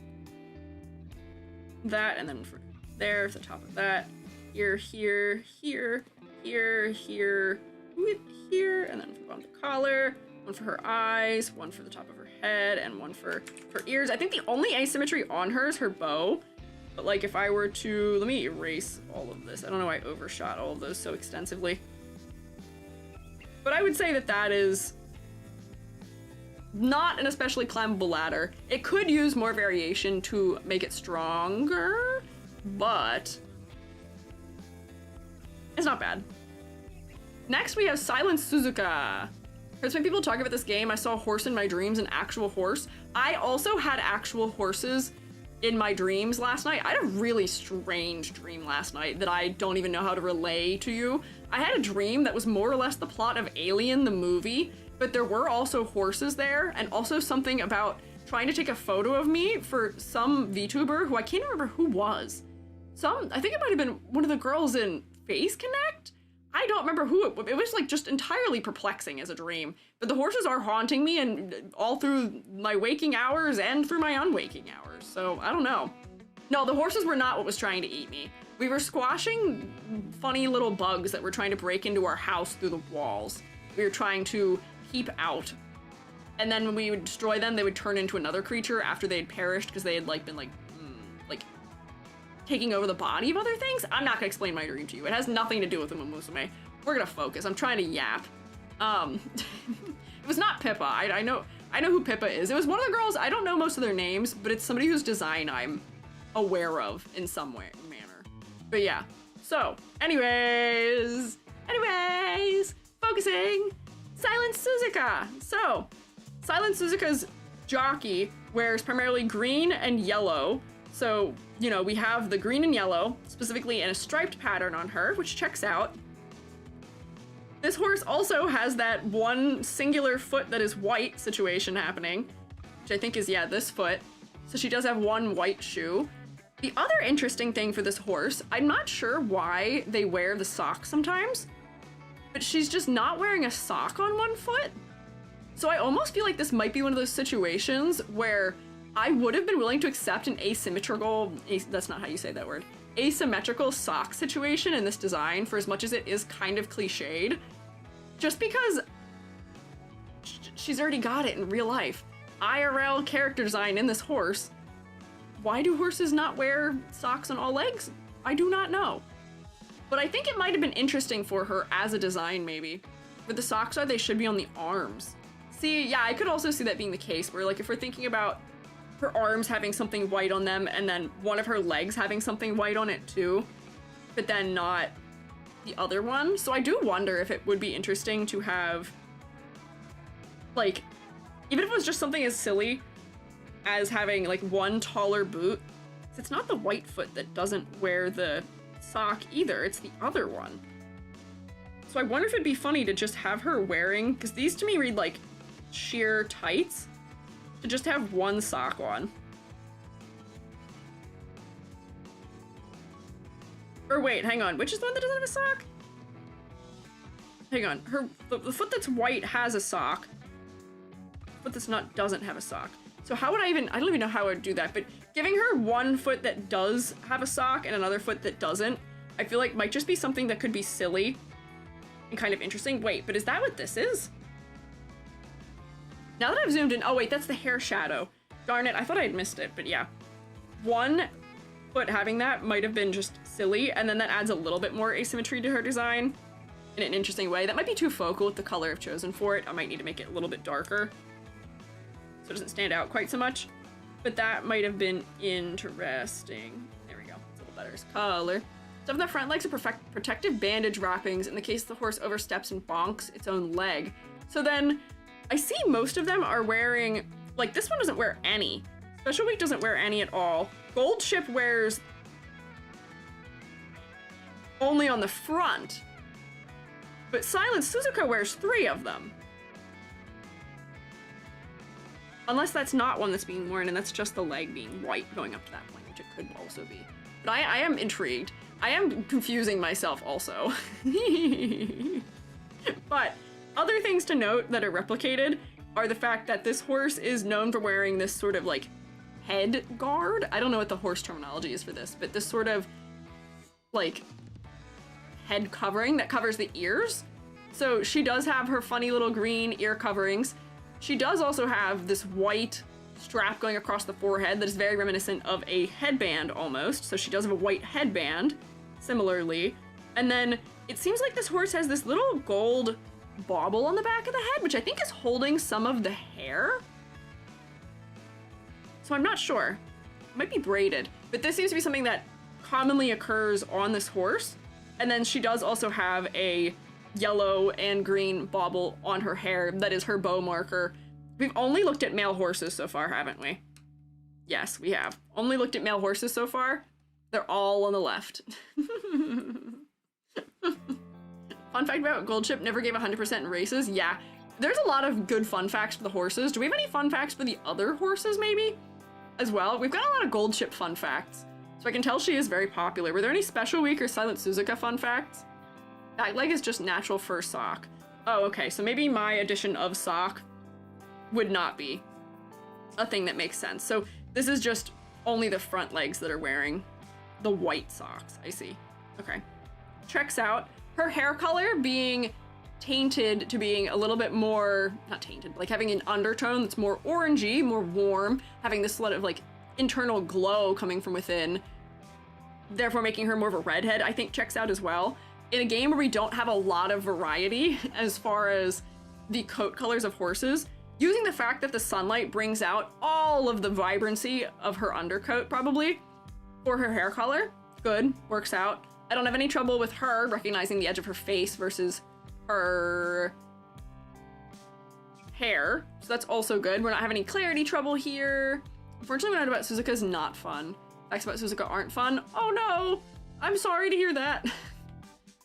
that, and then for there, the top of that, here, here, here, here, here, here, and then on the collar, one for her eyes, one for the top of her head, and one for her ears. I think the only asymmetry on her is her bow, but like if I were to, let me erase all of this. I don't know why I overshot all of those so extensively. But I would say that that is not an especially climbable ladder. It could use more variation to make it stronger, but it's not bad. Next, we have Silent Suzuka. Heard some people talk about this game. I saw a horse in my dreams, an actual horse. I also had actual horses in my dreams last night. I had a really strange dream last night that I don't even know how to relay to you. I had a dream that was more or less the plot of Alien, the movie, but there were also horses there, and also something about trying to take a photo of me for some VTuber who I can't remember who was. I think it might have been one of the girls in Face Connect? I don't remember who it was, like just entirely perplexing as a dream. But the horses are haunting me and all through my waking hours and through my unwaking hours. So I don't know. No, the horses were not what was trying to eat me. We were squashing funny little bugs that were trying to break into our house through the walls. We were trying to keep out. And then when we would destroy them, they would turn into another creature after they had perished because they had been taking over the body of other things. I'm not gonna explain my dream to you. It has nothing to do with Umamusume. We're gonna focus. I'm trying to yap. It was not Pippa. I know who Pippa is. It was one of the girls. I don't know most of their names, but it's somebody whose design I'm aware of in some way, manner. But yeah. So, anyways, focusing. Silent Suzuka. So, Silent Suzuka's jockey wears primarily green and yellow. So, you know, we have the green and yellow, specifically in a striped pattern on her, which checks out. This horse also has that one singular foot that is white situation happening, which I think is, yeah, this foot. So she does have one white shoe. The other interesting thing for this horse, I'm not sure why they wear the sock sometimes, but she's just not wearing a sock on one foot. So I almost feel like this might be one of those situations where I would have been willing to accept an asymmetrical, that's not how you say that word, asymmetrical sock situation in this design for as much as it is kind of cliched, just because she's already got it in real life. IRL character design in this horse. Why do horses not wear socks on all legs? I do not know. But I think it might have been interesting for her as a design maybe. But the socks they should be on the arms. See, yeah, I could also see that being the case where like if we're thinking about her arms having something white on them and then one of her legs having something white on it too, but then not the other one. So I do wonder if it would be interesting to have, like, even if it was just something as silly as having like one taller boot. It's not the white foot that doesn't wear the sock either, it's the other one. So I wonder if it'd be funny to just have her wearing, because these to me read like sheer tights, to just have one sock on. Or wait, hang on, which is the one that doesn't have a sock? Hang on, the foot that's white has a sock, but that's not doesn't have a sock. So how would I don't even know how I would do that, but giving her one foot that does have a sock and another foot that doesn't, I feel like might just be something that could be silly and kind of interesting. Wait, but is that what this is? Now that I've zoomed in, oh wait, that's the hair shadow. Darn it, I thought I had missed it, but yeah. One foot having that might have been just silly, and then that adds a little bit more asymmetry to her design in an interesting way. That might be too focal with the color I've chosen for it. I might need to make it a little bit darker so it doesn't stand out quite so much, but that might have been interesting. There we go, it's a little better as color. Stuff in the front legs are protective bandage wrappings in the case the horse oversteps and bonks its own leg. So then I see most of them are wearing, like this one doesn't wear any. Special Week doesn't wear any at all. Gold Ship wears only on the front, but Silent Suzuka wears 3 of them. Unless that's not one that's being worn and that's just the leg being white going up to that point, which it could also be. But I am intrigued. I am confusing myself also. But other things to note that are replicated are the fact that this horse is known for wearing this sort of like head guard. I don't know what the horse terminology is for this, but this sort of like head covering that covers the ears. So she does have her funny little green ear coverings. She does also have this white strap going across the forehead that is very reminiscent of a headband almost. So she does have a white headband similarly. And then it seems like this horse has this little gold bauble on the back of the head, which I think is holding some of the hair. So I'm not sure. It might be braided, but this seems to be something that commonly occurs on this horse. And then she does also have a yellow and green bauble on her hair that is her bow marker. We've only looked at male horses so far, haven't we? Yes, we have. Only looked at male horses so far. They're all on the left. Fun fact about Gold Chip, never gave 100% in races. Yeah, there's a lot of good fun facts for the horses. Do we have any fun facts for the other horses maybe as well? We've got a lot of Gold Chip fun facts. So I can tell she is very popular. Were there any Special Week or Silent Suzuka fun facts? Back leg is just natural fur sock. Oh, okay, so maybe my addition of sock would not be a thing that makes sense. So this is just only the front legs that are wearing the white socks. I see. Okay. Checks out. Her hair color being tainted to being a little bit more, not tainted, like having an undertone that's more orangey, more warm, having this sort of like internal glow coming from within, therefore making her more of a redhead, I think checks out as well. In a game where we don't have a lot of variety as far as the coat colors of horses, using the fact that the sunlight brings out all of the vibrancy of her undercoat probably for her hair color, good, works out. I don't have any trouble with her recognizing the edge of her face versus her hair, so that's also good. We're not having any clarity trouble here. Unfortunately, what I know about Suzuka is not fun. Facts about Suzuka aren't fun. Oh no! I'm sorry to hear that.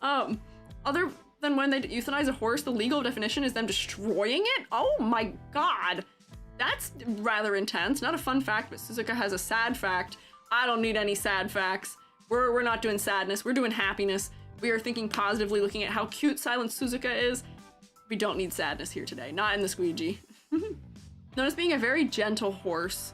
Other than when they euthanize a horse, the legal definition is them destroying it? Oh my god! That's rather intense. Not a fun fact, but Suzuka has a sad fact. I don't need any sad facts. We're not doing sadness, we're doing happiness. We are thinking positively, looking at how cute Silent Suzuka is. We don't need sadness here today, not in the Squiiji. Known as being a very gentle horse.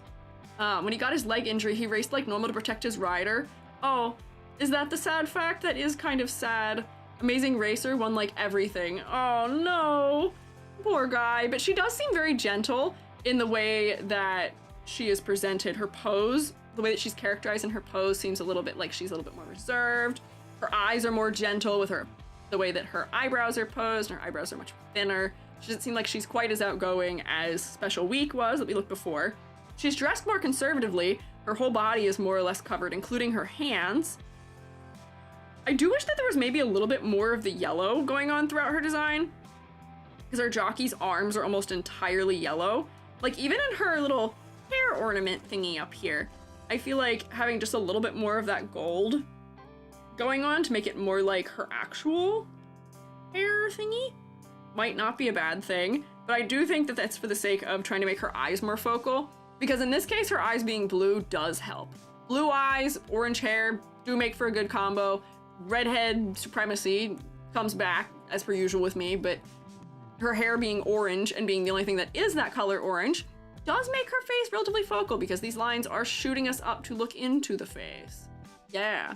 When he got his leg injury, he raced like normal to protect his rider. Oh, is that the sad fact? That is kind of sad. Amazing racer, won like everything. Oh no, poor guy. But she does seem very gentle in the way that she is presented. Her pose, the way that she's characterized in her pose seems a little bit like she's a little bit more reserved. Her eyes are more gentle with her, the way that her eyebrows are posed. Her eyebrows are much thinner. She doesn't seem like she's quite as outgoing as Special Week was that we looked before. She's dressed more conservatively. Her whole body is more or less covered, including her hands. I do wish that there was maybe a little bit more of the yellow going on throughout her design, because her jockey's arms are almost entirely yellow. Like even in her little hair ornament thingy up here, I feel like having just a little bit more of that gold going on to make it more like her actual hair thingy might not be a bad thing, but I do think that that's for the sake of trying to make her eyes more focal, because in this case her eyes being blue does help. Blue eyes, orange hair do make for a good combo. Redhead supremacy comes back as per usual with me, but her hair being orange and being the only thing that is that color orange does make her face relatively focal, because these lines are shooting us up to look into the face. Yeah.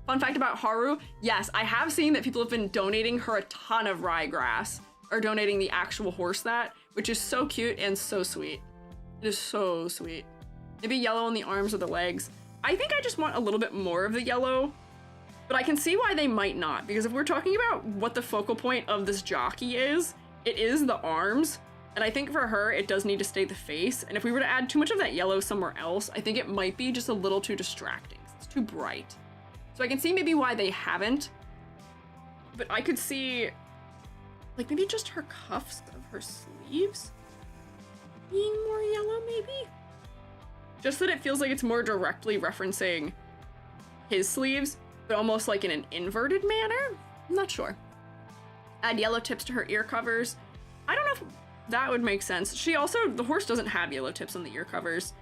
Fun fact about Haru, yes, I have seen that people have been donating her a ton of ryegrass, or donating the actual horse that, which is so cute and so sweet. It is so sweet. Maybe yellow on the arms or the legs. I think I just want a little bit more of the yellow, but I can see why they might not, because if we're talking about what the focal point of this jockey is, it is the arms. And I think for her, it does need to stay the face. And if we were to add too much of that yellow somewhere else, I think it might be just a little too distracting. It's too bright. So I can see maybe why they haven't, but I could see like maybe just her cuffs of her sleeves being more yellow maybe? Just that it feels like it's more directly referencing his sleeves, but almost like in an inverted manner? I'm not sure. Add yellow tips to her ear covers. I don't know if That would make sense. The horse doesn't have yellow tips on the ear covers,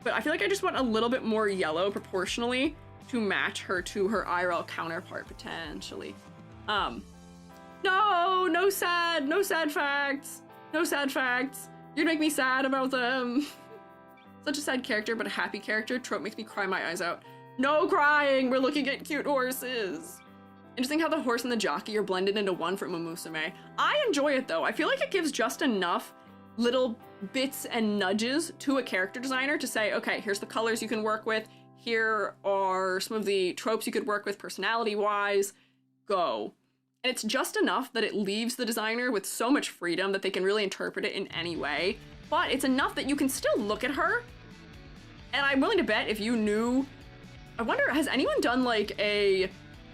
but I feel like I just want a little bit more yellow proportionally to match her to her IRL counterpart, potentially. No sad facts. No sad facts. You'd make me sad about them. Such a sad character, but a happy character. Trope makes me cry my eyes out. No crying! We're looking at cute horses. Interesting how the horse and the jockey are blended into one for Umamusume. I enjoy it though. I feel like it gives just enough little bits and nudges to a character designer to say, okay, here's the colors you can work with. Here are some of the tropes you could work with personality-wise. Go. And it's just enough that it leaves the designer with so much freedom that they can really interpret it in any way. But it's enough that you can still look at her. And I'm willing to bet if you knew... I wonder, has anyone done like a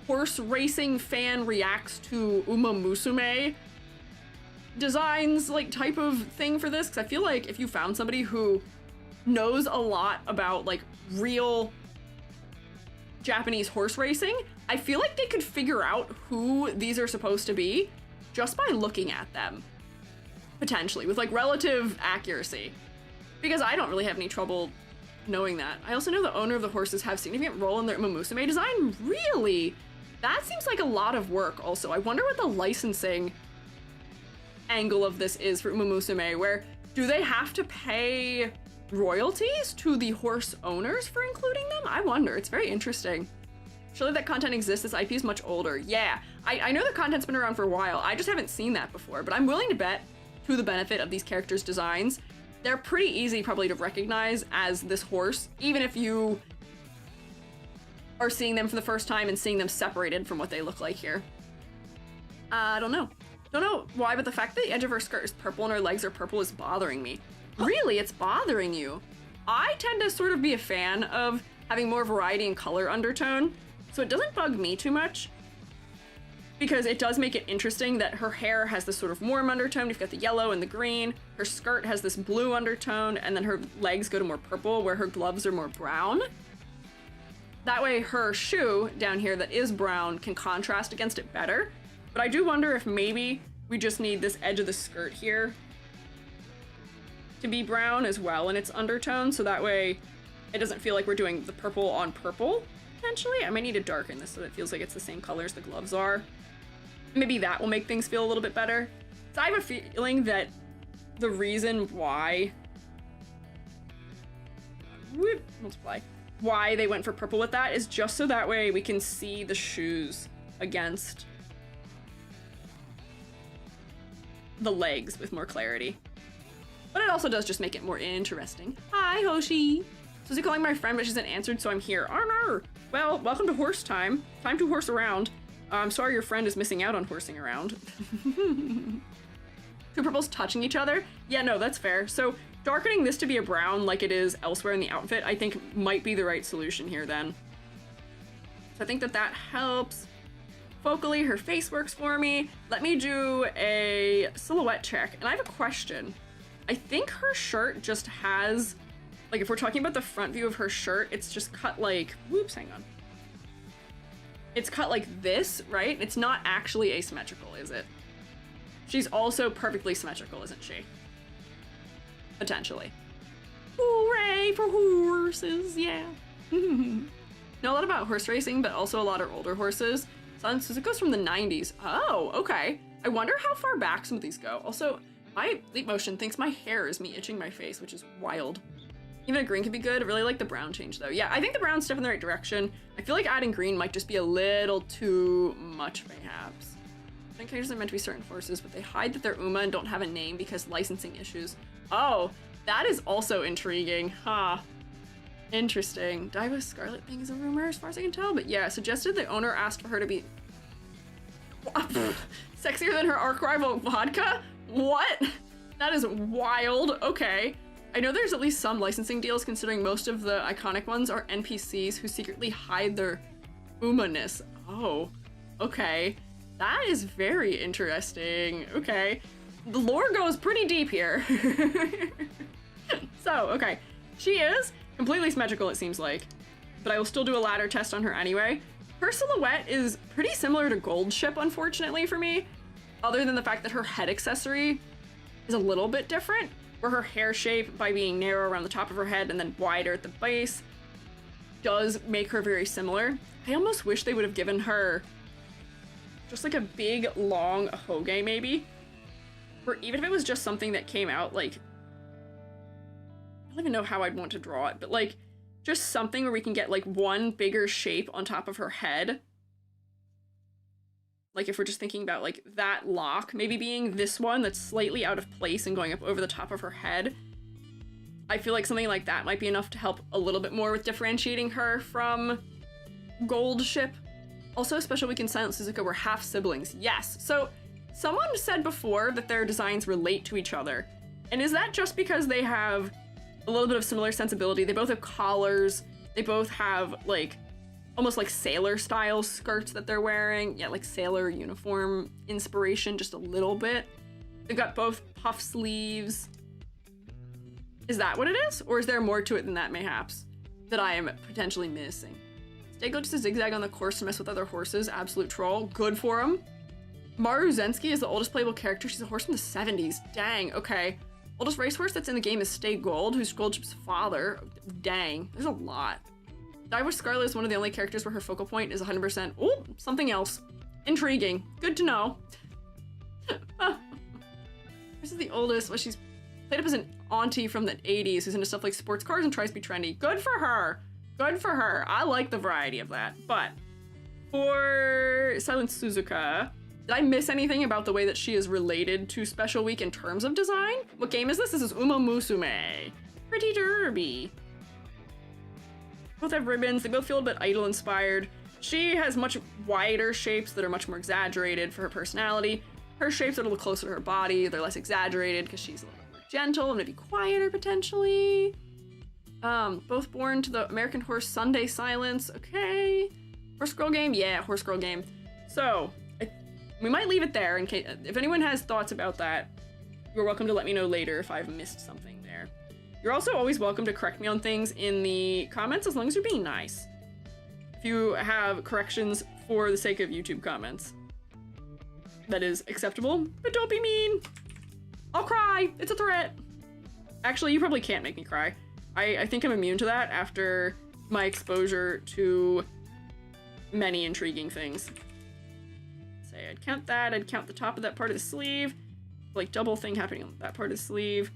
horse racing fan reacts to Umamusume designs like type of thing for this? Because I feel like if you found somebody who knows a lot about like real Japanese horse racing, I feel like they could figure out who these are supposed to be just by looking at them. Potentially, with like relative accuracy. Because I don't really have any trouble knowing that. I also know the owner of the horses have significant role in their Umamusume design. Really? That seems like a lot of work also. I wonder what the licensing angle of this is for Umamusume, where do they have to pay royalties to the horse owners for including them? I wonder. It's very interesting. Surely that content exists. This IP is much older. Yeah, I know the content's been around for a while. I just haven't seen that before, but I'm willing to bet to the benefit of these characters' designs, they're pretty easy probably to recognize as this horse, even if you are seeing them for the first time and seeing them separated from what they look like here. I don't know. Don't know why, but the fact that the edge of her skirt is purple and her legs are purple is bothering me. Really, it's bothering you. I tend to sort of be a fan of having more variety and color undertone, so it doesn't bug me too much, because it does make it interesting that her hair has this sort of warm undertone. You've got the yellow and the green. Her skirt has this blue undertone, and then her legs go to more purple, where her gloves are more brown. That way her shoe down here that is brown can contrast against it better. But I do wonder if maybe we just need this edge of the skirt here to be brown as well in its undertone, so that way it doesn't feel like we're doing the purple on purple, potentially. I might need to darken this so that it feels like it's the same color as the gloves are. Maybe that will make things feel a little bit better. So I have a feeling that the reason why... why they went for purple with that is just so that way we can see the shoes against the legs with more clarity. But it also does just make it more interesting. Hi, Hoshi! Suzuka calling my friend, but she hasn't answered, so I'm here. Arr! Well, welcome to horse time. Time to horse around. I'm sorry your friend is missing out on horsing around. Two purples touching each other? Yeah, no, that's fair. So darkening this to be a brown like it is elsewhere in the outfit, I think might be the right solution here then. So I think that that helps. Focally, her face works for me. Let me do a silhouette check. And I have a question. I think her shirt just has, like if we're talking about the front view of her shirt, it's just cut like, whoops, hang on. It's cut like this, right? It's not actually asymmetrical, is it? She's also perfectly symmetrical, isn't she? Potentially. Hooray for horses, yeah. Know a lot about horse racing, but also a lot of older horses. Suzuka's from the 90s. Oh, okay. I wonder how far back some of these go. Also, my Leap Motion thinks my hair is me itching my face, which is wild. Even a green could be good. I really like the brown change though. Yeah, I think the brown's step in the right direction. I feel like adding green might just be a little too much perhaps. I think characters are meant to be certain forces, but they hide that they're Uma and don't have a name because licensing issues. Oh, that is also intriguing. Huh. Interesting. Daiva's Scarlet thing is a rumor as far as I can tell, but yeah, suggested the owner asked for her to be sexier than her arch rival Vodka? What? That is wild. Okay. I know there's at least some licensing deals considering most of the iconic ones are NPCs who secretly hide their Uma-ness. Oh, okay. That is very interesting. Okay. The lore goes pretty deep here. So, okay. She is completely symmetrical, it seems like, but I will still do a ladder test on her anyway. Her silhouette is pretty similar to Gold Ship, unfortunately for me, other than the fact that her head accessory is a little bit different, where her hair shape, by being narrow around the top of her head and then wider at the base, does make her very similar. I almost wish they would have given her just like a big, long hoge, maybe. Or even if it was just something that came out, like, I don't even know how I'd want to draw it, but like, just something where we can get like one bigger shape on top of her head. Like if we're just thinking about like that lock, maybe being this one that's slightly out of place and going up over the top of her head. I feel like something like that might be enough to help a little bit more with differentiating her from Gold Ship. Also, Special Week and Silent Suzuka were half siblings. Yes. So someone said before that their designs relate to each other. And is that just because they have a little bit of similar sensibility? They both have collars. They both have like almost like sailor style skirts that they're wearing. Yeah, like sailor uniform inspiration just a little bit. They've got both puff sleeves. Is that what it is? Or is there more to it than that, mayhaps, that I am potentially missing? Stego just a zigzag on the course to mess with other horses. Absolute troll. Good for him. Maru Zensky is the oldest playable character. She's a horse from the 70s. Dang, okay. Oldest racehorse that's in the game is Stay Gold, who's Goldship's father. Dang, there's a lot. Dive with Scarlet is one of the only characters where her focal point is 100%. Oh, something else. Intriguing. Good to know. This is the oldest. Well, she's played up as an auntie from the 80s who's into stuff like sports cars and tries to be trendy. Good for her. Good for her. I like the variety of that. But for Silent Suzuka, did I miss anything about the way that she is related to Special Week in terms of design? What game is this? This is Umamusume. Pretty derby. Both have ribbons. They both feel a bit idol inspired. She has much wider shapes that are much more exaggerated for her personality. Her shapes are a little closer to her body. They're less exaggerated because she's a little bit more gentle and maybe quieter potentially. Both born to the American Horse Sunday Silence. Okay. Horse Girl game? Yeah, Horse Girl game. So, we might leave it there in case, if anyone has thoughts about that, you're welcome to let me know later if I've missed something there. You're also always welcome to correct me on things in the comments as long as you're being nice. If you have corrections for the sake of YouTube comments, that is acceptable, but don't be mean. I'll cry. It's a threat. Actually, you probably can't make me cry. I think I'm immune to that after my exposure to many intriguing things. Say I'd count that. I'd count the top of that part of the sleeve. Like double thing happening on that part of the sleeve.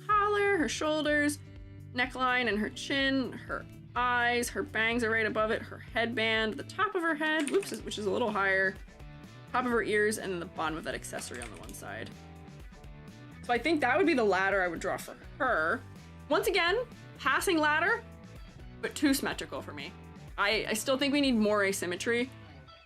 Her collar, her shoulders, neckline, and her chin, her eyes, her bangs are right above it, her headband, the top of her head, whoops, which is a little higher, top of her ears, and then the bottom of that accessory on the one side. So I think that would be the ladder I would draw for her. Once again, passing ladder, but too symmetrical for me. I still think we need more asymmetry.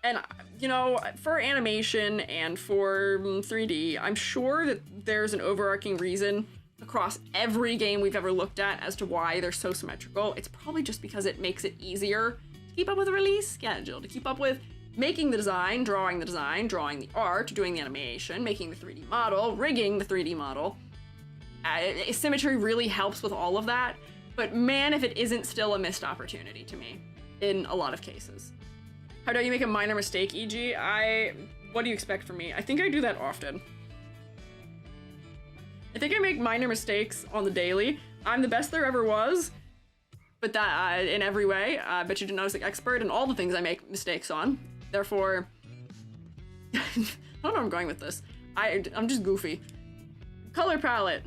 And, you know, for animation and for 3D, I'm sure that there's an overarching reason across every game we've ever looked at as to why they're so symmetrical. It's probably just because it makes it easier to keep up with the release schedule, to keep up with making the design, drawing the art, doing the animation, making the 3D model, rigging the 3D model. Symmetry really helps with all of that, but man, if it isn't still a missed opportunity to me in a lot of cases. How do you make a minor mistake, e.g.? What do you expect from me? I think I do that often. I think I make minor mistakes on the daily. I'm the best there ever was, but that in every way. I bet you didn't know I was an expert in all the things I make mistakes on. Therefore, I don't know where I'm going with this. I'm just goofy. Color palette.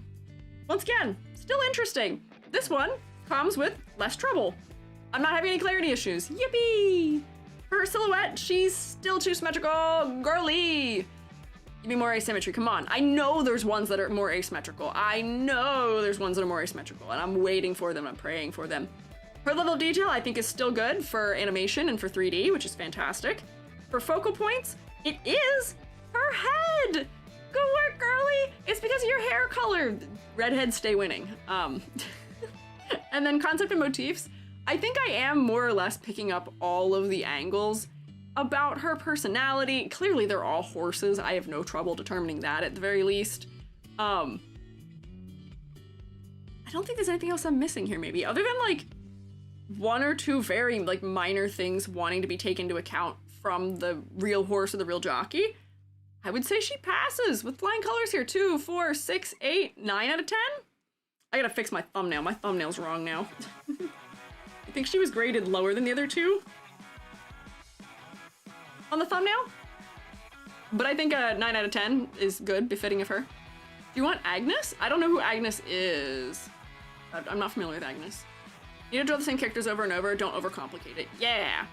Once again, still interesting. This one comes with less trouble. I'm not having any clarity issues. Yippee! Her silhouette, she's still too symmetrical. Girly! Give me more asymmetry, come on. I know there's ones that are more asymmetrical. And I'm waiting for them, I'm praying for them. Her level of detail, I think, is still good for animation and for 3D, which is fantastic. For focal points, it is her head! Good work, girly! It's because of your hair color. Redheads stay winning. And then concept and motifs. I think I am more or less picking up all of the angles about her personality. Clearly, they're all horses. I have no trouble determining that at the very least. I don't think there's anything else I'm missing here, maybe, other than like one or two very like minor things wanting to be taken into account from the real horse or the real jockey. I would say she passes with flying colors here. 2, 4, 6, 8, 9 out of 10. I gotta fix my thumbnail. My thumbnail's wrong now. I think she was graded lower than the other two on the thumbnail. But I think a 9 out of 10 is good, befitting of her. Do you want Agnes? I don't know who Agnes is. I'm not familiar with Agnes. You need to draw the same characters over and over. Don't overcomplicate it. Yeah.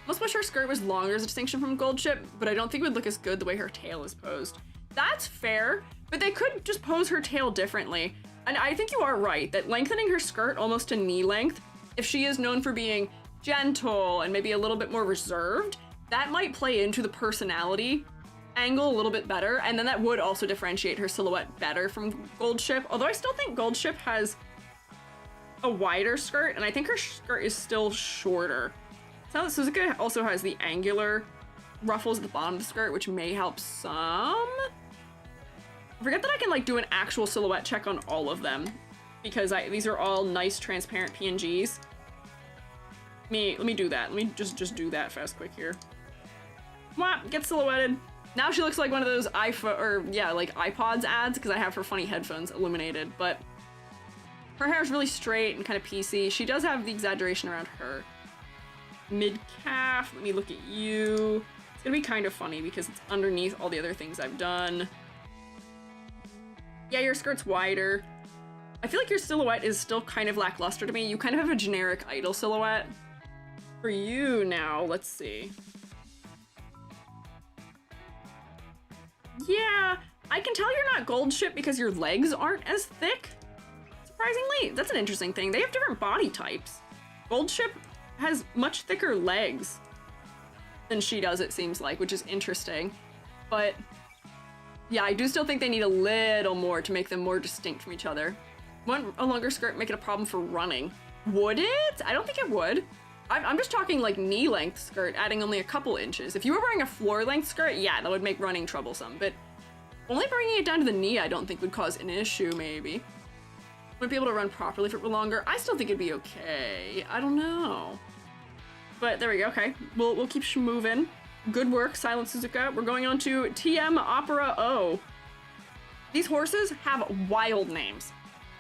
Most wish her skirt was longer as a distinction from Gold Ship, but I don't think it would look as good the way her tail is posed. That's fair, but they could just pose her tail differently. And I think you are right that lengthening her skirt almost to knee length, if she is known for being gentle and maybe a little bit more reserved, that might play into the personality angle a little bit better, and then that would also differentiate her silhouette better from Gold Ship, although I still think Gold Ship has a wider skirt, and I think her skirt is still shorter. So Suzuka also has the angular ruffles at the bottom of the skirt, which may help some. I forget that I can like do an actual silhouette check on all of them, because these are all nice transparent PNGs. Let me do that. Let me just do that fast quick here. Mwah, get silhouetted. Now she looks like one of those iPhone, or yeah, like iPods ads, because I have her funny headphones illuminated, but her hair is really straight and kind of piecey. She does have the exaggeration around her mid-calf. Let me look at you. It's gonna be kind of funny because it's underneath all the other things I've done. Yeah, your skirt's wider. I feel like your silhouette is still kind of lackluster to me. You kind of have a generic idol silhouette. For you now, let's see. Yeah, I can tell you're not Gold Ship because your legs aren't as thick. Surprisingly, that's an interesting thing. They have different body types. Gold Ship has much thicker legs than she does, it seems like, which is interesting. But yeah, I do still think they need a little more to make them more distinct from each other. Wouldn't a longer skirt make it a problem for running? Would it? I don't think it would. I'm just talking like knee-length skirt, adding only a couple inches. If you were wearing a floor-length skirt, yeah, that would make running troublesome, but only bringing it down to the knee I don't think would cause an issue, maybe. Wouldn't be able to run properly if it were longer. I still think it'd be okay. I don't know. But there we go, okay. We'll keep moving. Good work, Silent Suzuka. We're going on to TM Opera O. These horses have wild names.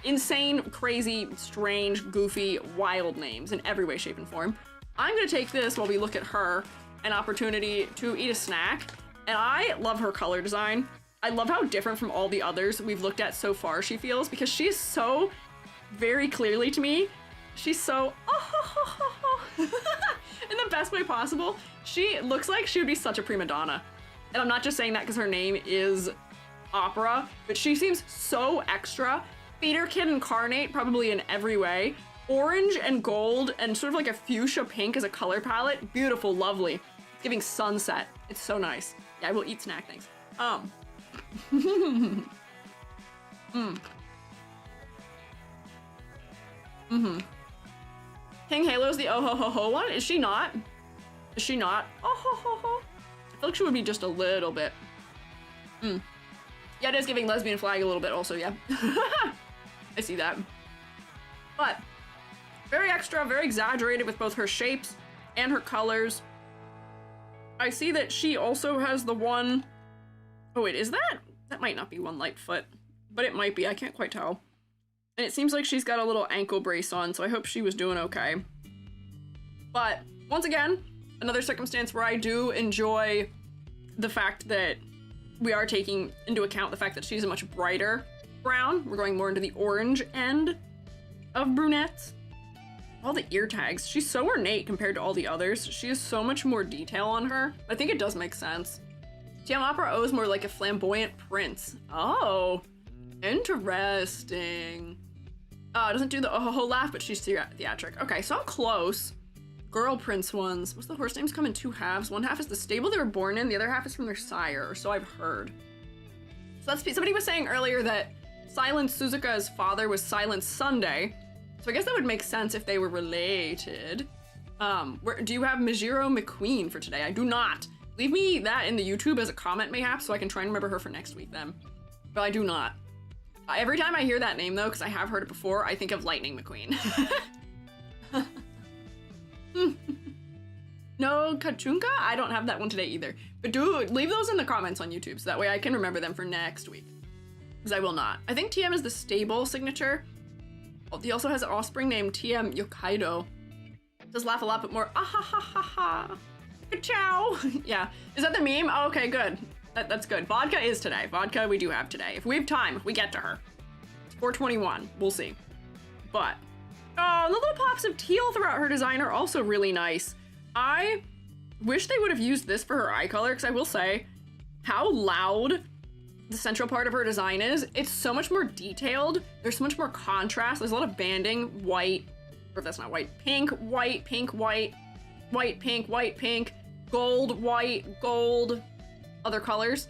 Insane, crazy, strange, goofy, wild names in every way, shape, and form. I'm gonna take this while we look at her, an opportunity to eat a snack. And I love her color design. I love how different from all the others we've looked at so far she feels, because she's so very clearly to me, she's so in the best way possible. She looks like she would be such a prima donna. And I'm not just saying that because her name is Opera, but she seems so extra. Theater kid incarnate, probably in every way. Orange and gold and sort of like a fuchsia pink as a color palette. Beautiful, lovely. It's giving sunset. It's so nice. Yeah, I will eat snack things. King Halo's the oh ho ho ho one? Is she not? Is she not? Oh ho ho ho. I feel like she would be just a little bit. Yeah, it is giving lesbian flag a little bit also, yeah. I see that. But very extra, very exaggerated with both her shapes and her colors. I see that she also has the one... Oh wait, is that? That might not be one light foot, but it might be, I can't quite tell. And it seems like she's got a little ankle brace on, so I hope she was doing okay. But once again, another circumstance where I do enjoy the fact that we are taking into account the fact that she's a much brighter brown. We're going more into the orange end of brunettes. All the ear tags. She's so ornate compared to all the others. She has so much more detail on her. I think it does make sense. TM Opera O is more like a flamboyant prince. Oh, interesting. It doesn't do the oh ho ho laugh, but she's theatric. Okay, so I'm close. Girl prince ones. What's the horse names come in two halves? One half is the stable they were born in, the other half is from their sire, or so I've heard. So that's, somebody was saying earlier that Silent Suzuka's father was Silent Sunday, so I guess that would make sense if they were related. Do you have Mijiro McQueen for today? I do not. Leave me that in the YouTube as a comment mayhap so I can try and remember her for next week then. But I do not. Every time I hear that name though, because I have heard it before, I think of Lightning McQueen. no Kachunka? I don't have that one today either. But do leave those in the comments on YouTube so that way I can remember them for next week. Because I will not. I think TM is the stable signature. He also has an offspring named TM Yokaido. Does laugh a lot, but more ah-ha-ha-ha-ha. Ka-chow. Yeah. Is that the meme? Oh, okay, good. That's good. Vodka is today. Vodka we do have today. If we have time, if we get to her. It's 4:21. We'll see. But, oh, the little pops of teal throughout her design are also really nice. I wish they would have used this for her eye color, because I will say how loud the central part of her design is. It's so much more detailed. There's so much more contrast. There's a lot of banding, white, or if that's not white, pink, white, pink, white, white, pink, gold, white, gold, other colors.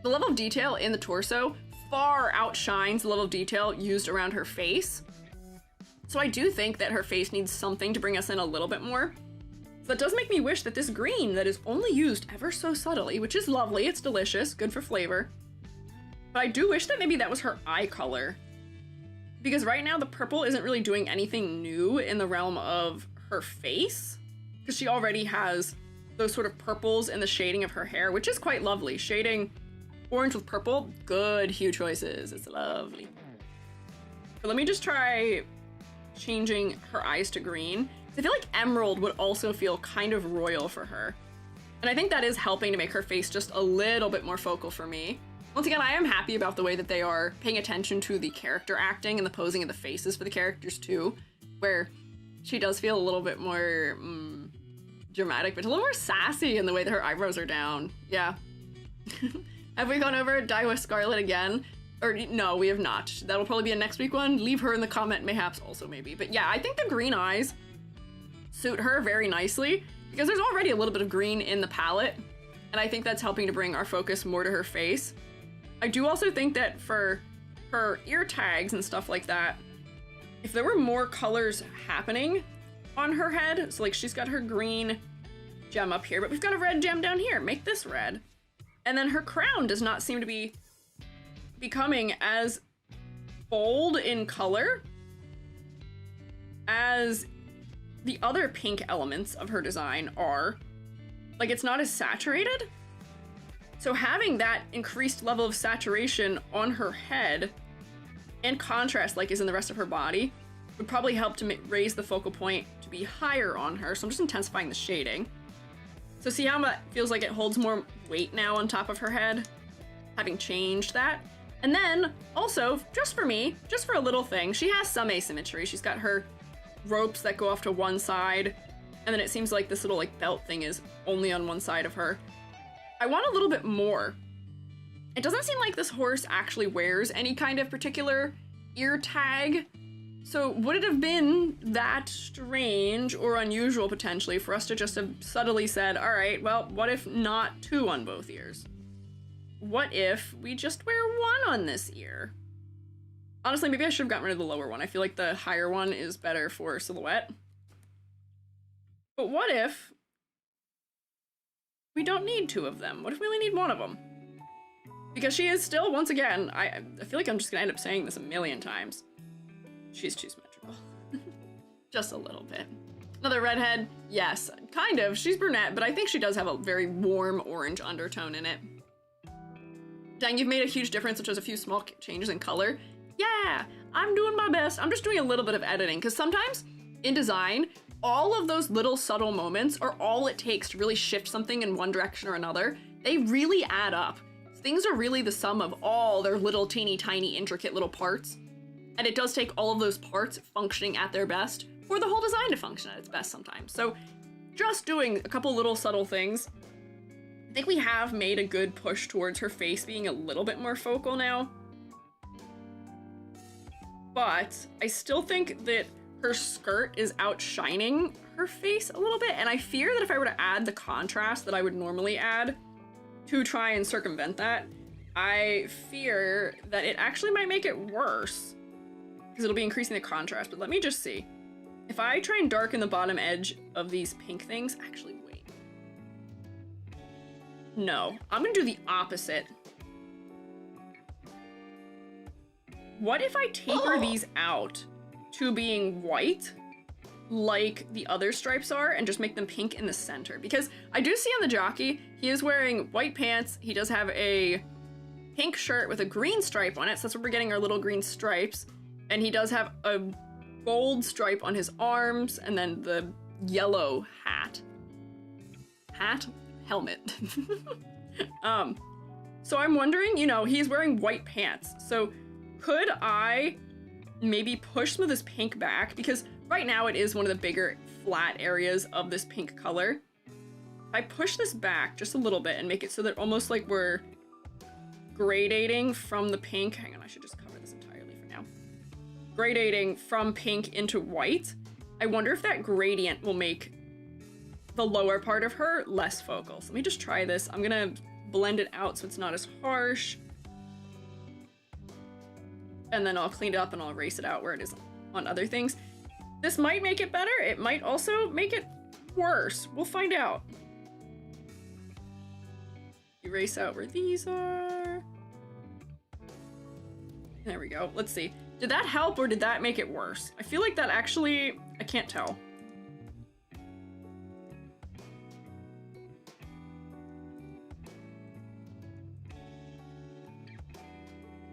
The level of detail in the torso far outshines the level of detail used around her face. So I do think that her face needs something to bring us in a little bit more. So that does make me wish that this green that is only used ever so subtly, which is lovely, it's delicious, good for flavor. But I do wish that maybe that was her eye color. Because right now the purple isn't really doing anything new in the realm of her face. Because she already has those sort of purples in the shading of her hair, which is quite lovely. Shading orange with purple, good hue choices, it's lovely. But let me just try changing her eyes to green. I feel like emerald would also feel kind of royal for her. And I think that is helping to make her face just a little bit more focal for me. Once again, I am happy about the way that they are paying attention to the character acting and the posing of the faces for the characters too, where she does feel a little bit more dramatic, but a little more sassy in the way that her eyebrows are down. Yeah. Have we gone over Daiwa Scarlet again? Or no, we have not. That'll probably be a next week one. Leave her in the comment, mayhaps also maybe. But yeah, I think the green eyes suit her very nicely because there's already a little bit of green in the palette. And I think that's helping to bring our focus more to her face. I do also think that for her ear tags and stuff like that, if there were more colors happening on her head, so like she's got her green gem up here, but we've got a red gem down here, make this red. And then her crown does not seem to be becoming as bold in color as the other pink elements of her design are. Like, it's not as saturated. So having that increased level of saturation on her head and contrast like is in the rest of her body would probably help to raise the focal point to be higher on her. So I'm just intensifying the shading. So see how that feels like it holds more weight now on top of her head, having changed that. And then also, just for me, just for a little thing, she has some asymmetry. She's got her ropes that go off to one side, and then it seems like this little like belt thing is only on one side of her. I want a little bit more. It doesn't seem like this horse actually wears any kind of particular ear tag. So would it have been that strange or unusual potentially for us to just have subtly said, all right, well, what if not 2 on both ears? What if we just wear 1 on this ear? Honestly, maybe I should have gotten rid of the lower one. I feel like the higher one is better for silhouette. But what if we don't need 2 of them? What if we only need 1 of them? Because she is still, once again, I feel like I'm just gonna end up saying this a million times. She's too symmetrical. Just a little bit. Another redhead? Yes, kind of. She's brunette, but I think she does have a very warm orange undertone in it. Dang, you've made a huge difference with just a few small changes in color. Yeah, I'm doing my best. I'm just doing a little bit of editing, because sometimes in design, all of those little subtle moments are all it takes to really shift something in one direction or another. They really add up. Things are really the sum of all their little teeny tiny intricate little parts. And it does take all of those parts functioning at their best for the whole design to function at its best sometimes. So just doing a couple little subtle things, I think we have made a good push towards her face being a little bit more focal now. But I still think that her skirt is outshining her face a little bit, and I fear that if I were to add the contrast that I would normally add to try and circumvent that, I fear that it actually might make it worse, because it'll be increasing the contrast. But let me just see. If I try and darken the bottom edge of these pink things, actually wait. No, I'm gonna do the opposite. What if I taper these out to being white like the other stripes are and just make them pink in the center. Because I do see on the jockey, he is wearing white pants. He does have a pink shirt with a green stripe on it. So that's where we're getting our little green stripes. And he does have a gold stripe on his arms and then the yellow hat. Helmet. So I'm wondering, you know, he's wearing white pants. So could I maybe push some of this pink back? Because right now it is one of the bigger flat areas of this pink color. If I push this back just a little bit and make it so that almost like we're gradating from the pink. Hang on, I should just cover this entirely for now. Gradating from pink into white. I wonder if that gradient will make the lower part of her less focal. So let me just try this. I'm gonna blend it out so it's not as harsh. And then I'll clean it up and I'll erase it out where it is on other things. This might make it better. It might also make it worse. We'll find out. Erase out where these are. There we go. Let's see. Did that help or did that make it worse? I feel like that actually, I can't tell.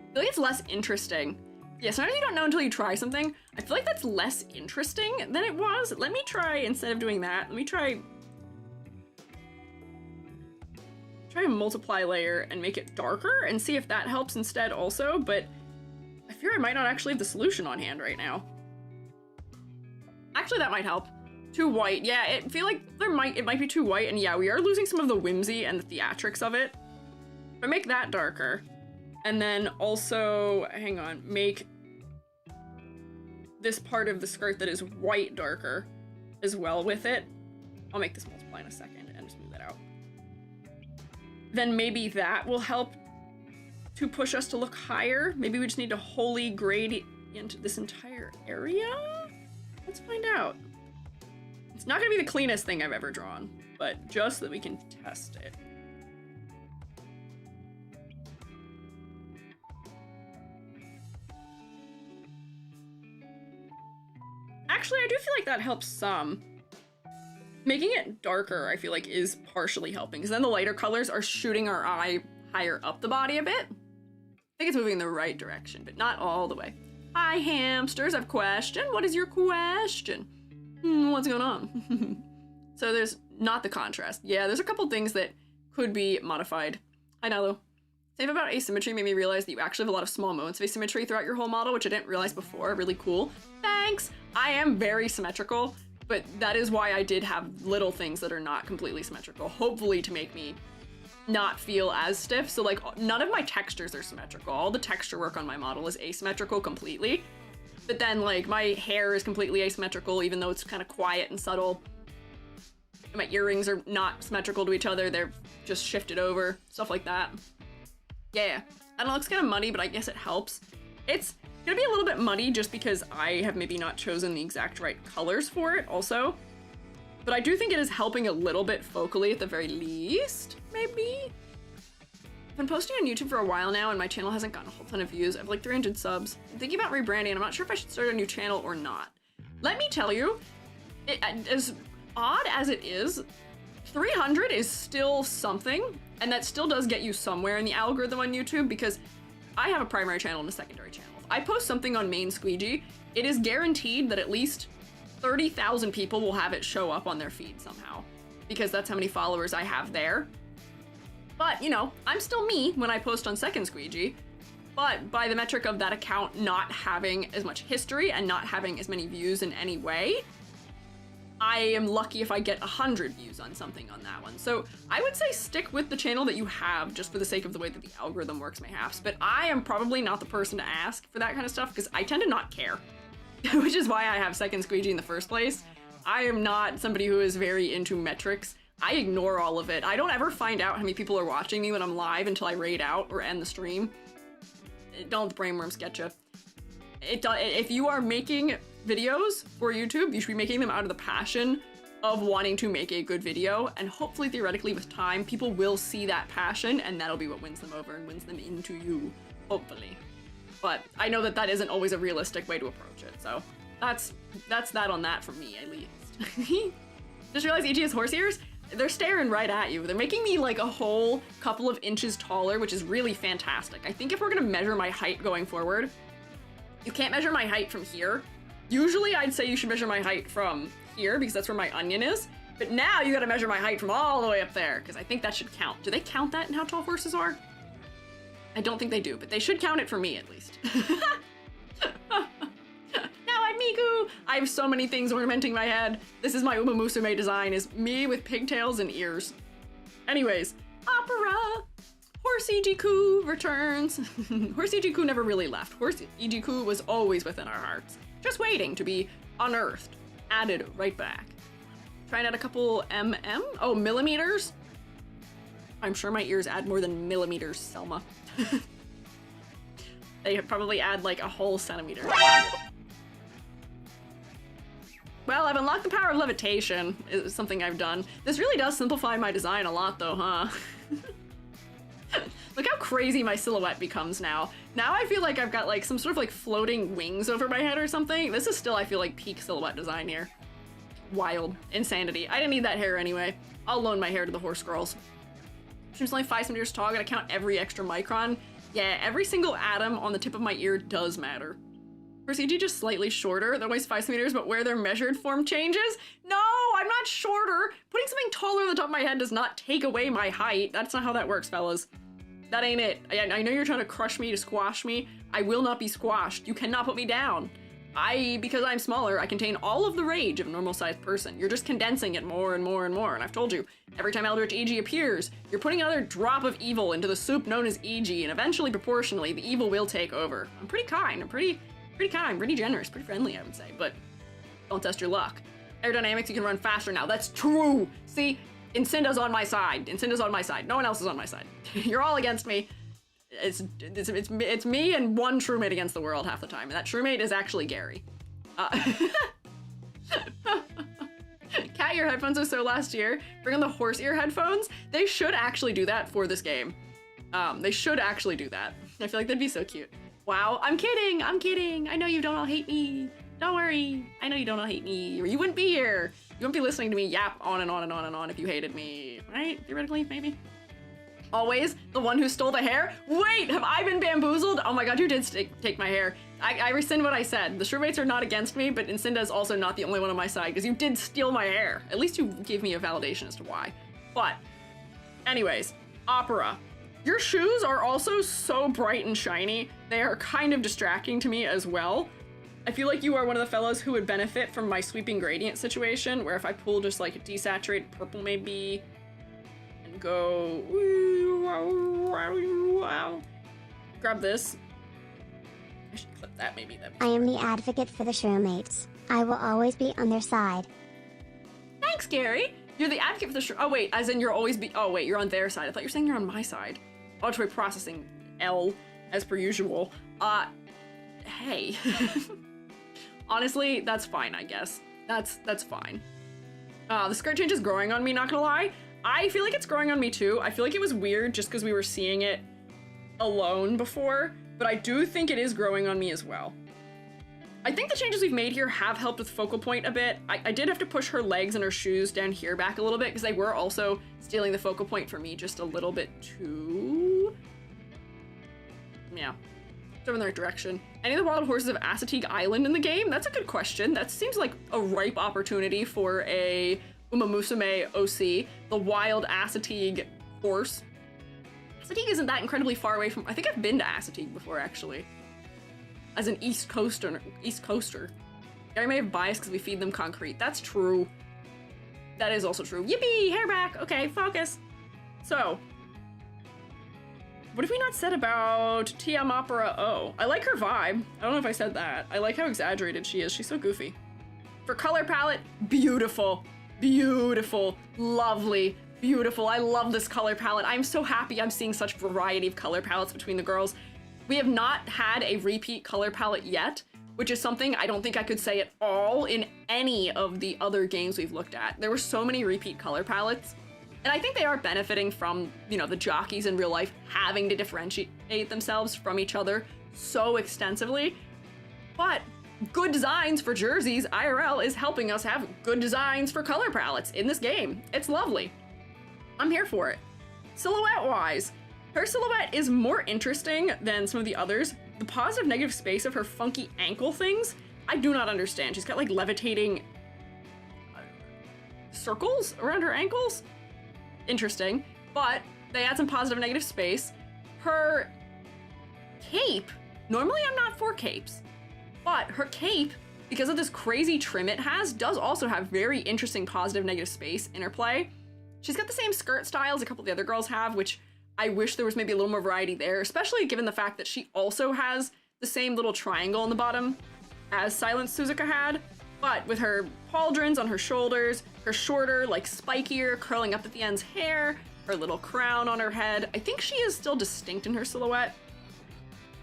I feel like it's less interesting. Yeah, sometimes you don't know until you try something. I feel like that's less interesting than it was. Let me try, instead of doing that, let me try a multiply layer and make it darker and see if that helps instead also, but I fear I might not actually have the solution on hand right now. Actually, that might help. Too white. Yeah, I feel like it might be too white, and yeah, we are losing some of the whimsy and the theatrics of it. If I make that darker, and then also, hang on, make this part of the skirt that is white darker as well with it. I'll make this multiply in a second and smooth that out. Then maybe that will help to push us to look higher. Maybe we just need to wholly gradient this entire area? Let's find out. It's not gonna be the cleanest thing I've ever drawn, but just so that we can test it. Actually, I do feel like that helps some. Making it darker, I feel like, is partially helping, because then the lighter colors are shooting our eye higher up the body a bit. I think it's moving in the right direction, but not all the way. Hi, hamsters, I have a question. What is your question? What's going on? So there's not the contrast. Yeah, there's a couple things that could be modified. I know, though. Same about asymmetry made me realize that you actually have a lot of small moments of asymmetry throughout your whole model, which I didn't realize before. Really cool. Thanks! I am very symmetrical, but that is why I did have little things that are not completely symmetrical, hopefully to make me not feel as stiff. So like none of my textures are symmetrical. All the texture work on my model is asymmetrical completely. But then like my hair is completely asymmetrical, even though it's kind of quiet and subtle. My earrings are not symmetrical to each other. They're just shifted over, stuff like that. Yeah, I don't know, it looks kind of muddy, but I guess it helps. It's gonna be a little bit muddy just because I have maybe not chosen the exact right colors for it also. But I do think it is helping a little bit focally at the very least, maybe? I've been posting on YouTube for a while now and my channel hasn't gotten a whole ton of views. I have like 300 subs. I'm thinking about rebranding and I'm not sure if I should start a new channel or not. Let me tell you, as odd as it is, 300 is still something, and that still does get you somewhere in the algorithm on YouTube because I have a primary channel and a secondary channel. If I post something on main Squiiji, it is guaranteed that at least 30,000 people will have it show up on their feed somehow because that's how many followers I have there. But, you know, I'm still me when I post on second Squiiji, but by the metric of that account not having as much history and not having as many views in any way, I am lucky if I get 100 views on something on that one. So I would say stick with the channel that you have just for the sake of the way that the algorithm works mayhaps, but I am probably not the person to ask for that kind of stuff because I tend to not care, which is why I have second Squiiji in the first place. I am not somebody who is very into metrics. I ignore all of it. I don't ever find out how many people are watching me when I'm live until I raid out or end the stream. Don't let the brainworms get you. If you are making videos for YouTube, you should be making them out of the passion of wanting to make a good video, and hopefully theoretically with time people will see that passion and that'll be what wins them over and wins them into you, hopefully. But I know that that isn't always a realistic way to approach it, so That's that on that for me, at least. Just realized EG has horse ears? They're staring right at you. They're making me like a whole couple of inches taller, which is really fantastic. I think if we're gonna measure my height going forward, you can't measure my height from here. Usually I'd say you should measure my height from here because that's where my onion is. But now you gotta measure my height from all the way up there because I think that should count. Do they count that in how tall horses are? I don't think they do, but they should count it for me at least. Now I'm Miku! I have so many things ornamenting my head. This is my Umamusume design, is me with pigtails and ears. Anyways, opera! Horse Ijiku returns. Horse Ijiku never really left. Horse Ijiku was always within our hearts. Just waiting to be unearthed. Added right back. Trying out a couple oh, millimeters? I'm sure my ears add more than millimeters, Selma. They probably add like a whole centimeter. Well, I've unlocked the power of levitation, is something I've done. This really does simplify my design a lot though, huh? Look how crazy my silhouette becomes now. Now I feel like I've got like some sort of like floating wings over my head or something. This is still, I feel like, peak silhouette design here. Wild. Insanity. I didn't need that hair anyway. I'll loan my hair to the horse girls. She's only 5 centimeters tall. I gotta count every extra micron. Yeah, every single atom on the tip of my ear does matter. For CG, just slightly shorter. They're always 5 centimeters, but where their measured form changes? No, I'm not shorter. Putting something taller on the top of my head does not take away my height. That's not how that works, fellas. That ain't it. I know you're trying to crush me, to squash me. I will not be squashed. You cannot put me down. Because I'm smaller, I contain all of the rage of a normal-sized person. You're just condensing it more and more and more. And I've told you, every time Eldritch EG appears, you're putting another drop of evil into the soup known as EG, and eventually, proportionally, the evil will take over. I'm pretty kind. I'm pretty kind, pretty generous, pretty friendly, I would say, but don't test your luck. Aerodynamics, you can run faster now. That's true. See, Incinda's on my side. Incinda's on my side. No one else is on my side. You're all against me. It's me and one true-mate against the world half the time, and that true-mate is actually Gary. Cat ear headphones was so last year. Bring on the horse ear headphones. They should actually do that for this game. They should actually do that. I feel like that'd be so cute. Wow, I'm kidding, I'm kidding. I know you don't all hate me. Don't worry, I know you don't all hate me, or you wouldn't be here. You wouldn't be listening to me yap on and on and on and on if you hated me, right? Theoretically, maybe. Always the one who stole the hair? Wait, have I been bamboozled? Oh my god, you did take my hair. I rescind what I said. The shroommates are not against me, but Incinda is also not the only one on my side, because you did steal my hair. At least you gave me a validation as to why. But, anyways, opera. Your shoes are also so bright and shiny, they are kind of distracting to me as well. I feel like you are one of the fellows who would benefit from my sweeping gradient situation, where if I pull just like a desaturated purple maybe, and go, grab this. I should clip that maybe. I am the advocate for the shroommates. I will always be on their side. Thanks, Gary. You're the advocate for the oh wait, as in you're always oh wait, you're on their side. I thought you were saying you're on my side. Auditory processing, L, as per usual. Hey. Honestly, that's fine, I guess. That's fine. The skirt change is growing on me, not gonna lie. I feel like it's growing on me too. I feel like it was weird just because we were seeing it alone before, but I do think it is growing on me as well. I think the changes we've made here have helped with focal point a bit. I did have to push her legs and her shoes down here back a little bit because they were also stealing the focal point for me just a little bit too. Yeah, it's over in the right direction. Any of the wild horses of Assateague Island in the game? That's a good question. That seems like a ripe opportunity for a Umamusume OC, the wild Assateague horse. Assateague isn't that incredibly far away from, I think I've been to Assateague before actually. As an East Coaster. Gary may have bias because we feed them concrete. That's true. That is also true. Yippee! Hair back! Okay, focus. So, what have we not said about TM Opera O? I like her vibe. I don't know if I said that. I like how exaggerated she is. She's so goofy. For color palette, beautiful. Beautiful. Lovely. Beautiful. I love this color palette. I'm so happy I'm seeing such variety of color palettes between the girls. We have not had a repeat color palette yet, which is something I don't think I could say at all in any of the other games we've looked at. There were so many repeat color palettes, and I think they are benefiting from, you know, the jockeys in real life having to differentiate themselves from each other so extensively. But good designs for jerseys, IRL is helping us have good designs for color palettes in this game. It's lovely. I'm here for it. Silhouette-wise, her silhouette is more interesting than some of the others. The positive negative space of her funky ankle things, I do not understand. She's got like levitating circles around her ankles. Interesting, but they add some positive negative space. Her cape, normally I'm not for capes, but her cape, because of this crazy trim it has, does also have very interesting positive negative space interplay. She's got the same skirt style as a couple of the other girls have, which I wish there was maybe a little more variety there, especially given the fact that she also has the same little triangle on the bottom as Silent Suzuka had, but with her pauldrons on her shoulders, her shorter, like spikier, curling up at the ends hair, her little crown on her head. I think she is still distinct in her silhouette.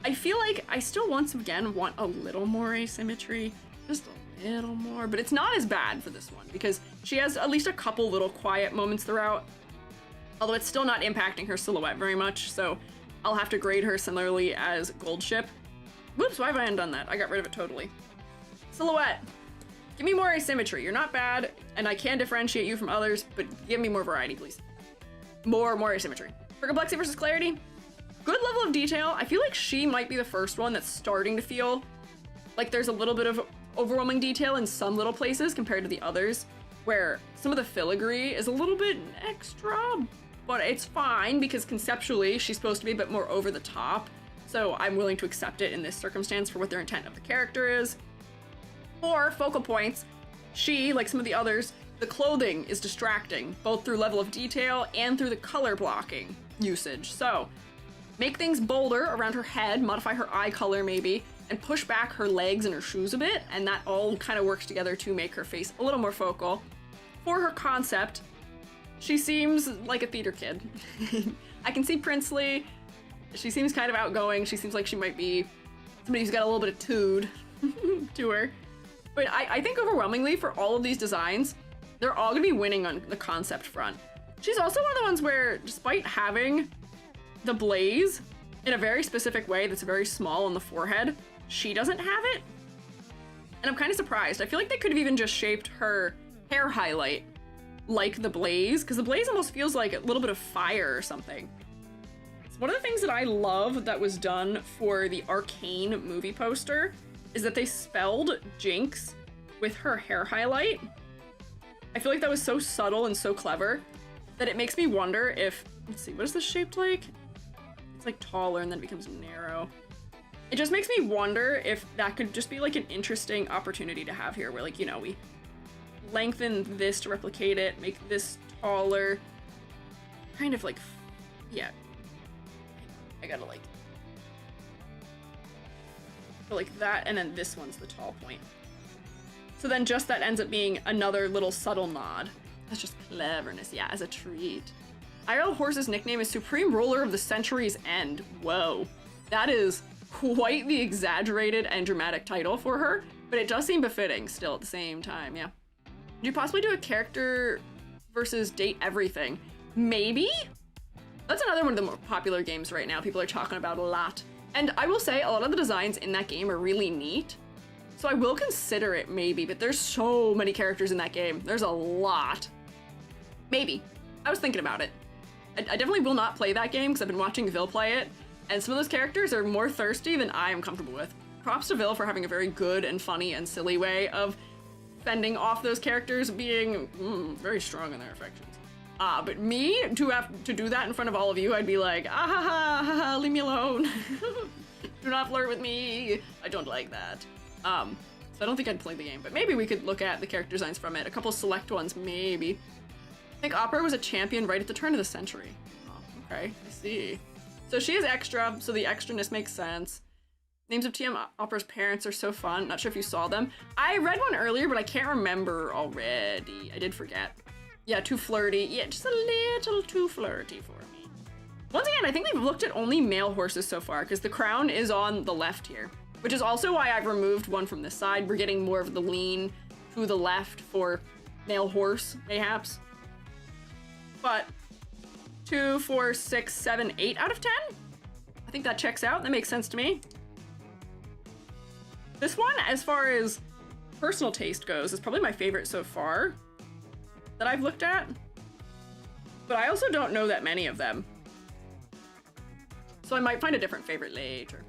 I feel like I still once again want a little more asymmetry, just a little more, but it's not as bad for this one because she has at least a couple little quiet moments throughout, although it's still not impacting her silhouette very much, so I'll have to grade her similarly as Gold Ship. Whoops, why have I undone that? I got rid of it totally. Silhouette. Give me more asymmetry. You're not bad, and I can differentiate you from others, but give me more variety, please. More asymmetry. For complexity versus clarity, good level of detail. I feel like she might be the first one that's starting to feel like there's a little bit of overwhelming detail in some little places compared to the others, where some of the filigree is a little bit extra, but it's fine because conceptually she's supposed to be a bit more over the top, so I'm willing to accept it in this circumstance for what their intent of the character is. For focal points, she, like some of the others, the clothing is distracting, both through level of detail and through the color blocking usage. So, make things bolder around her head, modify her eye color maybe, and push back her legs and her shoes a bit, and that all kind of works together to make her face a little more focal. For her concept, she seems like a theater kid. I can see princely, she seems kind of outgoing, she seems like she might be somebody who's got a little bit of tood to her. But I think overwhelmingly for all of these designs, they're all gonna be winning on the concept front. She's also one of the ones where, despite having the blaze in a very specific way that's very small on the forehead, she doesn't have it. And I'm kind of surprised. I feel like they could have even just shaped her hair highlight like the blaze, because the blaze almost feels like a little bit of fire or something. It's one of the things that I love that was done for the Arcane movie poster is that they spelled Jinx with her hair highlight. I feel like that was so subtle and so clever that it makes me wonder if, let's see, what is this shaped like? It's like taller and then it becomes narrow. It just makes me wonder if that could just be like an interesting opportunity to have here where, like, you know, we lengthen this to replicate it, make this taller, kind of like, yeah. I gotta like that, and then this one's the tall point. So then just that ends up being another little subtle nod. That's just cleverness, yeah, as a treat. IRL Horse's nickname is Supreme Ruler of the Century's End. Whoa. That is quite the exaggerated and dramatic title for her, but it does seem befitting still at the same time, yeah. Could you possibly do a character versus date everything? Maybe? That's another one of the more popular games right now people are talking about a lot. And I will say a lot of the designs in that game are really neat. So I will consider it maybe, but there's so many characters in that game. There's a lot. Maybe. I was thinking about it. I definitely will not play that game because I've been watching Vil play it, and some of those characters are more thirsty than I am comfortable with. Props to Vil for having a very good and funny and silly way of fending off those characters being very strong in their affections. But me, to have to do that in front of all of you, I'd be like, ha, leave me alone. Do not flirt with me. I don't like that. So I don't think I'd play the game, but maybe we could look at the character designs from it. A couple select ones, maybe. I think Opera was a champion right at the turn of the century. Oh, okay, I see. So she is extra, so the extraness makes sense. Names of TM Opera's parents are so fun. Not sure if you saw them. I read one earlier, but I can't remember already. I did forget. Yeah, too flirty. Yeah, just a little too flirty for me. Once again, I think we've looked at only male horses so far, because the crown is on the left here, which is also why I've removed one from this side. We're getting more of the lean to the left for male horse, mayhaps. But 2, 4, 6, 7, 8 out of 10? I think that checks out. That makes sense to me. This one, as far as personal taste goes, is probably my favorite so far that I've looked at. But I also don't know that many of them. So I might find a different favorite later.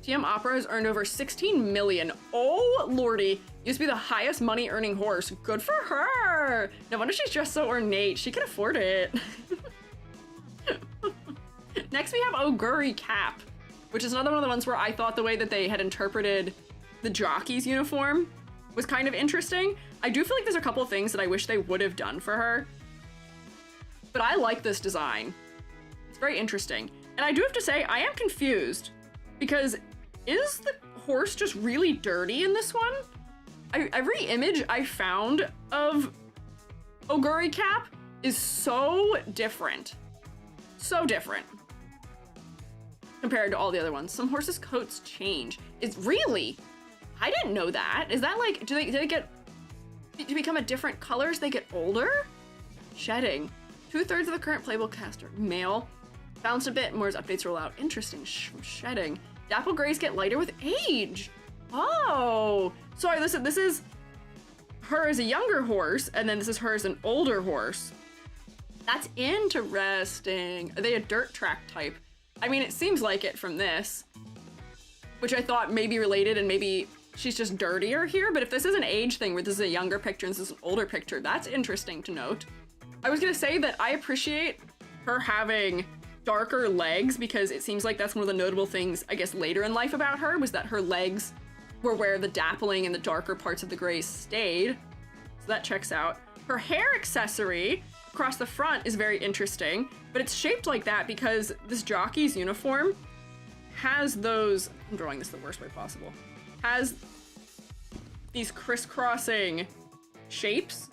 TM Opera has earned over 16 million. Oh, lordy. Used to be the highest money earning horse. Good for her. No wonder she's dressed so ornate. She can afford it. Next, we have Oguri Cap, which is another one of the ones where I thought the way that they had interpreted the jockey's uniform was kind of interesting. I do feel like there's a couple of things that I wish they would have done for her, but I like this design. It's very interesting. And I do have to say, I am confused because is the horse just really dirty in this one? Every image I found of Oguri Cap is so different. So different compared to all the other ones. Some horses' coats change. It's really? I didn't know that. Is that like, do they become a different color as they get older? Shedding. 2/3 of the current playable cast are male. Balanced a bit more as updates roll out. Interesting. Shedding. Dapple grays get lighter with age. Oh. Sorry, listen, this is her as a younger horse, and then this is her as an older horse. That's interesting. Are they a dirt track type? I mean, it seems like it from this, which I thought may be related, and maybe she's just dirtier here, but if this is an age thing where this is a younger picture and this is an older picture, that's interesting to note. I was gonna say that I appreciate her having darker legs because it seems like that's one of the notable things, I guess, later in life about her, was that her legs were where the dappling and the darker parts of the grays stayed. So that checks out. Her hair accessory across the front is very interesting, but it's shaped like that because this jockey's uniform has those, I'm drawing this the worst way possible, has these crisscrossing shapes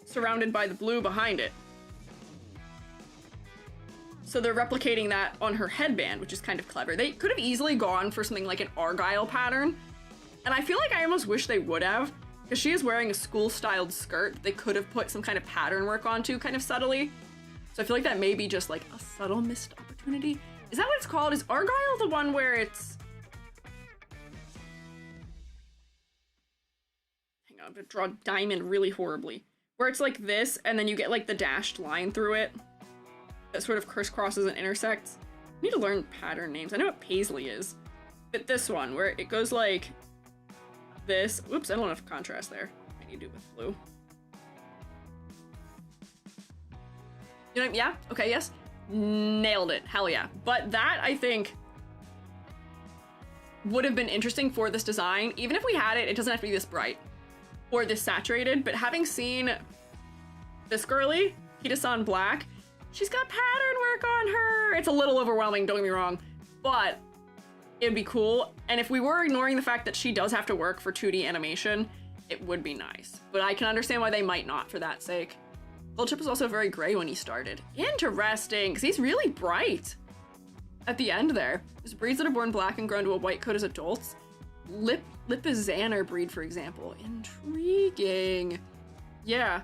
surrounded by the blue behind it. So they're replicating that on her headband, which is kind of clever. They could have easily gone for something like an Argyle pattern, and I feel like I almost wish they would have, because she is wearing a school-styled skirt they could have put some kind of pattern work onto kind of subtly. So I feel like that may be just like a subtle missed opportunity. Is that what it's called? Is Argyle the one where it's... Hang on, I'm gonna draw diamond really horribly. Where it's like this, and then you get like the dashed line through it that sort of crisscrosses and intersects. I need to learn pattern names. I know what paisley is. But this one, where it goes like this. Oops, I don't have enough contrast there. I need to do it with blue. You know, yeah, okay, yes. Nailed it, hell yeah. But that, I think, would have been interesting for this design. Even if we had it, it doesn't have to be this bright or this saturated, but having seen this girly, Kitasan Black, she's got pattern work on her. It's a little overwhelming, don't get me wrong, but it'd be cool. And if we were ignoring the fact that she does have to work for 2D animation, it would be nice. But I can understand why they might not for that sake. Goldchip was also very gray when he started. Interesting, because he's really bright at the end there. There's breeds that are born black and grown to a white coat as adults. Lipizzaner breed, for example. Intriguing. Yeah.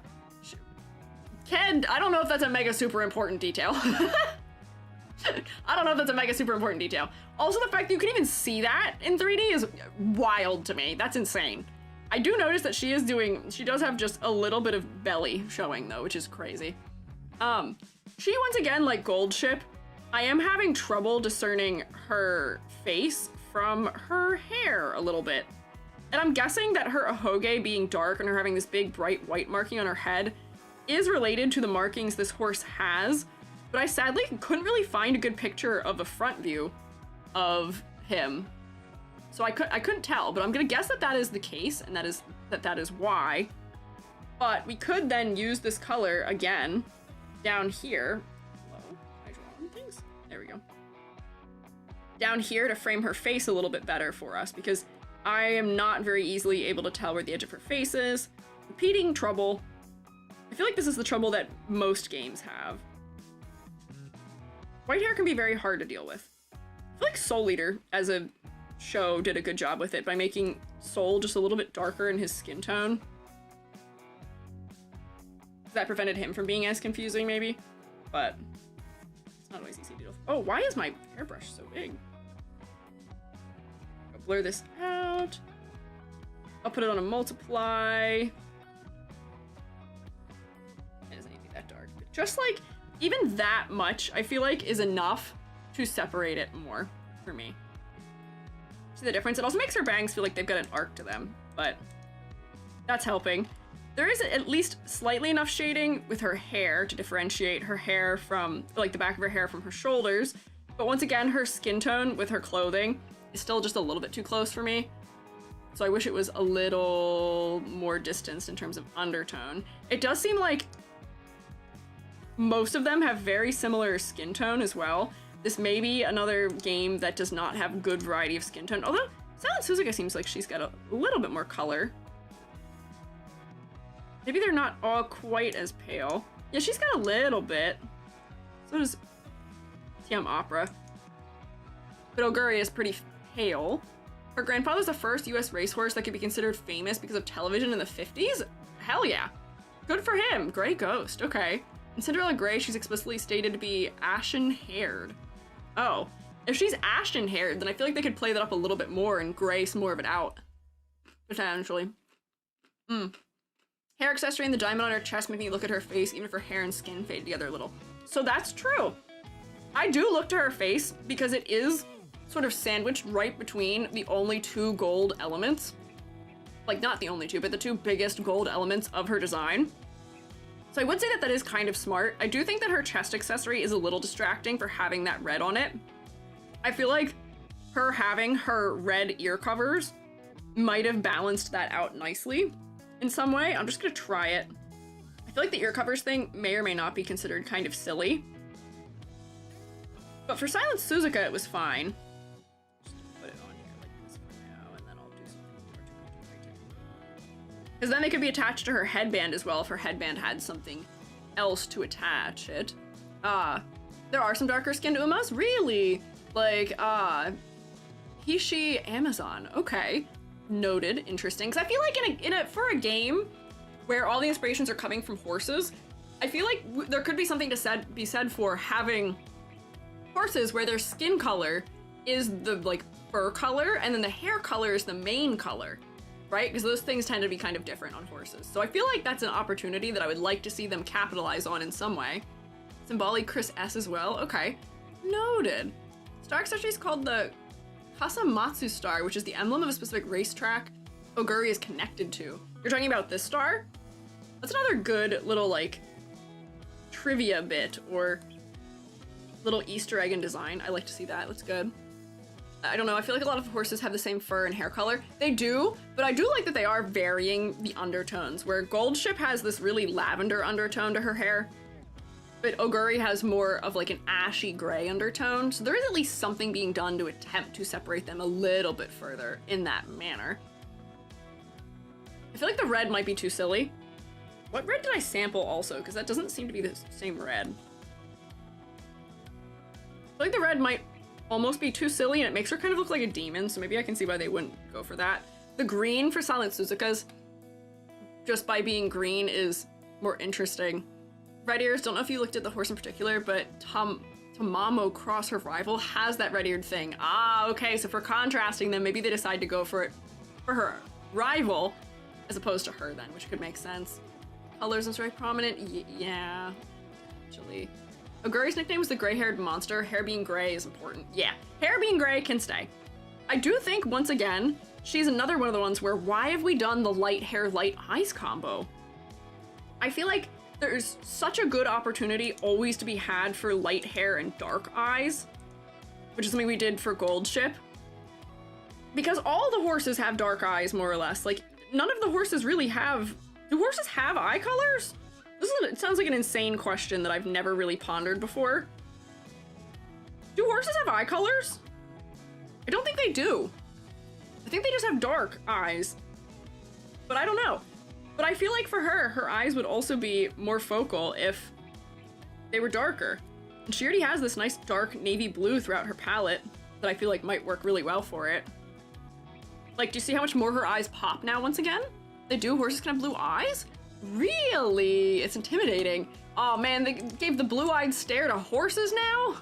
Ken, I don't know if that's a mega super important detail. I don't know if that's a mega super important detail. Also, the fact that you can even see that in 3D is wild to me. That's insane. I do notice that she does have just a little bit of belly showing though, which is crazy. She, once again, like Goldship, I am having trouble discerning her face from her hair a little bit. And I'm guessing that her ahoge being dark and her having this big bright white marking on her head is related to the markings this horse has, but I sadly couldn't really find a good picture of a front view of him. So I couldn't tell, but I'm gonna guess that that is the case, and that is why. But we could then use this color again down here. Hello, I draw things. There we go. Down here to frame her face a little bit better for us, because I am not very easily able to tell where the edge of her face is. Repeating trouble. I feel like this is the trouble that most games have. White hair can be very hard to deal with. I feel like Soul Eater as a show did a good job with it by making Soul just a little bit darker in his skin tone. That prevented him from being as confusing, maybe, but it's not always easy to deal with. Oh, why is my hairbrush so big? blur this out. I'll put it on a multiply. It doesn't need to be that dark. But just like, even that much, I feel like is enough to separate it more for me. See the difference? It also makes her bangs feel like they've got an arc to them, but that's helping. There is at least slightly enough shading with her hair to differentiate her hair from, like, the back of her hair from her shoulders. But once again, her skin tone with her clothing is still just a little bit too close for me. So I wish it was a little more distanced in terms of undertone. It does seem like most of them have very similar skin tone as well. This may be another game that does not have good variety of skin tone. Although, Silent Suzuka seems like she's got a little bit more color. Maybe they're not all quite as pale. Yeah, she's got a little bit. So does Tiam Opera. But Oguri is pretty pale. Her grandfather's the first US racehorse that could be considered famous because of television in the 50s? Hell yeah. Good for him. Grey Ghost, okay. In Cinderella Grey, she's explicitly stated to be ashen-haired. Oh. If she's ashen-haired, then I feel like they could play that up a little bit more and gray some more of it out. Potentially. Hair accessory and the diamond on her chest make me look at her face, even if her hair and skin fade together a little. So that's true. I do look to her face because it is sort of sandwiched right between the only two gold elements. Like, not the only two, but the two biggest gold elements of her design. So I would say that that is kind of smart. I do think that her chest accessory is a little distracting for having that red on it. I feel like her having her red ear covers might have balanced that out nicely in some way. I'm just gonna try it. I feel like the ear covers thing may or may not be considered kind of silly. But for Silent Suzuka, it was fine. Just put it on here like this for now, and then I'll do something more to integrate it. Because then they could be attached to her headband as well if her headband had something else to attach it. There are some darker skinned Umas? Really? Like, he, she, Amazon. Okay. Noted. Interesting. Because I feel like for a game where all the inspirations are coming from horses, I feel like there could be something to be said for having horses where their skin color is the, like, fur color, and then the hair color is the main color, right? Because those things tend to be kind of different on horses. So I feel like that's an opportunity that I would like to see them capitalize on in some way. Symbolic Chris S as well. Okay. Noted. Star accessory is called the Kasamatsu star, which is the emblem of a specific racetrack Oguri is connected to. You're talking about this star? That's another good little, like, trivia bit or little Easter egg in design. I like to see that. That's good. I don't know. I feel like a lot of horses have the same fur and hair color. They do, but I do like that they are varying the undertones, where Gold Ship has this really lavender undertone to her hair, but Oguri has more of like an ashy gray undertone. So there is at least something being done to attempt to separate them a little bit further in that manner. I feel like the red might be too silly. What red did I sample also? Because that doesn't seem to be the same red. I feel like the red might almost be too silly and it makes her kind of look like a demon, so maybe I can see why they wouldn't go for that. The green for Silent Suzuka's, just by being green, is more interesting. Red ears, don't know if you looked at the horse in particular, but Tamamo Cross, her rival, has that red-eared thing. Ah, okay, so for contrasting them, maybe they decide to go for it for her rival as opposed to her then, which could make sense. Colors is very prominent. Yeah, actually. Oguri's nickname was the gray-haired monster. Hair being gray is important. Yeah, hair being gray can stay. I do think, once again, she's another one of the ones where why have we done the light hair, light eyes combo? I feel like there's such a good opportunity always to be had for light hair and dark eyes, which is something we did for Gold Ship. Because all the horses have dark eyes, more or less. Like, none of the horses really have... Do horses have eye colors? It sounds like an insane question that I've never really pondered before. Do horses have eye colors? I don't think they do. I think they just have dark eyes. But I don't know. But I feel like for her, her eyes would also be more focal if they were darker. And she already has this nice dark navy blue throughout her palette that I feel like might work really well for it. Like, do you see how much more her eyes pop now once again? They do? Horses can have blue eyes? Really? It's intimidating. Oh man, they gave the blue-eyed stare to horses now?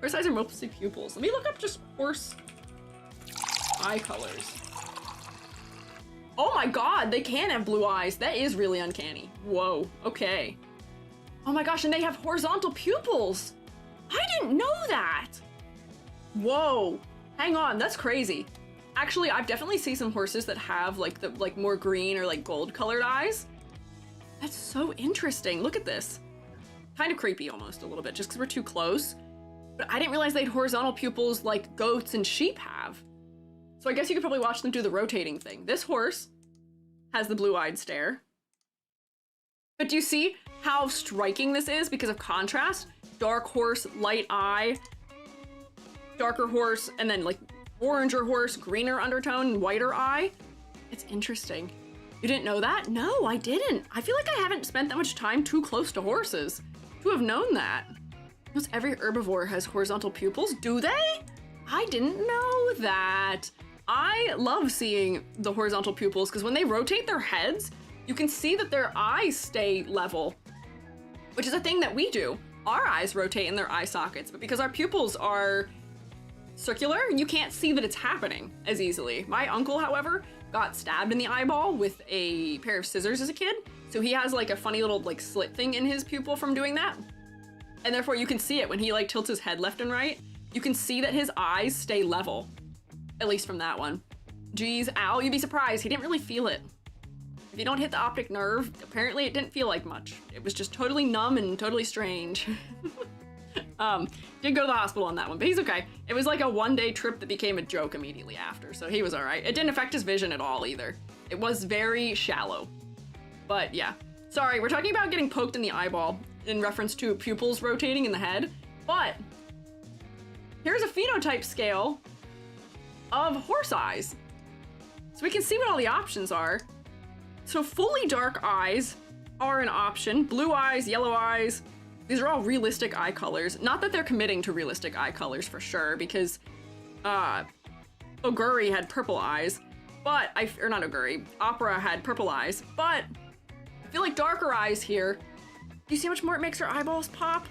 Horse eyes are mostly pupils. Let me look up just horse eye colors. Oh my god, they can have blue eyes. That is really uncanny. Whoa, okay. Oh my gosh, and they have horizontal pupils. I didn't know that. Whoa, hang on, that's crazy. Actually, I've definitely seen some horses that have like more green or like gold colored eyes. That's so interesting. Look at this. Kind of creepy almost a little bit just because we're too close. But I didn't realize they had horizontal pupils like goats and sheep have. So I guess you could probably watch them do the rotating thing. This horse has the blue-eyed stare. But do you see how striking this is because of contrast? Dark horse, light eye, darker horse, and then like oranger horse, greener undertone, and whiter eye. It's interesting. You didn't know that? No, I didn't. I feel like I haven't spent that much time too close to horses to have known that. Almost every herbivore has horizontal pupils, do they? I didn't know that. I love seeing the horizontal pupils because when they rotate their heads, you can see that their eyes stay level, which is a thing that we do. Our eyes rotate in their eye sockets, but because our pupils are circular, you can't see that it's happening as easily. My uncle, however, got stabbed in the eyeball with a pair of scissors as a kid, so he has like a funny little like slit thing in his pupil from doing that. And therefore you can see it when he like tilts his head left and right. You can see that his eyes stay level, at least from that one. Geez, ow, you'd be surprised. He didn't really feel it. If you don't hit the optic nerve, apparently it didn't feel like much. It was just totally numb and totally strange. Did go to the hospital on that one, but he's okay. It was like a one-day trip that became a joke immediately after, so he was all right. It didn't affect his vision at all either. It was very shallow. But yeah, sorry, we're talking about getting poked in the eyeball in reference to pupils rotating in the head, but here's a phenotype scale of horse eyes. So we can see what all the options are. So fully dark eyes are an option. Blue eyes, yellow eyes. These are all realistic eye colors. Not that they're committing to realistic eye colors for sure, because Oguri had purple eyes, but or not Oguri, Opera had purple eyes, but I feel like darker eyes here. Do you see how much more it makes her eyeballs pop?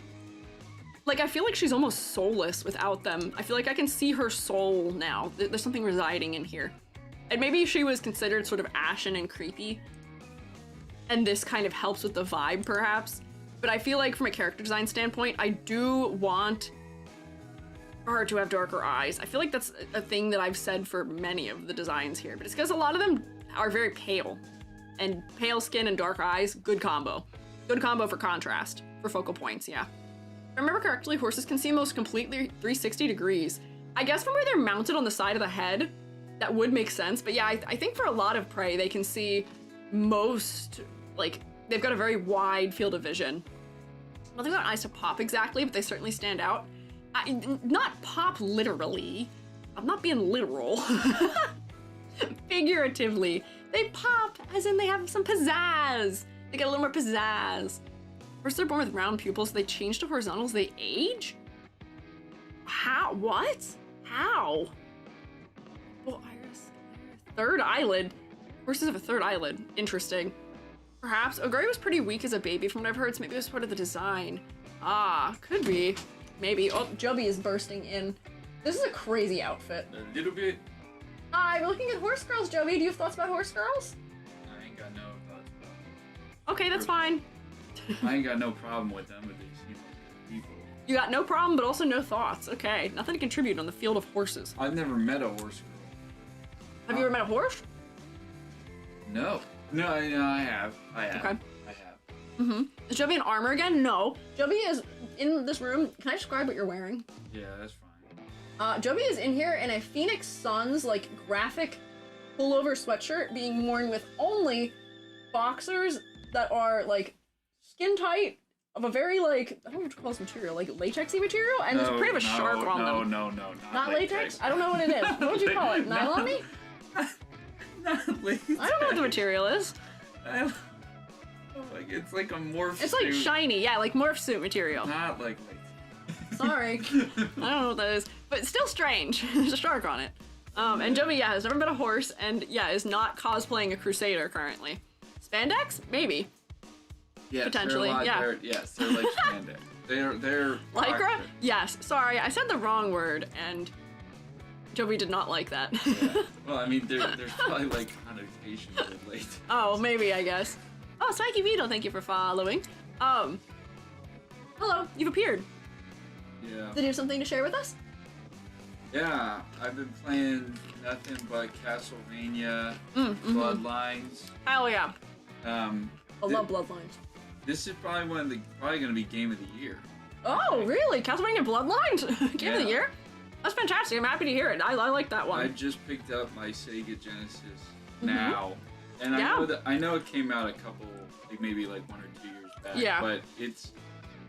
Like, I feel like she's almost soulless without them. I feel like I can see her soul now. There's something residing in here. And maybe she was considered sort of ashen and creepy, and this kind of helps with the vibe, perhaps. But I feel like from a character design standpoint, I do want her to have darker eyes. I feel like that's a thing that I've said for many of the designs here, but it's because a lot of them are very pale. And pale skin and dark eyes, good combo. Good combo for contrast, for focal points, yeah. If I remember correctly, horses can see most completely 360 degrees. I guess from where they're mounted on the side of the head, that would make sense. But yeah, I think for a lot of prey, they can see most, like, they've got a very wide field of vision. I don't think about eyes to pop exactly, but they certainly stand out. Not pop literally. I'm not being literal. Figuratively. They pop, as in they have some pizzazz. They get a little more pizzazz. First, they're born with round pupils, so they change to horizontals, they age? How? What? How? Well, iris. Third eyelid. Horses have a third eyelid. Interesting. Perhaps. Oguri was pretty weak as a baby from what I've heard, so maybe it was part of the design. Ah, could be. Maybe. Oh, Joby is bursting in. This is a crazy outfit. A little bit. Hi, we're looking at horse girls, Joby. Do you have thoughts about horse girls? I ain't got no thoughts about Okay, that's fine. I ain't got no problem with them, but they seem like good people. You got no problem, but also no thoughts. Okay, nothing to contribute on the field of horses. I've never met a horse girl. Have you ever met a horse? No. No, I have. I have. Okay. I have. Mm-hmm. Is Joby in armor again? No. Joby is in this room. Can I describe what you're wearing? Yeah, that's fine. Joby is in here in a Phoenix Suns, like, graphic pullover sweatshirt being worn with only boxers that are, like, skin tight, of a very, like, I don't know what to call this material, like latexy material, and there's a print of a shark on them. No, Not latex? I don't know what it is. What would you call it? Nylon-y? Not latex. I don't know what the material is. Like, it's like a morph It's like suit. shiny, yeah, like morph suit material. Not like latex. Sorry. I don't know what that is. But it's still strange. There's a shark on it. And Joby, yeah, has never been a horse, and yeah, is not cosplaying a crusader currently. Spandex? Maybe. Yes, Potentially, yeah. Yes, they're like spandex. They're Lycra? Yes. Sorry, I said the wrong word, and Joey did not like that. Yeah. Well, I mean, there's probably like connotations related. Oh, maybe, I guess. Oh, Psyche Vito, thank you for following. Hello, you've appeared. Yeah. Did you have something to share with us? Yeah, I've been playing nothing but Castlevania, Bloodlines. Hell yeah. I love Bloodlines. This is probably going to be Game of the Year. Oh, really? Castlevania Bloodlines? Game of the Yeah. Year? That's fantastic. I'm happy to hear it. I like that one. I just picked up my Sega Genesis now, and Yeah. I know it came out a couple, like maybe like 1 or 2 years back. Yeah. But it's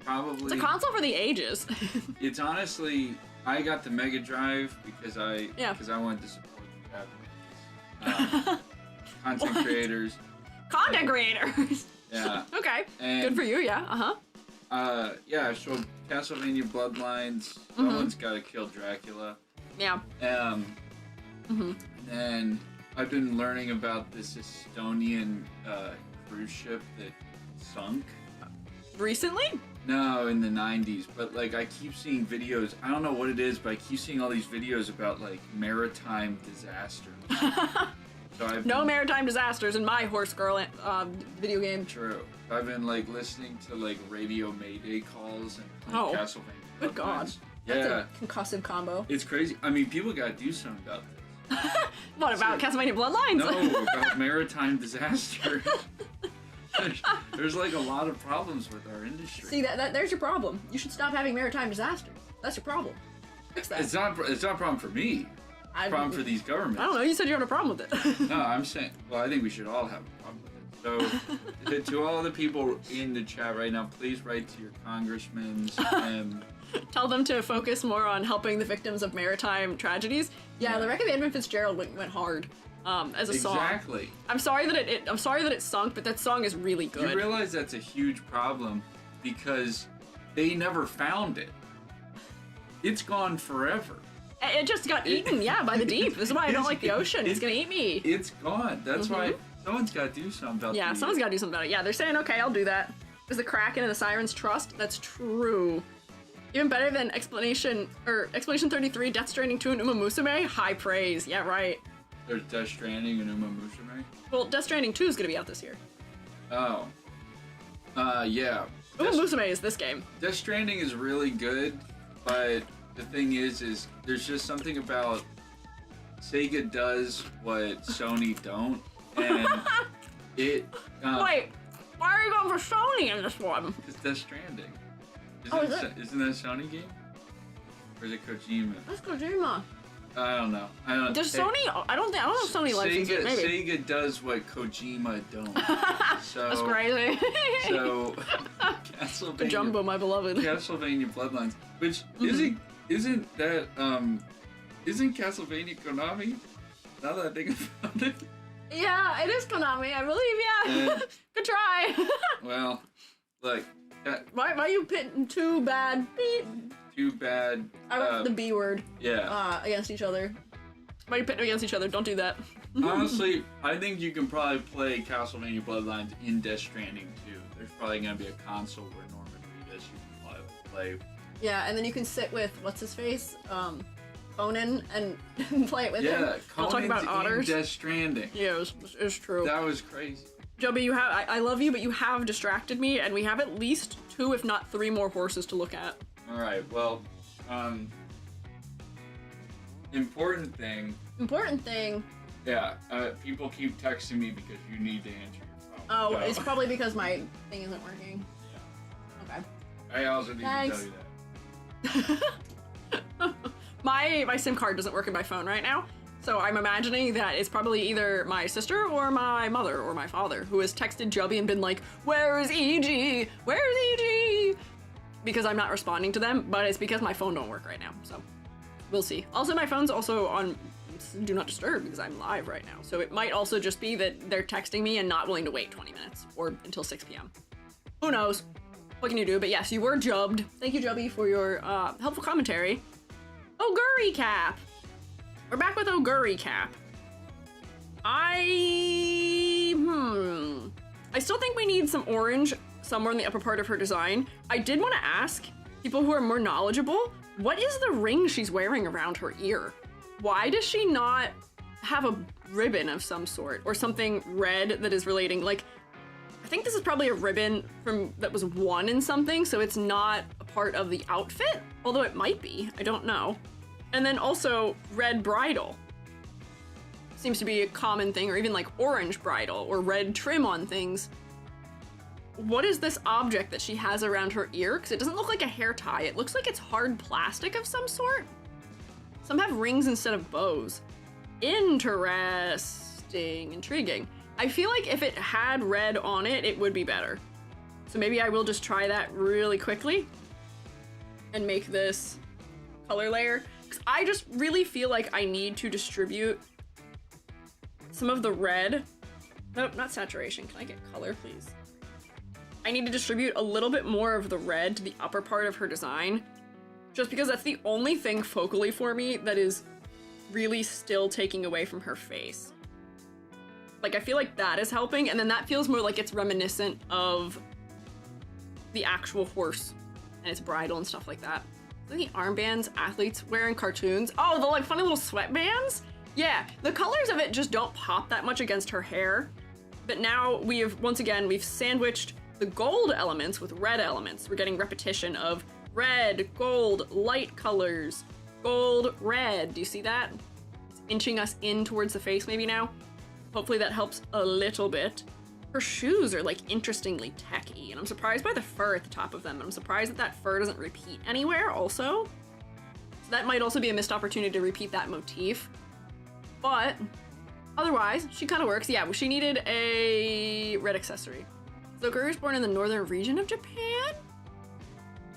probably It's a console for the ages. It's honestly, I got the Mega Drive because I wanted to support the Japanese content creators. Content creators. Yeah. Okay. And, good for you. Yeah. yeah. So Castlevania Bloodlines. Someone's got to kill Dracula. Yeah. And I've been learning about this Estonian cruise ship that sunk. Recently? No, in the 90s. But like, I keep seeing videos. I don't know what it is, but I keep seeing all these videos about like maritime disasters. So no maritime disasters in my Horse Girl video game. True. I've been like listening to like radio Mayday calls and playing Castlevania. Good God. Yeah. That's a concussive combo. It's crazy. I mean, people gotta do something about this. What about Castlevania Bloodlines? No, about maritime disasters. There's like a lot of problems with our industry. See, there's your problem. You should stop having maritime disasters. That's your problem. Fix that. It's not a problem for me. It's a problem for these governments. I don't know. You said you had a problem with it. No, I'm saying. Well, I think we should all have a problem with it. So, to all the people in the chat right now, please write to your congressmen and tell them to focus more on helping the victims of maritime tragedies. Yeah, the wreck of the Edmund Fitzgerald went hard. As a song. Exactly. I'm sorry that it sunk, but that song is really good. You realize that's a huge problem because they never found it. It's gone forever. It just got eaten, by the deep. This is why I don't like the ocean. It's gonna eat me. It's gone. That's why someone's got to do something about it. Yeah, someone's got to do something about it. Yeah, they're saying, okay, I'll do that. Is the Kraken and the Sirens trust? That's true. Even better than Explanation 33, Death Stranding 2, and Umamusume? High praise. Yeah, right. There's Death Stranding and Umamusume? Well, Death Stranding 2 is gonna be out this year. Oh. Yeah. Umamusume is this game. Death Stranding is really good, but the thing is there's just something about Sega does what Sony don't, and it... Wait, why are you going for Sony in this one? It's Death Stranding. Isn't that a Sony game? Or is it Kojima? That's Kojima. I don't know. Does Sony? I don't know if Sony licenses it. Maybe. Sega does what Kojima don't. So that's crazy. So Castlevania. Jumbo, my beloved. Castlevania Bloodlines, which isn't that isn't Castlevania Konami? Now that I think about it. Yeah, it is Konami. I believe. Yeah. Good try. Well, look. Why are you pitting two bad? Too bad. I wrote the B word. Yeah. Against each other. Why are you pitting against each other? Don't do that. Honestly, I think you can probably play Castlevania Bloodlines in Death Stranding too. There's probably gonna be a console where Norman Reedus you can play. Yeah, and then you can sit with what's his face, Conan, and play it with him. Yeah, I'll talk about otters. Death Stranding. Yeah, it was true. That was crazy. Joby, I love you, but you have distracted me, and we have at least 2, if not 3 more horses to look at. All right. Well, important thing. Yeah. People keep texting me because you need to answer your phone. Oh, it's probably because my thing isn't working. Yeah. Okay. I also need to tell you that. My SIM card doesn't work in my phone right now, so I'm imagining that it's probably either my sister or my mother or my father who has texted Joby and been like, "Where is EG? Where's EG?" Because I'm not responding to them, but it's because my phone don't work right now, so we'll see. Also, my phone's also on Do Not Disturb because I'm live right now, so it might also just be that they're texting me and not willing to wait 20 minutes or until 6 p.m. Who knows? What can you do? But yes, you were jubbed. Thank you, Joby, for your helpful commentary. Oguri Cap! We're back with Oguri Cap. I still think we need some orange somewhere in the upper part of her design. I did want to ask people who are more knowledgeable, what is the ring she's wearing around her ear? why does she not have a ribbon of some sort or something red that is relating? Like, I think this is probably a ribbon that was won in something, so it's not a part of the outfit, although it might be, I don't know. And then also red bridle. Seems to be a common thing, or even like orange bridle or red trim on things. What is this object that she has around her ear? Because it doesn't look like a hair tie. It looks like it's hard plastic of some sort. Some have rings instead of bows. Interesting, intriguing. I feel like if it had red on it, it would be better. So maybe I will just try that really quickly and make this color layer. Because I just really feel like I need to distribute some of the red. Nope, not saturation. Can I get color, please? I need to distribute a little bit more of the red to the upper part of her design, just because that's the only thing focally for me that is really still taking away from her face. Like, I feel like that is helping, and then that feels more like it's reminiscent of the actual horse and its bridle and stuff like that. Like the armbands athletes wear in cartoons. Oh, the like funny little sweatbands? Yeah, the colors of it just don't pop that much against her hair. But now once again, we've sandwiched the gold elements with red elements. We're getting repetition of red, gold, light colors, gold, red. Do you see that? It's inching us in towards the face maybe now. Hopefully that helps a little bit. Her shoes are like interestingly techy, and I'm surprised by the fur at the top of them. I'm surprised that that fur doesn't repeat anywhere also. So that might also be a missed opportunity to repeat that motif. But otherwise, she kind of works. Yeah, well, she needed a red accessory. So Oguri was born in the northern region of Japan?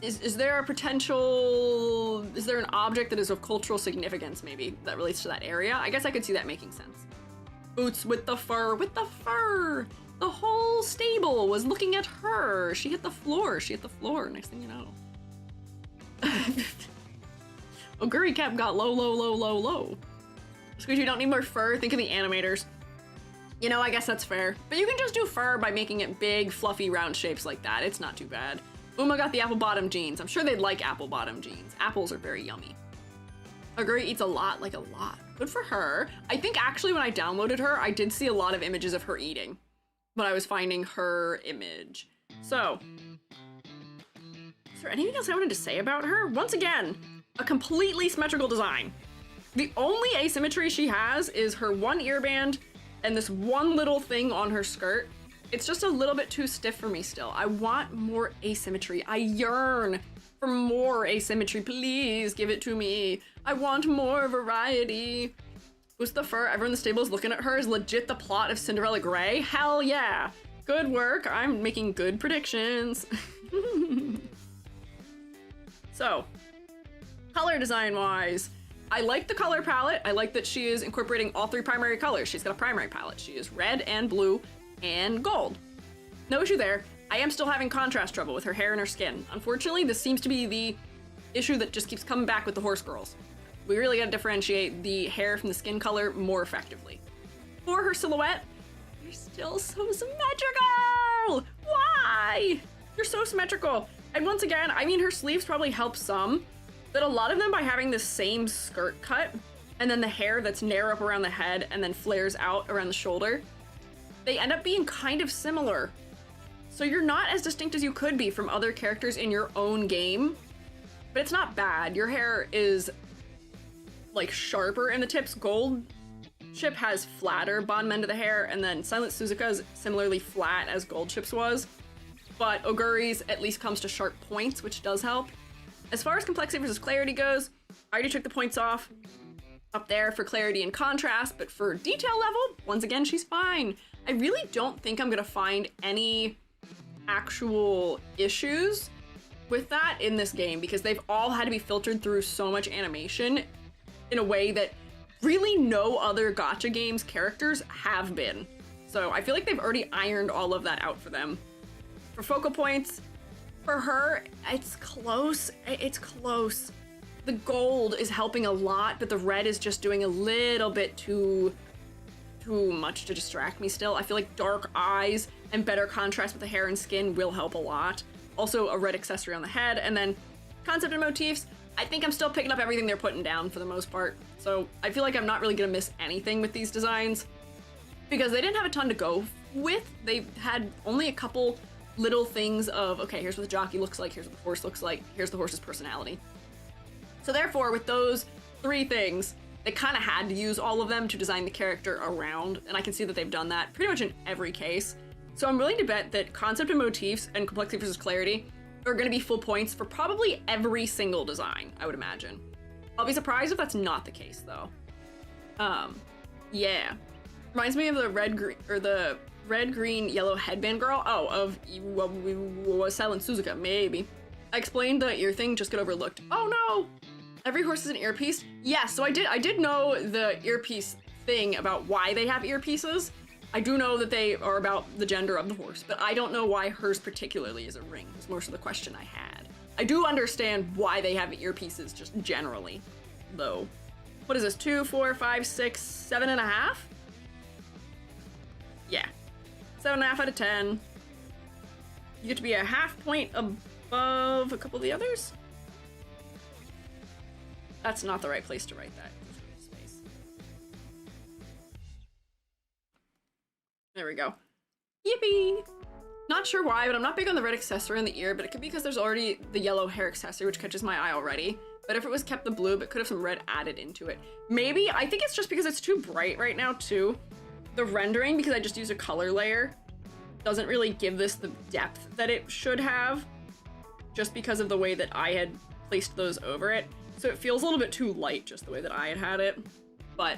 Is there a potential, is there an object that is of cultural significance maybe that relates to that area? I guess I could see that making sense. Boots with the fur, with the fur! The whole stable was looking at her. She hit the floor, next thing you know. Oguri Cap got low, low, low, low, low. Squiiji, you don't need more fur, think of the animators. You know, I guess that's fair. But you can just do fur by making it big, fluffy, round shapes like that. It's not too bad. Uma got the apple bottom jeans. I'm sure they'd like apple bottom jeans. Apples are very yummy. Oguri eats a lot, like a lot. Good for her. I think actually when I downloaded her, I did see a lot of images of her eating when I was finding her image. So, is there anything else I wanted to say about her? Once again, a completely symmetrical design. The only asymmetry she has is her one earband and this one little thing on her skirt. It's just a little bit too stiff for me still. I want more asymmetry. I yearn for more asymmetry. Please give it to me. I want more variety. Who's the fur? Everyone in the stable is looking at her. Is legit the plot of Cinderella Grey? Hell yeah. Good work. I'm making good predictions. So, color design wise, I like the color palette. I like that she is incorporating all three primary colors. She's got a primary palette. She is red and blue and gold. No issue there. I am still having contrast trouble with her hair and her skin. Unfortunately, this seems to be the issue that just keeps coming back with the horse girls. We really gotta differentiate the hair from the skin color more effectively. For her silhouette, you're still so symmetrical! Why? You're so symmetrical. And once again, I mean, her sleeves probably help some, but a lot of them by having the same skirt cut, and then the hair that's narrow up around the head and then flares out around the shoulder, they end up being kind of similar. So you're not as distinct as you could be from other characters in your own game, but it's not bad. Your hair is like sharper in the tips. Gold Chip has flatter bottom end of the hair, and then Silent Suzuka is similarly flat as Gold Chip's was, but Oguri's at least comes to sharp points, which does help. As far as complexity versus clarity goes, I already took the points off up there for clarity and contrast, but for detail level, once again, she's fine. I really don't think I'm gonna find any actual issues with that in this game because they've all had to be filtered through so much animation in a way that really no other gacha games characters have been. So I feel like they've already ironed all of that out for them. For focal points, for her, it's close. It's close. The gold is helping a lot, but the red is just doing a little bit too much to distract me still. I feel like dark eyes and better contrast with the hair and skin will help a lot. Also a red accessory on the head, and then concept and motifs. I think I'm still picking up everything they're putting down for the most part. So I feel like I'm not really gonna miss anything with these designs because they didn't have a ton to go with. They had only a couple little things of, okay, here's what the jockey looks like, here's what the horse looks like, here's the horse's personality. So therefore, with those 3 things, they kind of had to use all of them to design the character around, and I can see that they've done that pretty much in every case. So I'm willing to bet that concept and motifs and complexity versus clarity are going to be full points for probably every single design, I would imagine. I'll be surprised if that's not the case, though. Yeah. Reminds me of the red, green, yellow headband girl. Oh, of Silent Suzuka, maybe. I explained the ear thing, just got overlooked. Oh no! Every horse is an earpiece? Yes, so I did know the earpiece thing about why they have earpieces. I do know that they are about the gender of the horse, but I don't know why hers particularly is a ring. It's more so the question I had. I do understand why they have earpieces just generally, though. What is this, 2, 4, 5, 6, 7.5? Yeah, 7.5 out of 10. You get to be a half point above a couple of the others? That's not the right place to write that. Space. There we go. Yippee! Not sure why, but I'm not big on the red accessory on the ear, but it could be because there's already the yellow hair accessory, which catches my eye already. But if it was kept the blue, but could have some red added into it. Maybe, I think it's just because it's too bright right now, too. The rendering, because I just used a color layer, doesn't really give this the depth that it should have, just because of the way that I had placed those over it. So it feels a little bit too light, just the way that I had it. But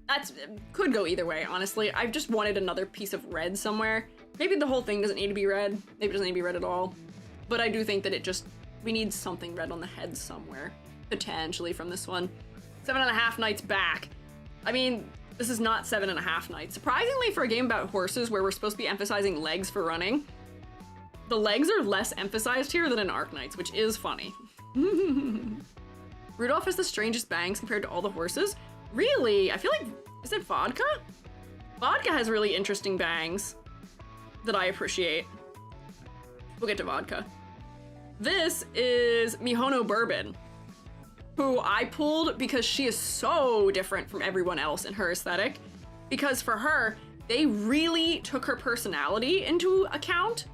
that's could go either way, honestly. I just wanted another piece of red somewhere. Maybe the whole thing doesn't need to be red. Maybe it doesn't need to be red at all. But I do think that we need something red on the head somewhere, potentially, from this one. 7.5 nights back. I mean, this is not 7.5 nights. Surprisingly, for a game about horses where we're supposed to be emphasizing legs for running, the legs are less emphasized here than in Arknights, which is funny. Rudolph has the strangest bangs compared to all the horses. Really? I feel like, is it Vodka? Vodka has really interesting bangs that I appreciate. We'll get to Vodka. This is Mihono Bourbon, who I pulled because she is so different from everyone else in her aesthetic. Because for her, they really took her personality into account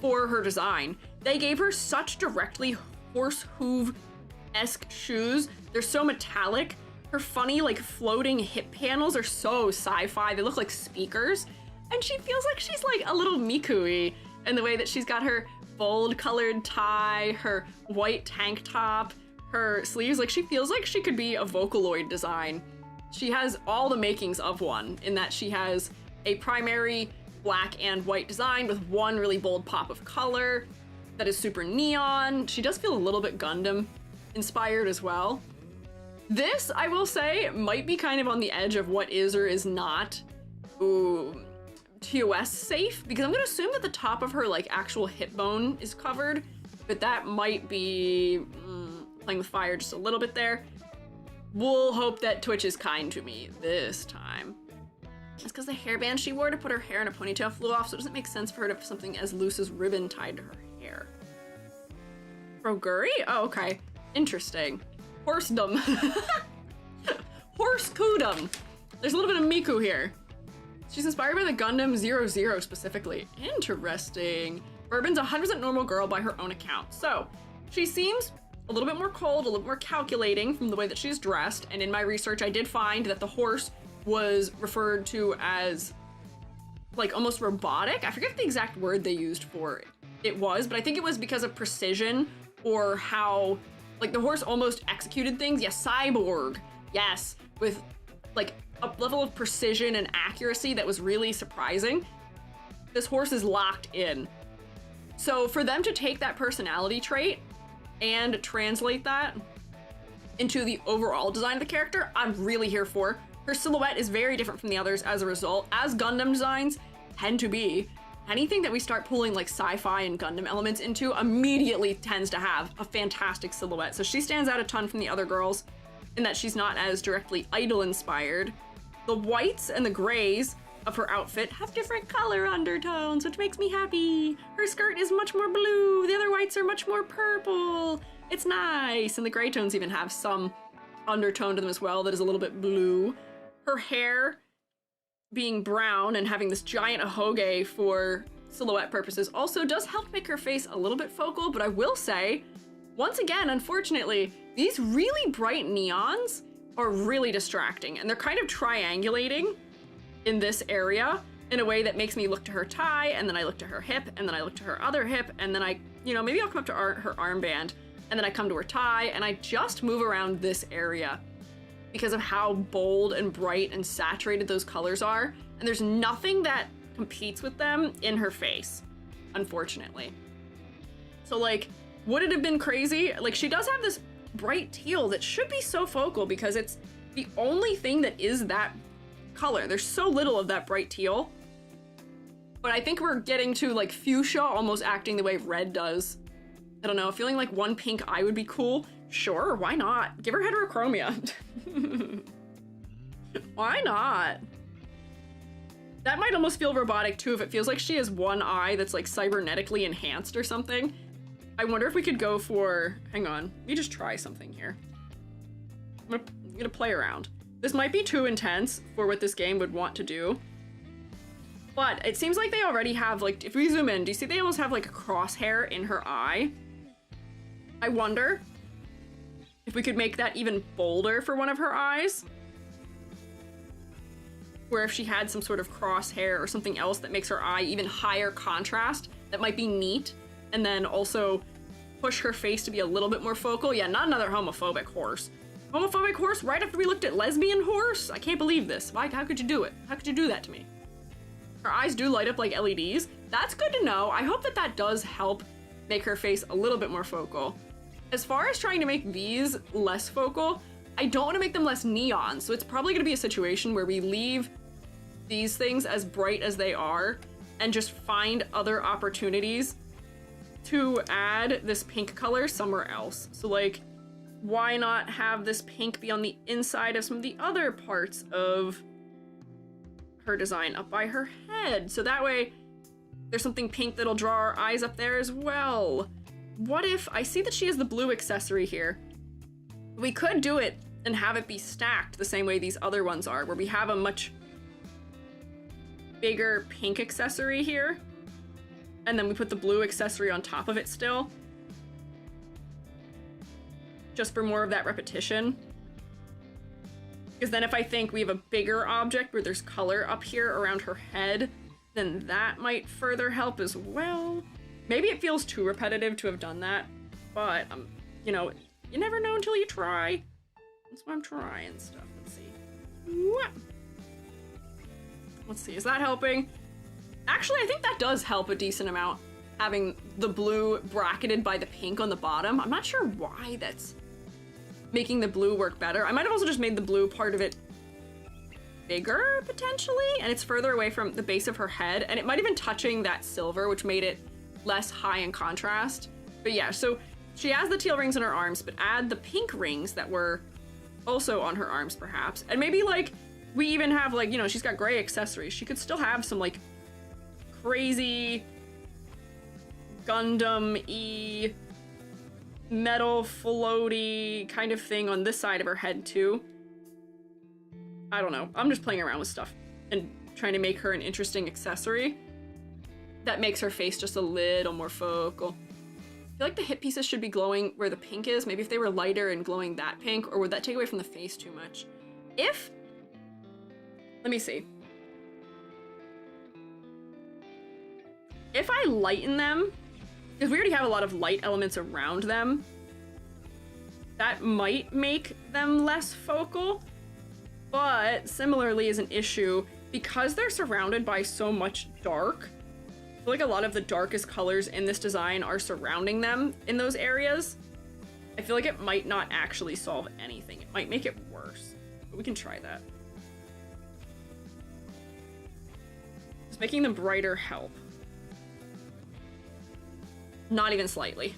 for her design. They gave her such directly horse hoof-esque shoes. They're so metallic. Her funny, like, floating hip panels are so sci-fi. They look like speakers. And she feels like she's like a little Miku-y in the way that she's got her bold colored tie, her white tank top, her sleeves. Like, she feels like she could be a Vocaloid design. She has all the makings of one in that she has a primary black and white design with one really bold pop of color that is super neon. She does feel a little bit Gundam inspired as well. This, I will say, might be kind of on the edge of what is or is not TOS safe, because I'm gonna assume that the top of her like actual hip bone is covered, but that might be playing with fire just a little bit there. We'll hope that Twitch is kind to me this time. It's because the hairband she wore to put her hair in a ponytail flew off, so it doesn't make sense for her to have something as loose as ribbon tied to her hair. Oguri? Oh, okay. Interesting. Horsedom. Horse-kudum. There's a little bit of Miku here. She's inspired by the Gundam 00 specifically. Interesting. Bourbon's a 100% normal girl by her own account. So, she seems a little bit more cold, a little more calculating from the way that she's dressed, and in my research I did find that the horse was referred to as like almost robotic. I forget the exact word they used for it was, but I think it was because of precision or how like the horse almost executed things. Yes, cyborg. Yes, with like a level of precision and accuracy that was really surprising. This horse is locked in. So for them to take that personality trait and translate that into the overall design of the character, I'm really here for. Her silhouette is very different from the others as a result, as Gundam designs tend to be. Anything that we start pulling like sci-fi and Gundam elements into immediately tends to have a fantastic silhouette. So she stands out a ton from the other girls in that she's not as directly idol inspired. The whites and the grays of her outfit have different color undertones, which makes me happy. Her skirt is much more blue, the other whites are much more purple. It's nice, and the gray tones even have some undertone to them as well that is a little bit blue. Her hair being brown and having this giant ahoge for silhouette purposes also does help make her face a little bit focal, but I will say, once again, unfortunately, these really bright neons are really distracting, and they're kind of triangulating in this area in a way that makes me look to her tie, and then I look to her hip, and then I look to her other hip, and then I, maybe I'll come up to her armband, and then I come to her tie, and I just move around this area because of how bold and bright and saturated those colors are, and there's nothing that competes with them in her face, unfortunately. So like, would it have been crazy? Like, she does have this bright teal that should be so focal because it's the only thing that is that color. There's so little of that bright teal. But I think we're getting to like fuchsia almost acting the way red does. I don't know, feeling like one pink eye would be cool. Sure, why not? Give her heterochromia. Why not? That might almost feel robotic too if it feels like she has one eye that's like cybernetically enhanced or something. I wonder if we could go for, hang on, let me just try something here. I'm gonna play around. This might be too intense for what this game would want to do. But it seems like they already have, like, if we zoom in, do you see they almost have like a crosshair in her eye? I wonder if we could make that even bolder for one of her eyes. Where if she had some sort of crosshair or something else that makes her eye even higher contrast, that might be neat. And then also push her face to be a little bit more focal. Yeah, not another homophobic horse. Homophobic horse right after we looked at lesbian horse? I can't believe this. Why? How could you do it? How could you do that to me? Her eyes do light up like LEDs. That's good to know. I hope that that does help make her face a little bit more focal. As far as trying to make these less focal, I don't want to make them less neon. So it's probably going to be a situation where we leave these things as bright as they are and just find other opportunities to add this pink color somewhere else. So like, why not have this pink be on the inside of some of the other parts of her design up by her head? So that way there's something pink that'll draw our eyes up there as well. What if, I see that she has the blue accessory here. We could do it and have it be stacked the same way these other ones are, where we have a much bigger pink accessory here, and then we put the blue accessory on top of it still. Just for more of that repetition. Because then if I think we have a bigger object where there's color up here around her head, then that might further help as well. Maybe it feels too repetitive to have done that, but you know, you never know until you try. That's why I'm trying stuff. Let's see. Let's see, is that helping? Actually, I think that does help a decent amount, having the blue bracketed by the pink on the bottom. I'm not sure why that's making the blue work better. I might have also just made the blue part of it bigger, potentially, and it's further away from the base of her head, and it might have been touching that silver, which made it less high in contrast. But yeah, so she has the teal rings on her arms, but add the pink rings that were also on her arms, perhaps. And maybe, like, we even have, like, you know, she's got gray accessories. She could still have some, like, crazy Gundam-y metal floaty kind of thing on this side of her head, too. I don't know. I'm just playing around with stuff and trying to make her an interesting accessory that makes her face just a little more focal. I feel like the hip pieces should be glowing where the pink is. Maybe if they were lighter and glowing that pink, or would that take away from the face too much? Let me see. If I lighten them, because we already have a lot of light elements around them, that might make them less focal, but similarly is an issue because they're surrounded by so much dark. I feel like a lot of the darkest colors in this design are surrounding them in those areas. I feel like it might not actually solve anything. It might make it worse, but we can try that. Just making them brighter help. Not even slightly.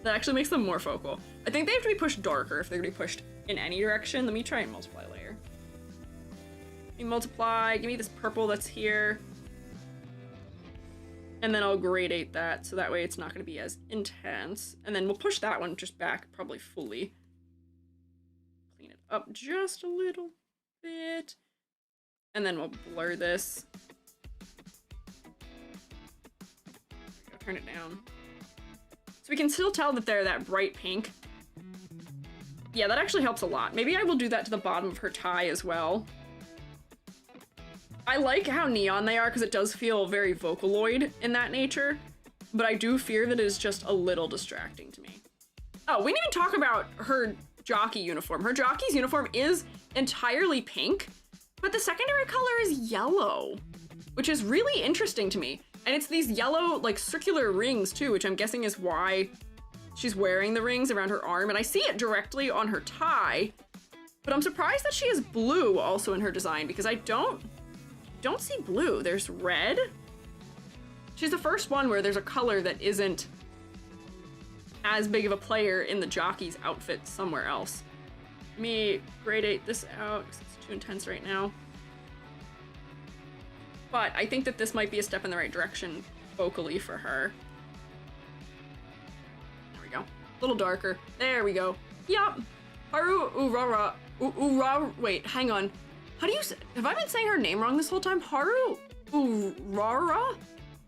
That actually makes them more focal. I think they have to be pushed darker if they're gonna be pushed in any direction. Let me try and multiply layer. You multiply, give me this purple that's here. And then I'll gradate that, so that way it's not gonna be as intense. And then we'll push that one just back, probably fully. Clean it up just a little bit. And then we'll blur this. Turn it down. So we can still tell that they're that bright pink. Yeah, that actually helps a lot. Maybe I will do that to the bottom of her tie as well. I like how neon they are because it does feel very Vocaloid in that nature, but I do fear that it is just a little distracting to me. Oh, we didn't even talk about her jockey uniform. Her jockey's uniform is entirely pink, but the secondary color is yellow, which is really interesting to me. And it's these yellow, like, circular rings too, which I'm guessing is why she's wearing the rings around her arm. And I see it directly on her tie, but I'm surprised that she has blue also in her design because I don't see blue. There's red. She's the first one where there's a color that isn't as big of a player in the jockey's outfit somewhere else. Let me gradate this out because it's too intense right now. But I think that this might be a step in the right direction vocally for her. There we go. A little darker. There we go. Yup. Haru Urara. Wait, hang on. How do you say? Have I been saying her name wrong this whole time? Haru Urara?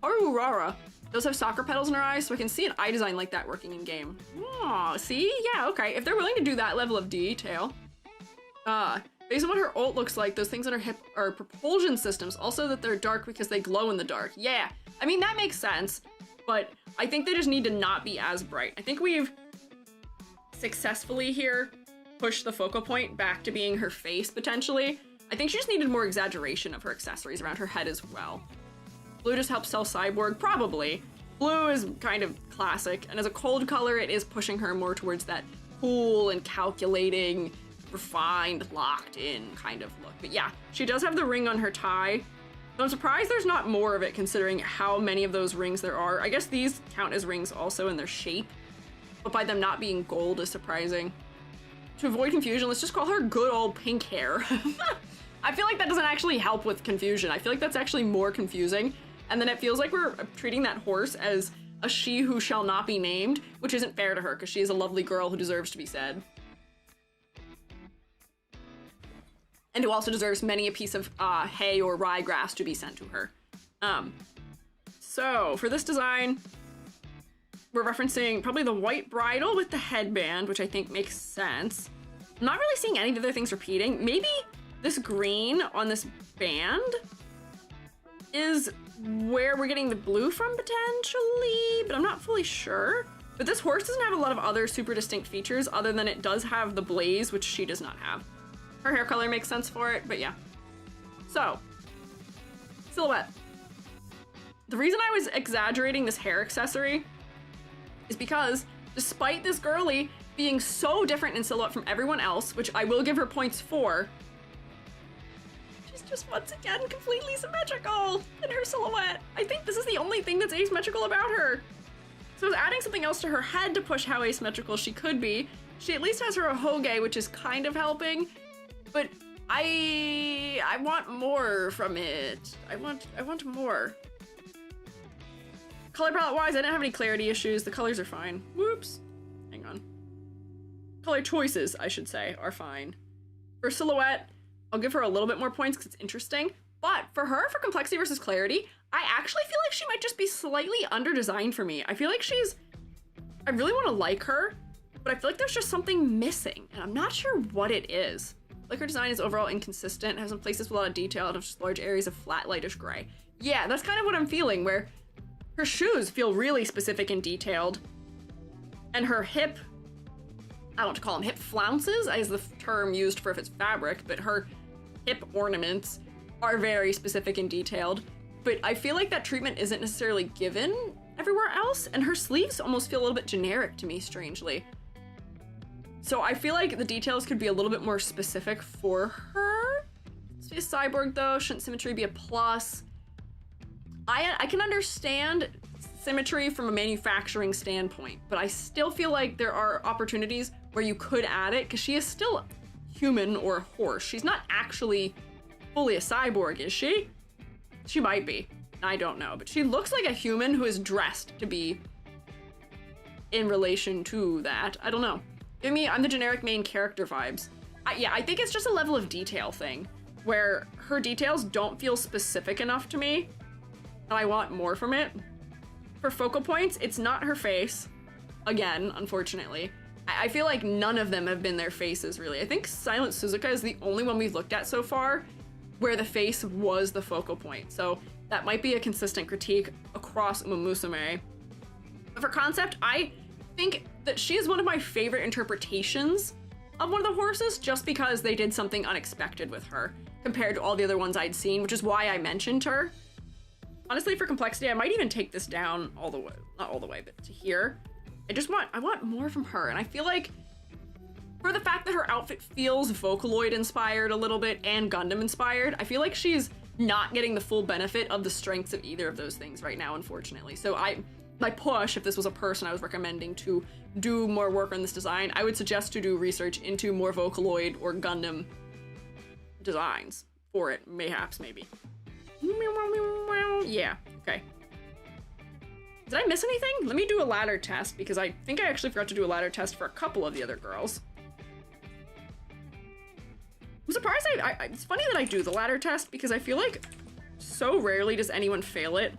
Haru Urara does have soccer petals in her eyes, so I can see an eye design like that working in game. Oh, see? Yeah, okay. If they're willing to do that level of detail. Based on what her ult looks like, those things on her hip are propulsion systems. Also that they're dark because they glow in the dark. Yeah, I mean, that makes sense, but I think they just need to not be as bright. I think we've successfully here pushed the focal point back to being her face, potentially. I think she just needed more exaggeration of her accessories around her head as well. Blue just helps sell Cyborg, probably. Blue is kind of classic, and as a cold color, it is pushing her more towards that cool and calculating, refined, locked in kind of look. But yeah, she does have the ring on her tie. So I'm surprised there's not more of it considering how many of those rings there are. I guess these count as rings also in their shape, but by them not being gold is surprising. To avoid confusion, let's just call her good old pink hair. I feel like that doesn't actually help with confusion. I feel like that's actually more confusing. And then it feels like we're treating that horse as a she who shall not be named, which isn't fair to her because she is a lovely girl who deserves to be said. And who also deserves many a piece of hay or ryegrass to be sent to her. So for this design, we're referencing probably the white bridle with the headband, which I think makes sense. I'm not really seeing any of the other things repeating. Maybe this green on this band is where we're getting the blue from potentially, but I'm not fully sure. But this horse doesn't have a lot of other super distinct features other than it does have the blaze, which she does not have. Her hair color makes sense for it, but yeah. So, silhouette. The reason I was exaggerating this hair accessory is because despite this girly being so different in silhouette from everyone else, which I will give her points for, she's just once again completely symmetrical in her silhouette. I think this is the only thing that's asymmetrical about her. So I was adding something else to her head to push how asymmetrical she could be. She at least has her hoge, which is kind of helping, but I want more from it. I want more. Color palette wise, I didn't have any clarity issues. The colors are fine. Whoops. Hang on. Color choices, I should say, are fine. For silhouette, I'll give her a little bit more points because it's interesting. But for her, for complexity versus clarity, I actually feel like she might just be slightly under-designed for me. I feel like I really want to like her, but I feel like there's just something missing, and I'm not sure what it is. Like her design is overall inconsistent, has some places with a lot of detail, and just large areas of flat, lightish gray. Yeah, that's kind of what I'm feeling, where her shoes feel really specific and detailed, and her hip, I don't want to call them hip flounces, as the term used for if it's fabric, but her hip ornaments are very specific and detailed. But I feel like that treatment isn't necessarily given everywhere else, and her sleeves almost feel a little bit generic to me, strangely. So I feel like the details could be a little bit more specific for her. Let's be a cyborg though, shouldn't symmetry be a plus? I can understand symmetry from a manufacturing standpoint, but I still feel like there are opportunities where you could add it, because she is still human or a horse. She's not actually fully a cyborg, is she? She might be. I don't know. But she looks like a human who is dressed to be in relation to that. I don't know. Give me, I'm the generic main character vibes. Yeah, I think it's just a level of detail thing where her details don't feel specific enough to me, and I want more from it. For focal points, it's not her face. Again, unfortunately. I feel like none of them have been their faces, really. I think Silent Suzuka is the only one we've looked at so far where the face was the focal point. So that might be a consistent critique across Umamusume. But for concept, I think that she is one of my favorite interpretations of one of the horses just because they did something unexpected with her compared to all the other ones I'd seen, which is why I mentioned her. Honestly, for complexity, I might even take this down all the way, not all the way, but to here. I want more from her, and I feel like for the fact that her outfit feels Vocaloid inspired a little bit and Gundam inspired, I feel like she's not getting the full benefit of the strengths of either of those things right now, unfortunately. So my push, if this was a person I was recommending to do more work on this design, I would suggest to do research into more Vocaloid or Gundam designs for it, maybe. Yeah, okay. Did I miss anything? Let me do a ladder test because I think I actually forgot to do a ladder test for a couple of the other girls. I'm surprised it's funny that I do the ladder test because I feel like so rarely does anyone fail it.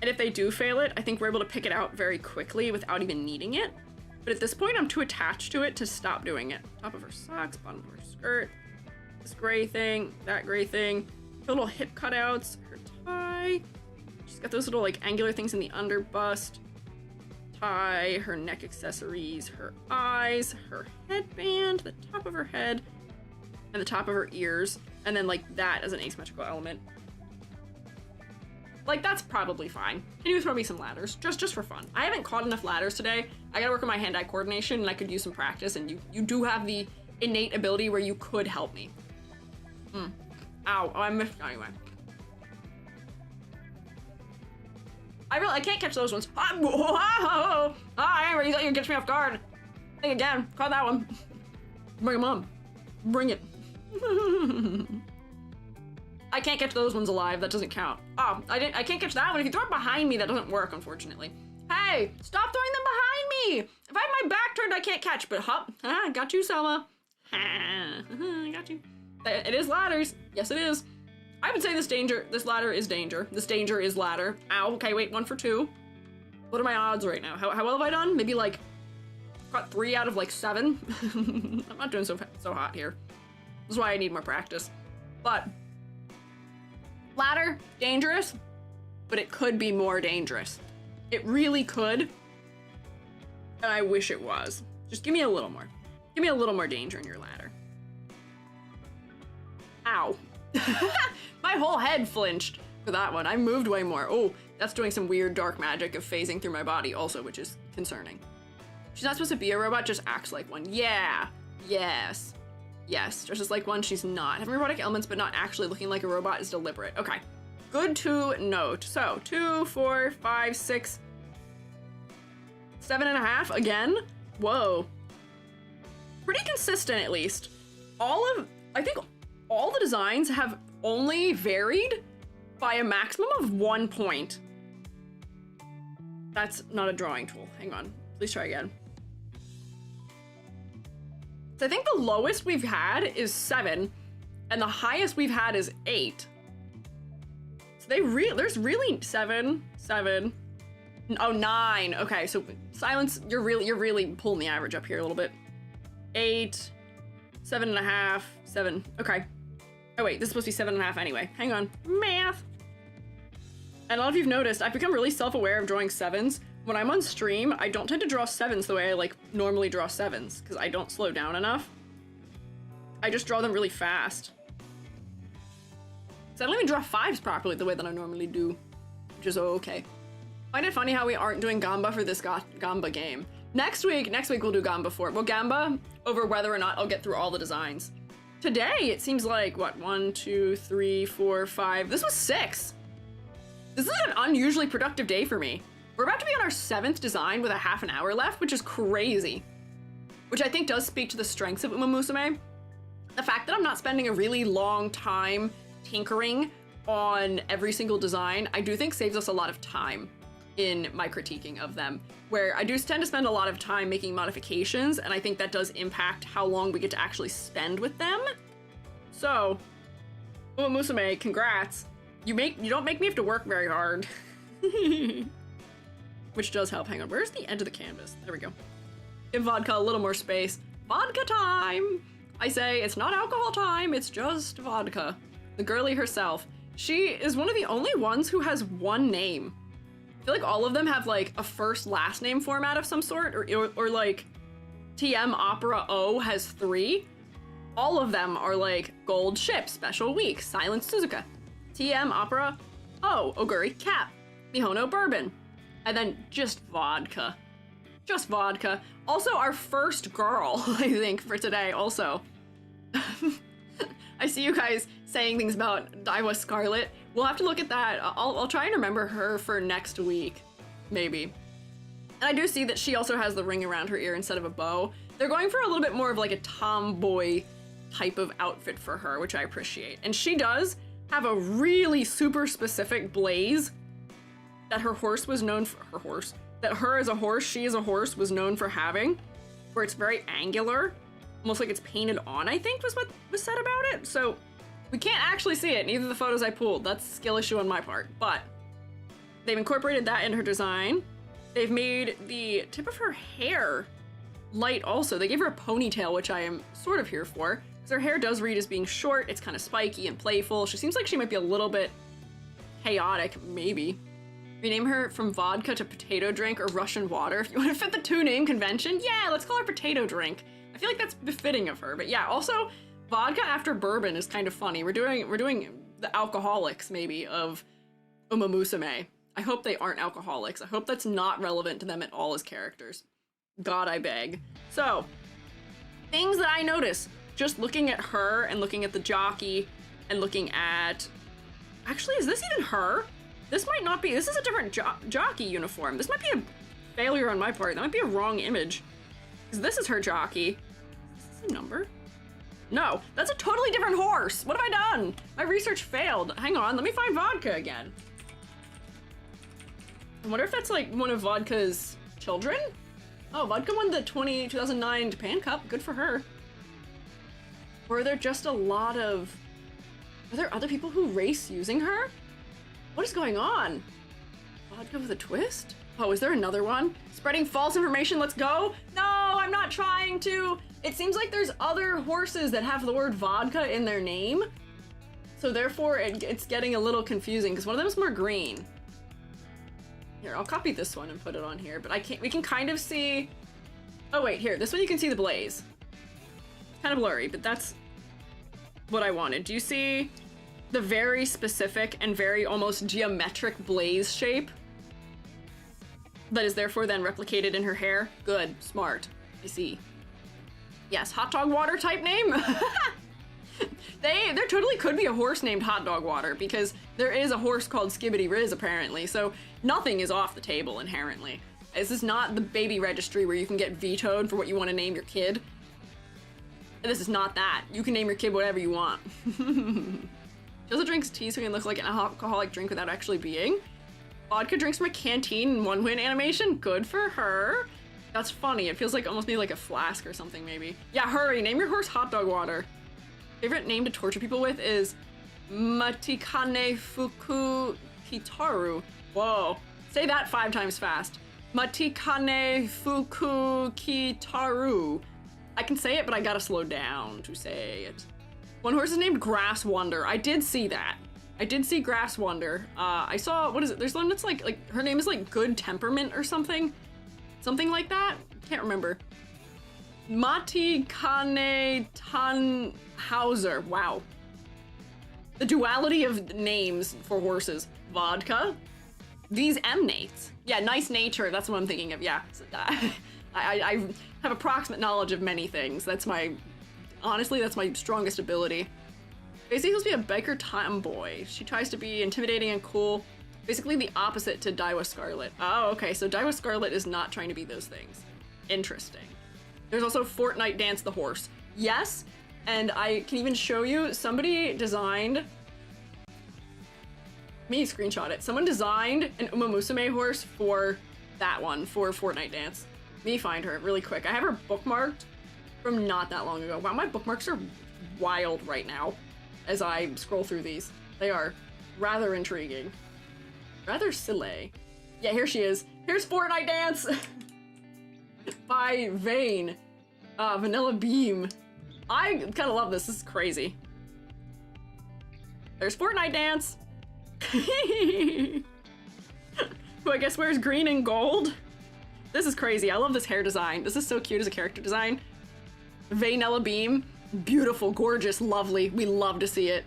And if they do fail it, I think we're able to pick it out very quickly without even needing it. But at this point, I'm too attached to it to stop doing it. Top of her socks, bottom of her skirt, this gray thing, that gray thing, her little hip cutouts, her tie. She's got those little like angular things in the under bust, tie, her neck accessories, her eyes, her headband, the top of her head, and the top of her ears, and then like that as an asymmetrical element. Like, that's probably fine. Can you throw me some ladders? Just for fun. I haven't caught enough ladders today. I gotta work on my hand-eye coordination, and I could use some practice, and you do have the innate ability where you could help me. Ow. Oh, I missed anyway. I can't catch those ones. You thought you'd catch me off guard. Think again. Caught that one. Bring them on. Bring it. I can't catch those ones alive. That doesn't count. Oh, I can't catch that one. If you throw it behind me, that doesn't work, unfortunately. Hey, stop throwing them behind me. If I have my back turned, I can't catch, but hop. Got you, Selma. I got you. It is ladders. Yes, it is. I would say this ladder is danger. This danger is ladder. Ow. Okay, wait, 1 for 2. What are my odds right now? How well have I done? Maybe like, got 3 out of like 7. I'm not doing so hot here. This is why I need more practice. But ladder, dangerous, but it could be more dangerous. It really could. And I wish it was. Just give me a little more. Give me a little more danger in your ladder. Ow. My whole head flinched for that one. I moved way more. Oh, that's doing some weird dark magic of phasing through my body also, which is concerning. She's not supposed to be a robot, just acts like one. Yeah. Yes. Yes, just like one, she's not. Having robotic elements but not actually looking like a robot is deliberate. Okay. Good to note. So, 2, 4, 5, 6, 7.5 again. Whoa. Pretty consistent, at least. I think all the designs have only varied by a maximum of 1 point. That's not a drawing tool. Hang on. Please try again. So I think the lowest we've had is 7, and the highest we've had is 8. So there's really 7, 7. Oh, 9. Okay, so Silence, you're really pulling the average up here a little bit. 8, 7.5, 7. Okay. Oh wait, this is supposed to be 7.5 anyway. Hang on. Math. And a lot of you've noticed, I've become really self-aware of drawing 7s. When I'm on stream, I don't tend to draw 7s the way I like normally draw 7s, because I don't slow down enough. I just draw them really fast. So I don't even draw 5s properly the way that I normally do, which is okay. Find it funny how we aren't doing Gamba for this Gamba game. Next week we'll do Gamba for it. Well, Gamba over whether or not I'll get through all the designs. Today, it seems like, what, 1, 2, 3, 4, 5. This was 6. This is an unusually productive day for me. We're about to be on our 7th design with a half an hour left, which is crazy. Which I think does speak to the strengths of Umamusume. The fact that I'm not spending a really long time tinkering on every single design, I do think saves us a lot of time in my critiquing of them, where I do tend to spend a lot of time making modifications, and I think that does impact how long we get to actually spend with them. So, Musume, congrats. You don't make me have to work very hard. Which does help. Hang on, where's the edge of the canvas? There we go. Give Vodka a little more space. Vodka time! I say, it's not alcohol time, it's just vodka. The girlie herself. She is one of the only ones who has one name. I feel like all of them have like a first last name format of some sort, or like TM Opera O has 3. All of them are like Gold Ship, Special Week, Silent Suzuka, TM Opera O, Oguri Cap, Mihono Bourbon, and then just vodka. Just vodka. Also our first girl, I think, for today also. I see you guys saying things about Daiwa Scarlet. We'll have to look at that. I'll try and remember her for next week, maybe. And I do see that she also has the ring around her ear instead of a bow. They're going for a little bit more of like a tomboy type of outfit for her, which I appreciate. And she does have a really super specific blaze that her horse was known for, that her as a horse, she as a horse was known for having, where it's very angular, almost like it's painted on, I think was what was said about it. So we can't actually see it, neither the photos I pulled. That's a skill issue on my part, but they've incorporated that in her design. They've made the tip of her hair light also. They gave her a ponytail, which I am sort of here for, because her hair does read as being short. It's kind of spiky and playful. She seems like she might be a little bit chaotic, maybe. Rename her from vodka to potato drink or Russian water. If you want to fit the 2-name convention, yeah, let's call her potato drink. I feel like that's befitting of her, but yeah, also vodka after bourbon is kind of funny. We're doing the alcoholics maybe of Umamusume. I hope they aren't alcoholics. I hope that's not relevant to them at all as characters. God, I beg. So, things that I notice just looking at her and looking at the jockey and looking at, actually, is this even her? This might not be. This is a different jockey uniform. This might be a failure on my part. That might be a wrong image. Because this is her jockey. Is this a number? No, that's a totally different horse. What have I done? My research failed. Hang on, let me find Vodka again. I wonder if that's like one of Vodka's children? Oh, Vodka won the 2009 Japan Cup. Good for her. Or are there just a lot of... Are there other people who race using her? What is going on? Vodka with a twist? Oh, is there another one? Spreading false information, let's go? No, I'm not trying to. It seems like there's other horses that have the word vodka in their name. So therefore, it's getting a little confusing because one of them is more green. Here, I'll copy this one and put it on here, but we can kind of see... Oh wait, here, this one you can see the blaze. It's kind of blurry, but that's what I wanted. Do you see the very specific and very almost geometric blaze shape that is therefore then replicated in her hair? Good, smart, I see. Yes, hot dog water type name. There totally could be a horse named Hot Dog Water because there is a horse called Skibbity Riz apparently, so nothing is off the table inherently. This is not the baby registry where you can get vetoed for what you want to name your kid. This is not that. You can name your kid whatever you want. She also drinks tea so it can look like an alcoholic drink without actually being. Vodka drinks from a canteen in One Win animation. Good for her. That's funny. It feels like almost maybe like a flask or something maybe. Yeah, hurry. Name your horse Hot Dog Water. Favorite name to torture people with is Matikane Fuku Kitaru. Whoa. Say that 5 times fast. Matikane Fuku Kitaru. I can say it, but I gotta slow down to say it. One horse is named Grass Wonder. I did see that. I did see Grass Wonder. I saw, what is it? There's one that's like her name is like Good Temperament or something. Something like that? Can't remember. Mati Kane Tannhauser. Wow. The duality of names for horses. Vodka. These emanates. Yeah, nice nature. That's what I'm thinking of. Yeah. I have approximate knowledge of many things. Honestly, that's my strongest ability. Basically, supposed to be a biker tomboy. She tries to be intimidating and cool. Basically the opposite to Daiwa Scarlet. Oh, okay, so Daiwa Scarlet is not trying to be those things. Interesting. There's also Fortnite Dance the Horse. Yes, and I can even show you, somebody designed me screenshot it. Someone designed an Umamusume horse for that one, for Fortnite Dance. Me find her really quick. I have her bookmarked from not that long ago. Wow, my bookmarks are wild right now as I scroll through these. They are rather intriguing. Rather silly. Yeah, here she is. Here's Fortnite Dance by Vane. Vanilla Beam. I kind of love this. This is crazy. There's Fortnite Dance. Who I guess wears green and gold. This is crazy. I love this hair design. This is so cute as a character design. Vanilla Beam. Beautiful, gorgeous, lovely. We love to see it.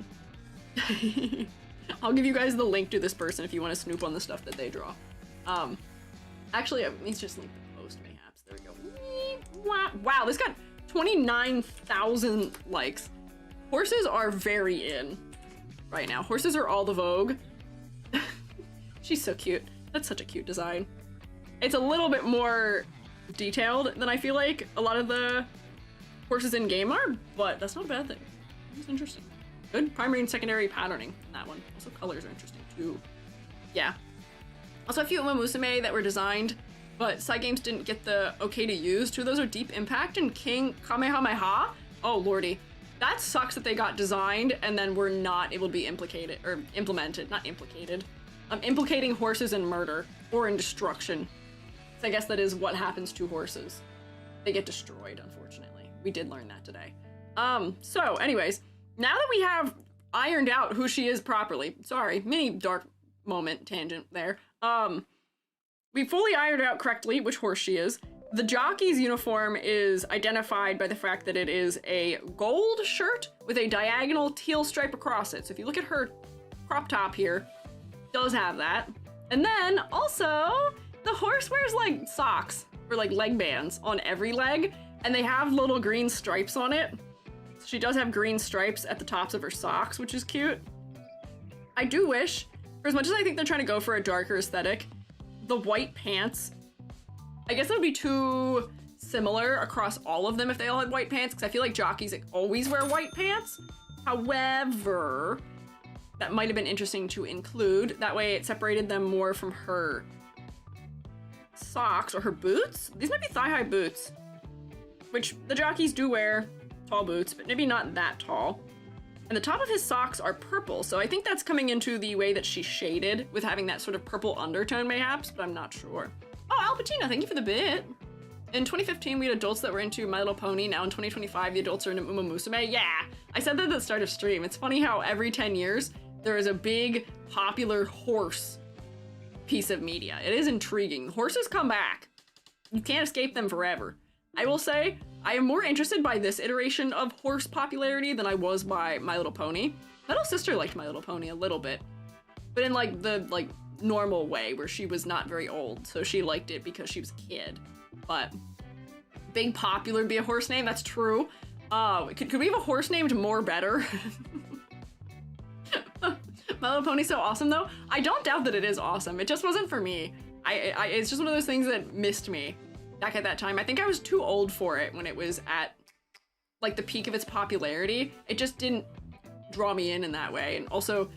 I'll give you guys the link to this person if you want to snoop on the stuff that they draw. Actually, let me just link the post mayhaps. There we go. Wow, this got 29,000 likes. Horses are very in right now. Horses are all the vogue. She's so cute. That's such a cute design. It's a little bit more detailed than I feel like a lot of the horses in game are, but that's not a bad thing. It's interesting. Good primary and secondary patterning in that one. Also colors are interesting too. Yeah. Also a few Umamusume that were designed, but Side Games didn't get the okay to use. Two of those are Deep Impact and King Kamehameha. Oh lordy. That sucks that they got designed and then were not able to be implemented. Not implicated. Implicating horses in murder or in destruction. So I guess that is what happens to horses. They get destroyed, unfortunately. We did learn that today. So anyways, now that we have ironed out who she is properly, sorry, mini dark moment tangent there. We fully ironed out correctly which horse she is. The jockey's uniform is identified by the fact that it is a gold shirt with a diagonal teal stripe across it. So if you look at her crop top here, it does have that. And then also the horse wears like socks or like leg bands on every leg, and they have little green stripes on it. So she does have green stripes at the tops of her socks, which is cute. I do wish, for as much as I think they're trying to go for a darker aesthetic, the white pants, I guess it would be too similar across all of them if they all had white pants, because I feel like jockeys like, always wear white pants. However, that might have been interesting to include. That way it separated them more from her socks or her boots. These might be thigh-high boots, which the jockeys do wear tall boots, but maybe not that tall. And the top of his socks are purple, so I think that's coming into the way that she's shaded with having that sort of purple undertone mayhaps, but I'm not sure. Oh, Al Pacino, thank you for the bit. In 2015, we had adults that were into My Little Pony. Now in 2025, the adults are into Umamusume. Yeah, I said that at the start of stream. It's funny how every 10 years, there is a big popular horse piece of media. It is intriguing. Horses come back. You can't escape them forever. I will say, I am more interested by this iteration of horse popularity than I was by My Little Pony. My little sister liked My Little Pony a little bit, but in like the normal way where she was not very old, so she liked it because she was a kid. But big popular be a horse name, that's true. Could we have a horse named More Better? My Little Pony's so awesome though. I don't doubt that it is awesome. It just wasn't for me. It's just one of those things that missed me back at that time. I think I was too old for it when it was at like the peak of its popularity. It just didn't draw me in that way. And also,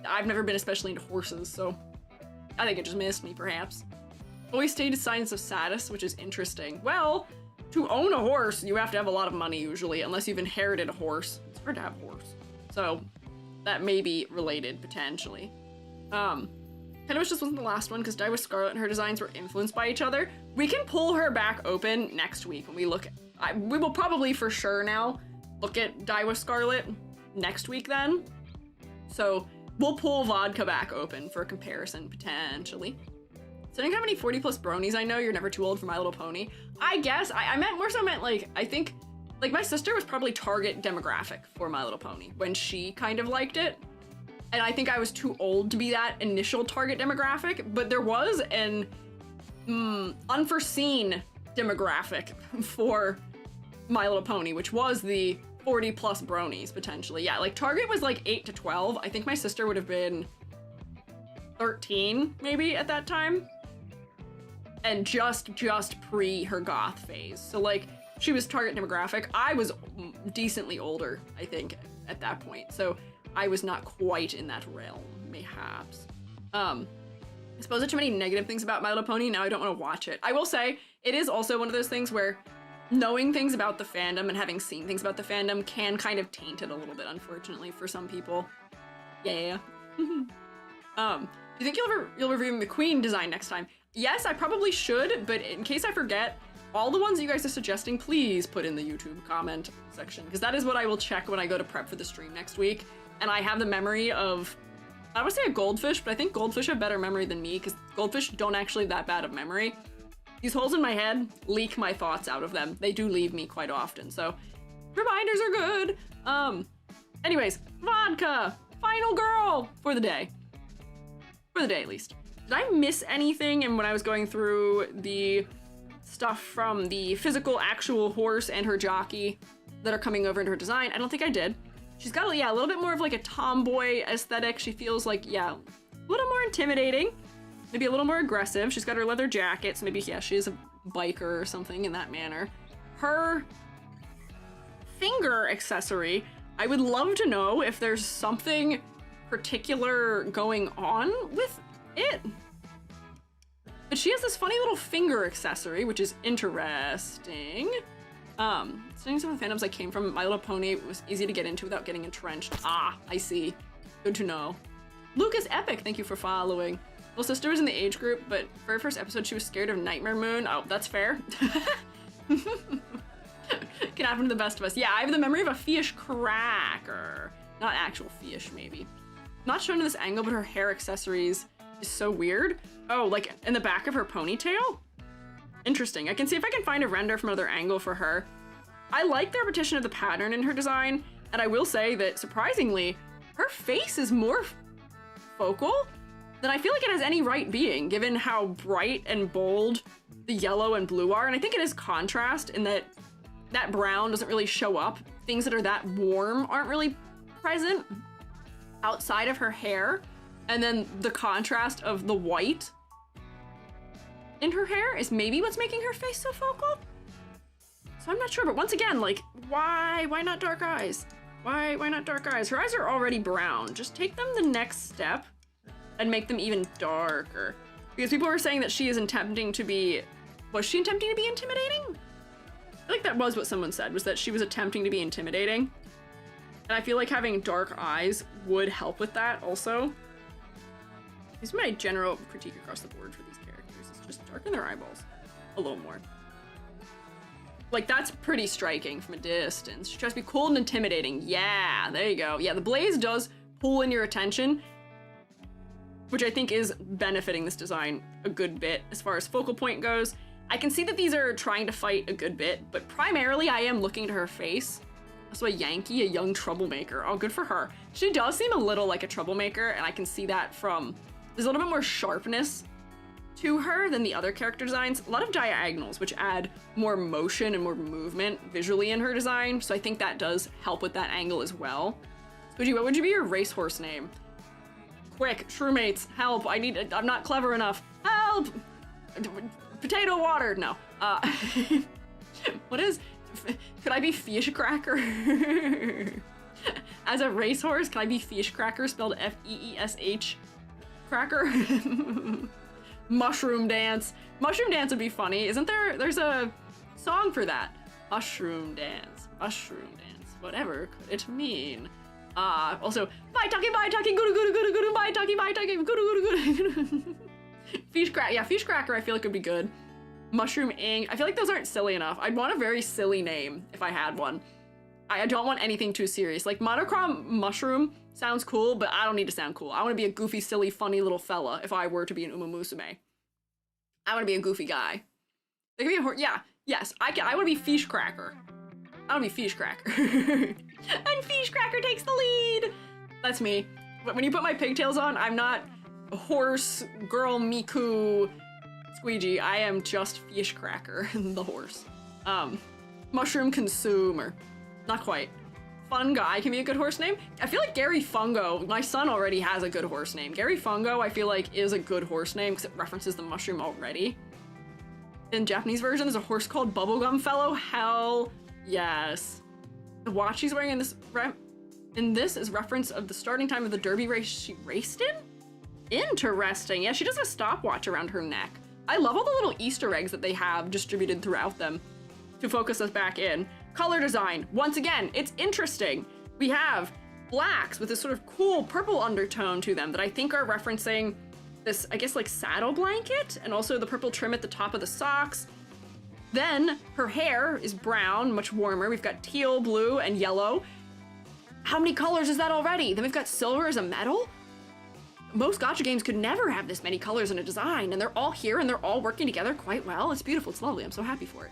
I've never been especially into horses, so I think it just missed me perhaps. Always stated signs of status, which is interesting. Well, to own a horse, you have to have a lot of money usually, unless you've inherited a horse. It's hard to have a horse. So that may be related potentially. Kind of wish this wasn't the last one because Die with Scarlet and her designs were influenced by each other. We can pull her back open next week when we look at, we will probably for sure now look at Die with Scarlet next week then. So we'll pull Vodka back open for a comparison potentially. So I think how many 40 plus bronies I know. You're never too old for My Little Pony. I guess I meant like, I think like my sister was probably target demographic for My Little Pony when she kind of liked it. And I think I was too old to be that initial target demographic, but there was an unforeseen demographic for My Little Pony, which was the 40 plus bronies potentially. Yeah, like target was like 8 to 12. I think my sister would have been 13 maybe at that time. And just pre her goth phase. So like she was target demographic. I was decently older, I think, at that point. So I was not quite in that realm, mayhaps. Exposed to too many negative things about My Little Pony, now I don't want to watch it. I will say, it is also one of those things where knowing things about the fandom and having seen things about the fandom can kind of taint it a little bit, unfortunately, for some people. Yeah. Do you think you'll review the Queen design next time? Yes, I probably should, but in case I forget, all the ones you guys are suggesting, please put in the YouTube comment section, because that is what I will check when I go to prep for the stream next week. And I have the memory of, I would say a goldfish, but I think goldfish have better memory than me, because goldfish don't actually that bad of memory. These holes in my head leak my thoughts out of them. They do leave me quite often, so reminders are good. Anyways, Vodka, final girl for the day. For the day, at least. Did I miss anything when I was going through the stuff from the physical, actual horse and her jockey that are coming over into her design? I don't think I did. She's got, a little bit more of like a tomboy aesthetic. She feels like, a little more intimidating. Maybe a little more aggressive. She's got her leather jacket, so maybe, she is a biker or something in that manner. Her finger accessory, I would love to know if there's something particular going on with it. But she has this funny little finger accessory, which is interesting. Studying some of the fandoms I came from, My Little Pony was easy to get into without getting entrenched. Ah, I see. Good to know. Lucas Epic, thank you for following. Well, sister was in the age group, but very first episode she was scared of Nightmare Moon. Oh, that's fair. Can happen to the best of us. Yeah, I have the memory of a fish cracker. Not actual fish, maybe. Not shown in this angle, but her hair accessories is so weird. Oh, like in the back of her ponytail? Interesting. I can see if I can find a render from another angle for her. I like the repetition of the pattern in her design, and I will say that, surprisingly, her face is more focal than I feel like it has any right being, given how bright and bold the yellow and blue are. And I think it is contrast in that that brown doesn't really show up. Things that are that warm aren't really present outside of her hair. And then the contrast of the white in her hair is maybe what's making her face so focal. So I'm not sure, but once again, like, why not dark eyes? Why not dark eyes? Her eyes are already brown. Just take them the next step and make them even darker. Because people were saying that she is attempting to be, was she attempting to be intimidating? I feel like that was what someone said, was that she was attempting to be intimidating. And I feel like having dark eyes would help with that also. Here's my general critique across the board for these characters. It's just darken their eyeballs a little more. Like, that's pretty striking from a distance. She tries to be cool and intimidating. Yeah, there you go. Yeah, the blaze does pull in your attention, which I think is benefiting this design a good bit as far as focal point goes. I can see that these are trying to fight a good bit, but primarily I am looking to her face. Also a Yankee, a young troublemaker. Oh, good for her. She does seem a little like a troublemaker, and I can see that from, there's a little bit more sharpness to her than the other character designs. A lot of diagonals, which add more motion and more movement visually in her design, so I think that does help with that angle as well. Squiiji, what would you be your racehorse name? Quick, shroommates, help, I'm not clever enough. Help! Potato water, no. What is, could I be fish cracker? As a racehorse, can I be fish cracker, spelled F-E-E-S-H cracker? Mushroom dance. Mushroom dance would be funny. Isn't there, there's a song for that. Mushroom dance, whatever could it mean? Also, bye talkie, guru, bye talkie, guru. Fish cracker, yeah, fish cracker I feel like would be good. Mushroom ink, I feel like those aren't silly enough. I'd want a very silly name if I had one. I don't want anything too serious. Like, monochrome mushroom sounds cool, but I don't need to sound cool. I want to be a goofy, silly, funny little fella if I were to be an Umamusume. I want to be a goofy guy. There could be a yeah, yes, I want to be fish cracker. I want to be fish cracker. And fish cracker takes the lead. That's me. But when you put my pigtails on, I'm not horse, girl, Miku, Squiiji. I am just fish cracker, the horse. Mushroom consumer. Not quite. Fun guy can be a good horse name. I feel like Gary Fungo, my son already has a good horse name. Gary Fungo, I feel like, is a good horse name because it references the mushroom already. In Japanese version, there's a horse called Bubblegum Fellow. Hell yes. The watch she's wearing in this is reference of the starting time of the derby race she raced in? Interesting. Yeah, she does a stopwatch around her neck. I love all the little Easter eggs that they have distributed throughout them to focus us back in. Color design. Once again, it's interesting. We have blacks with this sort of cool purple undertone to them that I think are referencing this, I guess, like saddle blanket, and also the purple trim at the top of the socks. Then her hair is brown, much warmer. We've got teal, blue, and yellow. How many colors is that already? Then we've got silver as a metal. Most gacha games could never have this many colors in a design, and they're all here and they're all working together quite well. It's beautiful, it's lovely, I'm so happy for it.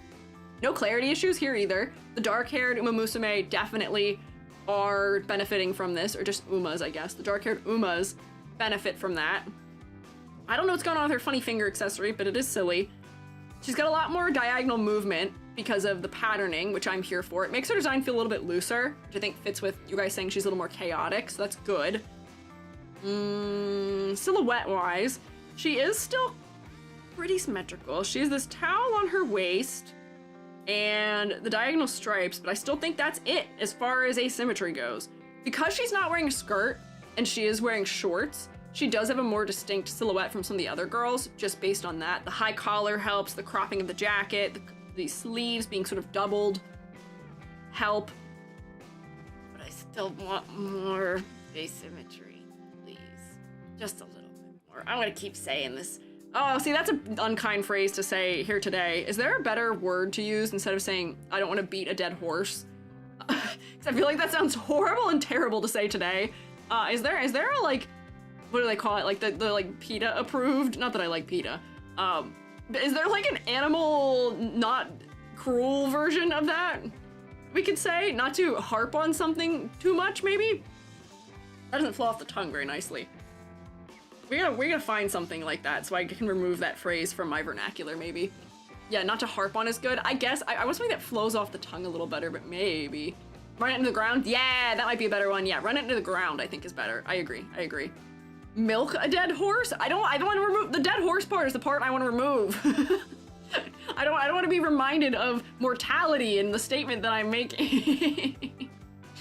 No clarity issues here either. The dark-haired Umamusume definitely are benefiting from this, or just Umas, I guess. The dark-haired Umas benefit from that. I don't know what's going on with her funny finger accessory, but it is silly. She's got a lot more diagonal movement because of the patterning, which I'm here for. It makes her design feel a little bit looser, which I think fits with you guys saying she's a little more chaotic, so that's good. Silhouette-wise, she is still pretty symmetrical. She has this towel on her waist and the diagonal stripes, but I still think that's it as far as asymmetry goes. Because she's not wearing a skirt and she is wearing shorts, she does have a more distinct silhouette from some of the other girls, just based on that. The high collar helps, the cropping of the jacket, the sleeves being sort of doubled help. But I still want more asymmetry, please. Just a little bit more. I'm gonna keep saying this. Oh, see, that's an unkind phrase to say here today. Is there a better word to use instead of saying, I don't want to beat a dead horse? Because I feel like that sounds horrible and terrible to say today. Is there a, like, what do they call it? Like the like PETA approved? Not that I like PETA. Is there like an animal, not cruel version of that? We could say, not to harp on something too much, maybe? That doesn't flow off the tongue very nicely. We gotta find something like that so I can remove that phrase from my vernacular, maybe. Yeah, not to harp on is good. I guess I want something that flows off the tongue a little better, but maybe. Run it into the ground? Yeah, that might be a better one. Yeah, run it into the ground, I think is better. I agree. Milk a dead horse? I don't want to remove, the dead horse part is the part I want to remove. I don't want to be reminded of mortality in the statement that I'm making.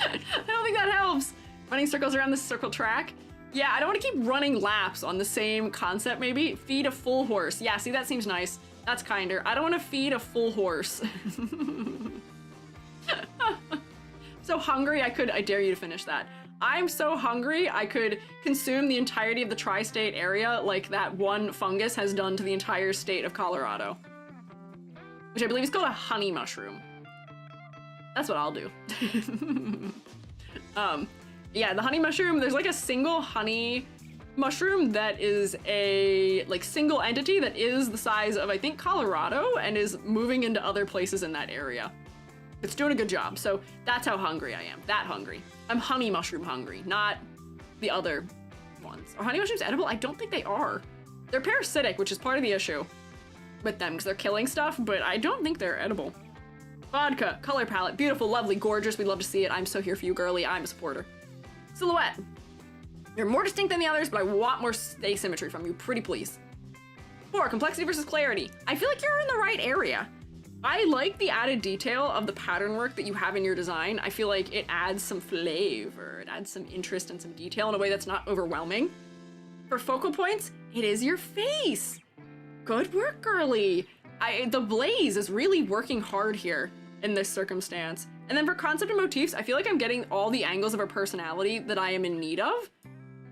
I don't think that helps. Running circles around this circle track. Yeah, I don't want to keep running laps on the same concept, maybe. Feed a full horse. Yeah, see, that seems nice. That's kinder. I don't want to feed a full horse. So hungry, I dare you to finish that. I'm so hungry, I could consume the entirety of the tri-state area like that one fungus has done to the entire state of Colorado. Which I believe is called a honey mushroom. That's what I'll do. Yeah, the honey mushroom, there's like a single honey mushroom that is a like single entity that is the size of, I think, Colorado and is moving into other places in that area. It's doing a good job, so that's how hungry I am. That hungry. I'm honey mushroom hungry, not the other ones. Are honey mushrooms edible? I don't think they are. They're parasitic, which is part of the issue with them because they're killing stuff, but I don't think they're edible. Vodka, color palette, beautiful, lovely, gorgeous. We'd love to see it. I'm so here for you, girly. I'm a supporter. Silhouette. You're more distinct than the others, but I want more asymmetry from you, pretty please. 4, complexity versus clarity. I feel like you're in the right area. I like the added detail of the pattern work that you have in your design. I feel like it adds some flavor, it adds some interest and some detail in a way that's not overwhelming. For focal points, it is your face. Good work, girly. The blaze is really working hard here in this circumstance. And then for concept and motifs, I feel like I'm getting all the angles of her personality that I am in need of,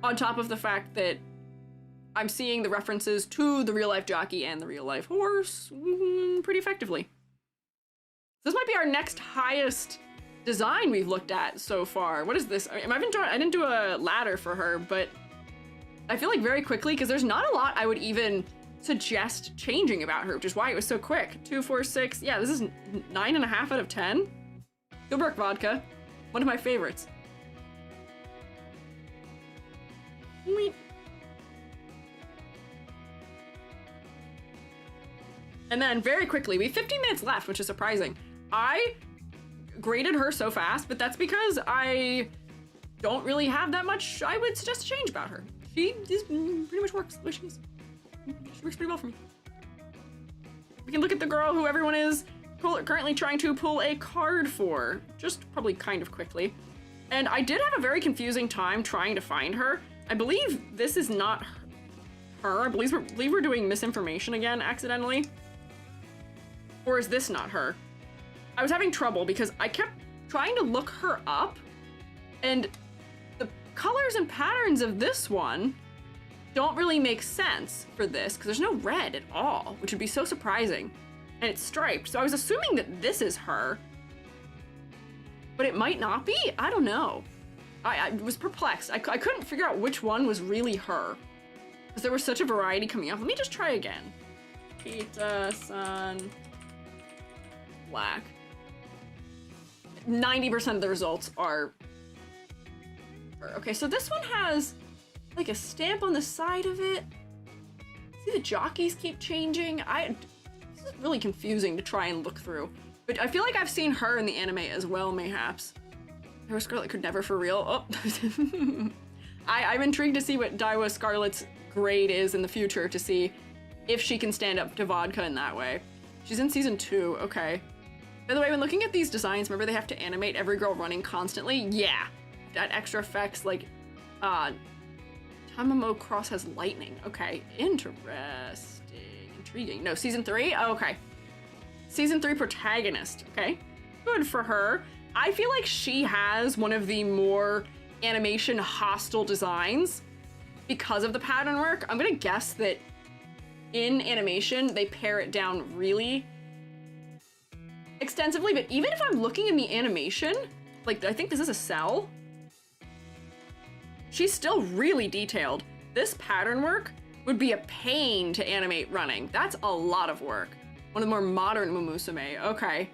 on top of the fact that I'm seeing the references to the real-life jockey and the real-life horse pretty effectively. This might be our next highest design we've looked at so far. What is this? I didn't do a ladder for her, but I feel like very quickly, because there's not a lot I would even suggest changing about her, which is why it was so quick. 2, 4, 6. Yeah, this is 9.5 out of 10. Good work, Vodka. One of my favorites. And then very quickly, we have 15 minutes left, which is surprising. I graded her so fast, but that's because I don't really have that much I would suggest to change about her. She just pretty much works the way she is. She works pretty well for me. We can look at the girl who everyone is currently trying to pull a card for, just probably kind of quickly. And I did have a very confusing time trying to find her. I believe this is not her. I believe we're doing misinformation again accidentally. Or is this not her? I was having trouble because I kept trying to look her up, and the colors and patterns of this one don't really make sense for this because there's no red at all, which would be so surprising. And it's striped, so I was assuming that this is her, but it might not be. I don't know. I was perplexed. I couldn't figure out which one was really her because there was such a variety coming up. Let me just try again. Kitasan Black. 90% of the results are her. Okay, so this one has like a stamp on the side of it. See, the jockeys keep changing. This is really confusing to try and look through. But I feel like I've seen her in the anime as well, mayhaps. Daiwa Scarlet could never for real. Oh. I'm intrigued to see what Daiwa Scarlet's grade is in the future to see if she can stand up to Vodka in that way. She's in season 2, okay. By the way, when looking at these designs, remember they have to animate every girl running constantly? Yeah. That extra effects, like, Tamamo Cross has lightning. Okay, interesting. Intriguing. No, season 3? Oh, okay. Season 3 protagonist. Okay, good for her. I feel like she has one of the more animation hostile designs because of the pattern work. I'm gonna guess that in animation, they pare it down really extensively, but even if I'm looking in the animation, like I think this is a cell, she's still really detailed. This pattern work would be a pain to animate running. That's a lot of work. One of the more modern Umamusume. Okay.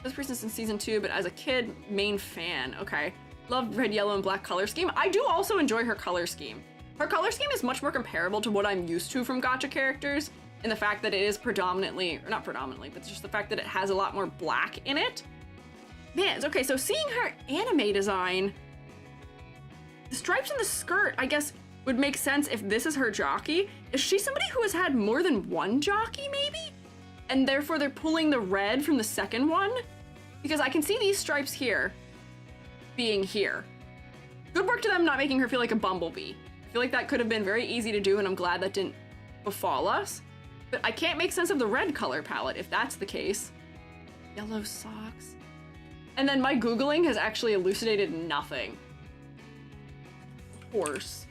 This person's in season 2, but as a kid, main fan. Okay. Love red, yellow, and black color scheme. I do also enjoy her color scheme. Her color scheme is much more comparable to what I'm used to from gacha characters, in the fact that it is predominantly, or not predominantly, but just the fact that it has a lot more black in it. Man, okay, so seeing her anime design, the stripes in the skirt, I guess, would make sense if this is her jockey. Is she somebody who has had more than one jockey, maybe? And therefore they're pulling the red from the second one? Because I can see these stripes here being here. Good work to them not making her feel like a bumblebee. I feel like that could have been very easy to do, and I'm glad that didn't befall us. But I can't make sense of the red color palette if that's the case. Yellow socks. And then my Googling has actually elucidated nothing. Horse.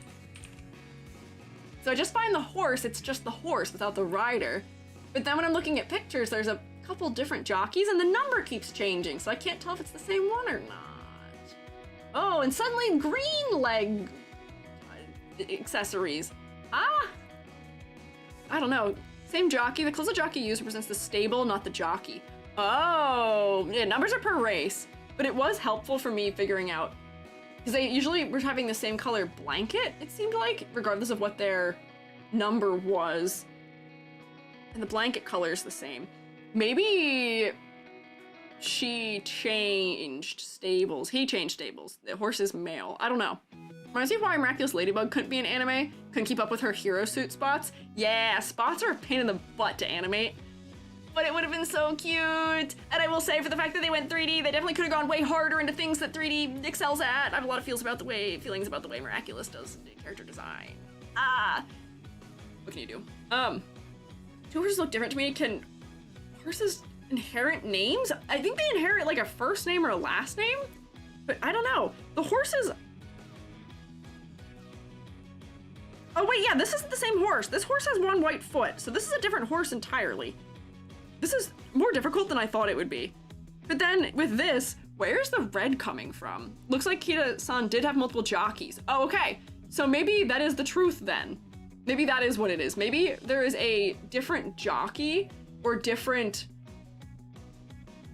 So I just find the horse, it's just the horse without the rider. But then when I'm looking at pictures, there's a couple different jockeys and the number keeps changing, so I can't tell if it's the same one or not. Oh, and suddenly green leg accessories. I don't know. Same jockey. The clothes the jockey used represents the stable, not the jockey. Oh, yeah, numbers are per race, but it was helpful for me figuring out, because they usually were having the same color blanket, it seemed like, regardless of what their number was. And the blanket color is the same. Maybe she changed stables. He changed stables. The horse is male. I don't know. Reminds me of why Miraculous Ladybug couldn't be an anime. Couldn't keep up with her hero suit spots. Yeah, spots are a pain in the butt to animate. But it would have been so cute. And I will say, for the fact that they went 3D, they definitely could have gone way harder into things that 3D excels at. I have a lot of feelings about the way Miraculous does character design. What can you do? Two horses look different to me. Can horses inherit names? I think they inherit like a first name or a last name, but I don't know. The horses. Oh wait, yeah, this isn't the same horse. This horse has one white foot, so this is a different horse entirely. This is more difficult than I thought it would be. But then with this, where's the red coming from? Looks like Kita-san did have multiple jockeys. Oh, okay. So maybe that is the truth then. Maybe that is what it is. Maybe there is a different jockey or different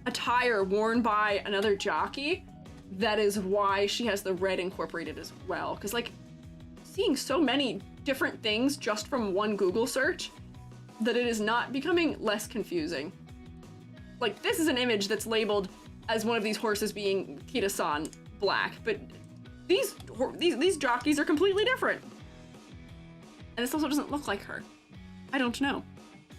attire worn by another jockey. That is why she has the red incorporated as well. Because like seeing so many different things just from one Google search that it is not becoming less confusing. Like this is an image that's labeled as one of these horses being Kitasan Black, but these jockeys are completely different. And this also doesn't look like her. I don't know.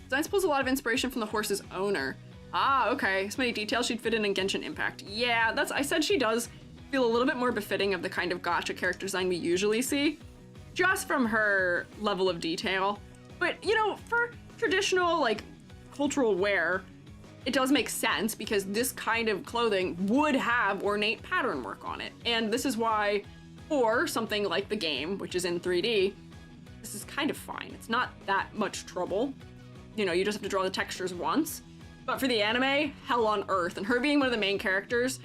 Design pulls a lot of inspiration from the horse's owner. Ah, okay. So many details she'd fit in Genshin Impact. Yeah, I said she does feel a little bit more befitting of the kind of gacha character design we usually see, just from her level of detail. But, you know, for traditional, like, cultural wear, it does make sense because this kind of clothing would have ornate pattern work on it. And this is why, for something like the game, which is in 3D, this is kind of fine. It's not that much trouble. You know, you just have to draw the textures once. But for the anime, hell on earth. And her being one of the main characters,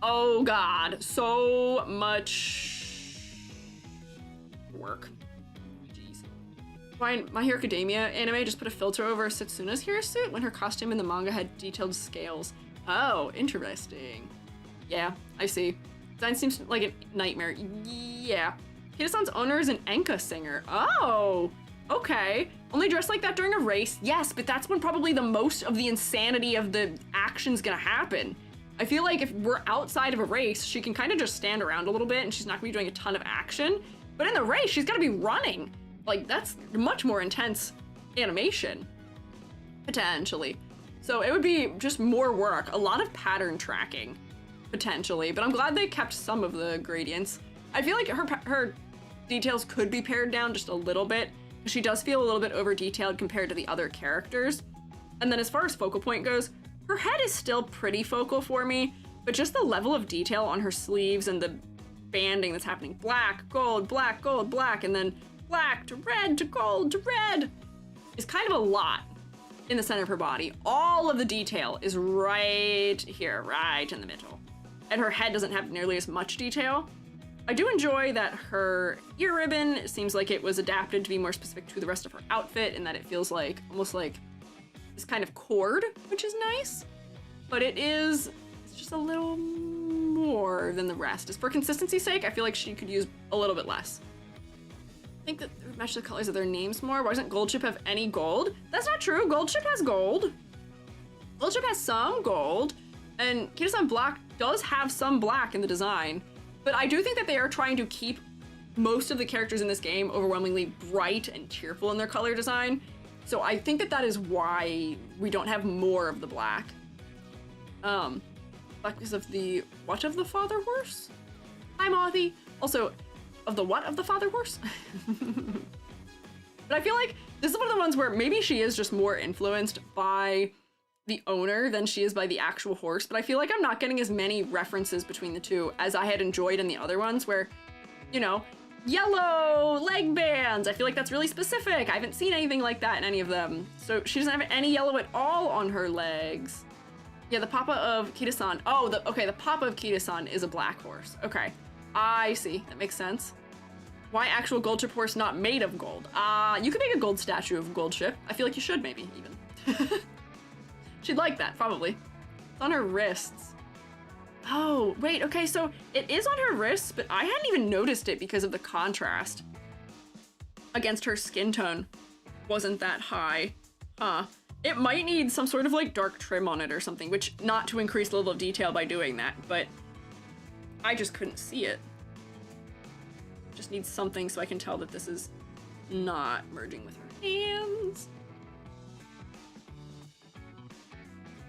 oh god, so much work. Jeez. Fine, My Hero Academia anime just put a filter over Setsuna's hero suit when her costume in the manga had detailed scales. Oh, interesting. Yeah, I see. Design seems like a nightmare. Yeah. Kitasan's owner is an enka singer. Oh, okay. Only dressed like that during a race. Yes, but that's when probably the most of the insanity of the action's gonna happen. I feel like if we're outside of a race, she can kind of just stand around a little bit and she's not gonna be doing a ton of action. But in the race, she's gotta be running. Like, that's much more intense animation, potentially. So it would be just more work, a lot of pattern tracking, potentially. But I'm glad they kept some of the gradients. I feel like her details could be pared down just a little bit. She does feel a little bit over-detailed compared to the other characters. And then as far as focal point goes, her head is still pretty focal for me, but just the level of detail on her sleeves and the banding that's happening, black, gold, black, and then black to red to gold to red, is kind of a lot in the center of her body. All of the detail is right here, right in the middle. And her head doesn't have nearly as much detail. I do enjoy that her ear ribbon seems like it was adapted to be more specific to the rest of her outfit, and that it feels like almost like this kind of cord, which is nice. But it's just a little more than the rest. As for consistency's sake, I feel like she could use a little bit less. I think that they would match the colors of their names more. Why doesn't Gold Ship have any gold? That's not true. Gold Ship has gold. Gold Ship has some gold, and Kitasan Black does have some black in the design. But I do think that they are trying to keep most of the characters in this game overwhelmingly bright and cheerful in their color design. So I think that that is why we don't have more of the black. Black is of the what of the father horse? Hi, Mothy. Also, of the what of the father horse? But I feel like this is one of the ones where maybe she is just more influenced by the owner than she is by the actual horse, but I feel like I'm not getting as many references between the two as I had enjoyed in the other ones where, you know, yellow leg bands. I feel like that's really specific. I haven't seen anything like that in any of them. So she doesn't have any yellow at all on her legs. Yeah, the Papa of Kitasan. Oh, the Papa of Kitasan is a black horse. Okay, I see. That makes sense. Why actual Gold Ship horse not made of gold? You could make a gold statue of Gold Ship. I feel like you should, maybe, even. She'd like that, probably. It's on her wrists. Oh, wait, okay, so it is on her wrists, but I hadn't even noticed it because of the contrast against her skin tone. Wasn't that high. Huh. It might need some sort of, like, dark trim on it or something, which, not to increase the level of detail by doing that, but I just couldn't see it. Just needs something so I can tell that this is not merging with her hands.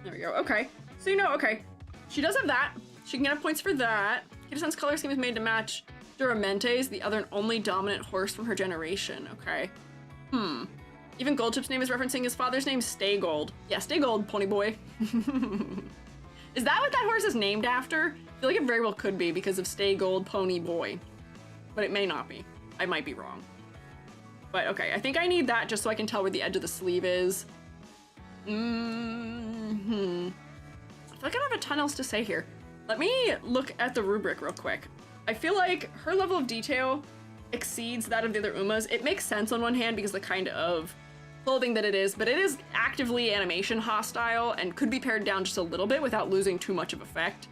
There we go. Okay. So, you know, okay. She does have that. She can get points for that. Kitasan's color scheme is made to match Duramente's, the other and only dominant horse from her generation. Okay. Even Gold Ship's name is referencing his father's name, Stay Gold. Yeah, Stay Gold, pony boy. Is that what that horse is named after? I feel like it very well could be because of Stay Gold, pony boy. But it may not be. I might be wrong. But okay, I think I need that just so I can tell where the edge of the sleeve is. I feel like I don't have a ton else to say here. Let me look at the rubric real quick. I feel like her level of detail exceeds that of the other Umas. It makes sense on one hand because the kind of clothing that it is, but it is actively animation hostile and could be pared down just a little bit without losing too much of effect.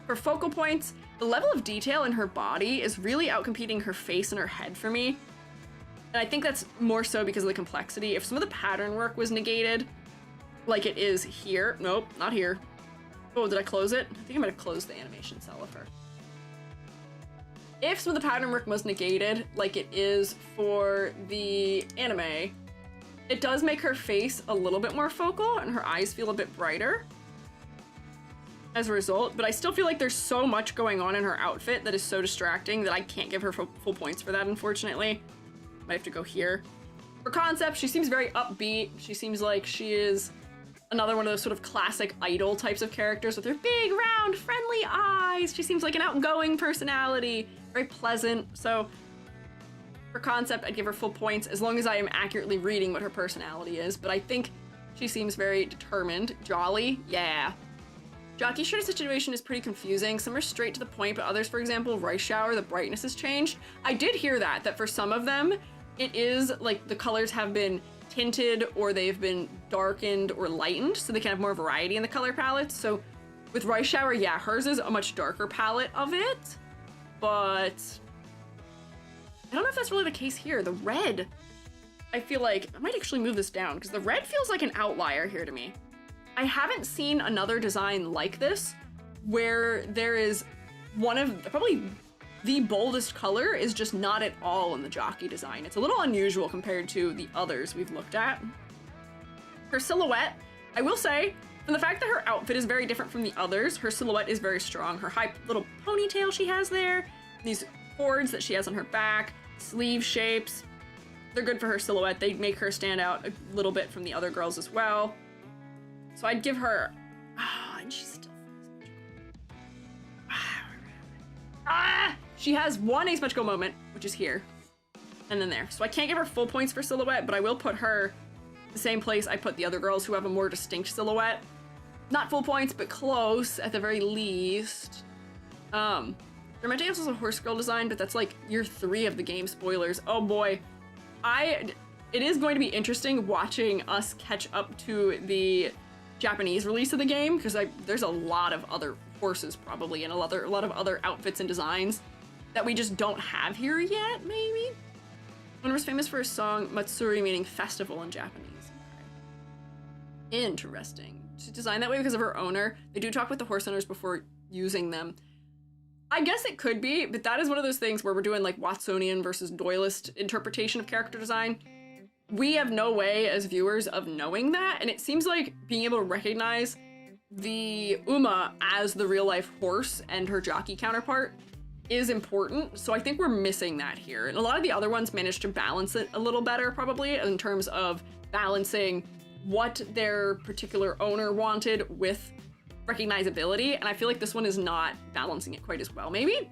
For focal points, the level of detail in her body is really outcompeting her face and her head for me. And I think that's more so because of the complexity. If some of the pattern work was negated, like it is here. Nope, not here. Oh, did I close it? I think I might have closed the animation cell of her. If some of the pattern work was negated, like it is for the anime, it does make her face a little bit more focal and her eyes feel a bit brighter as a result, but I still feel like there's so much going on in her outfit that is so distracting that I can't give her full points for that, unfortunately. Might have to go here. For concept, she seems very upbeat. She seems like she is another one of those sort of classic idol types of characters with her big, round, friendly eyes. She seems like an outgoing personality, very pleasant. So for concept, I'd give her full points as long as I am accurately reading what her personality is. But I think she seems very determined. Jolly, yeah. Jockey shirt situation is pretty confusing. Some are straight to the point, but others, for example, Rice Shower, the brightness has changed. I did hear that for some of them, it is like the colors have been tinted or they've been darkened or lightened, so they can have more variety in the color palettes. So with Rice Shower, yeah, hers is a much darker palette of it, but I don't know if that's really the case here. The red, I feel like, I might actually move this down because the red feels like an outlier here to me. I haven't seen another design like this where there is one of, probably the boldest color is just not at all in the jockey design. It's a little unusual compared to the others we've looked at. Her silhouette, I will say, from the fact that her outfit is very different from the others, her silhouette is very strong. Her high little ponytail she has there, these cords that she has on her back, sleeve shapes, they're good for her silhouette. They make her stand out a little bit from the other girls as well. So I'd give her, and she's still, she has one Ace Magical moment, which is here, and then there. So I can't give her full points for silhouette, but I will put her the same place I put the other girls who have a more distinct silhouette. Not full points, but close at the very least. Dermente also has a horse girl design, but that's like year 3 of the game spoilers. Oh boy. It is going to be interesting watching us catch up to the Japanese release of the game, because there's a lot of other horses probably and a lot of other outfits and designs that we just don't have here yet, maybe? One was famous for his song Matsuri, meaning festival in Japanese. Okay. Interesting. She's designed that way because of her owner. They do talk with the horse owners before using them. I guess it could be, but that is one of those things where we're doing like Watsonian versus Doylist interpretation of character design. We have no way as viewers of knowing that, and it seems like being able to recognize the Uma as the real life horse and her jockey counterpart is important, so I think we're missing that here. And a lot of the other ones managed to balance it a little better, probably, in terms of balancing what their particular owner wanted with recognizability, and I feel like this one is not balancing it quite as well, maybe?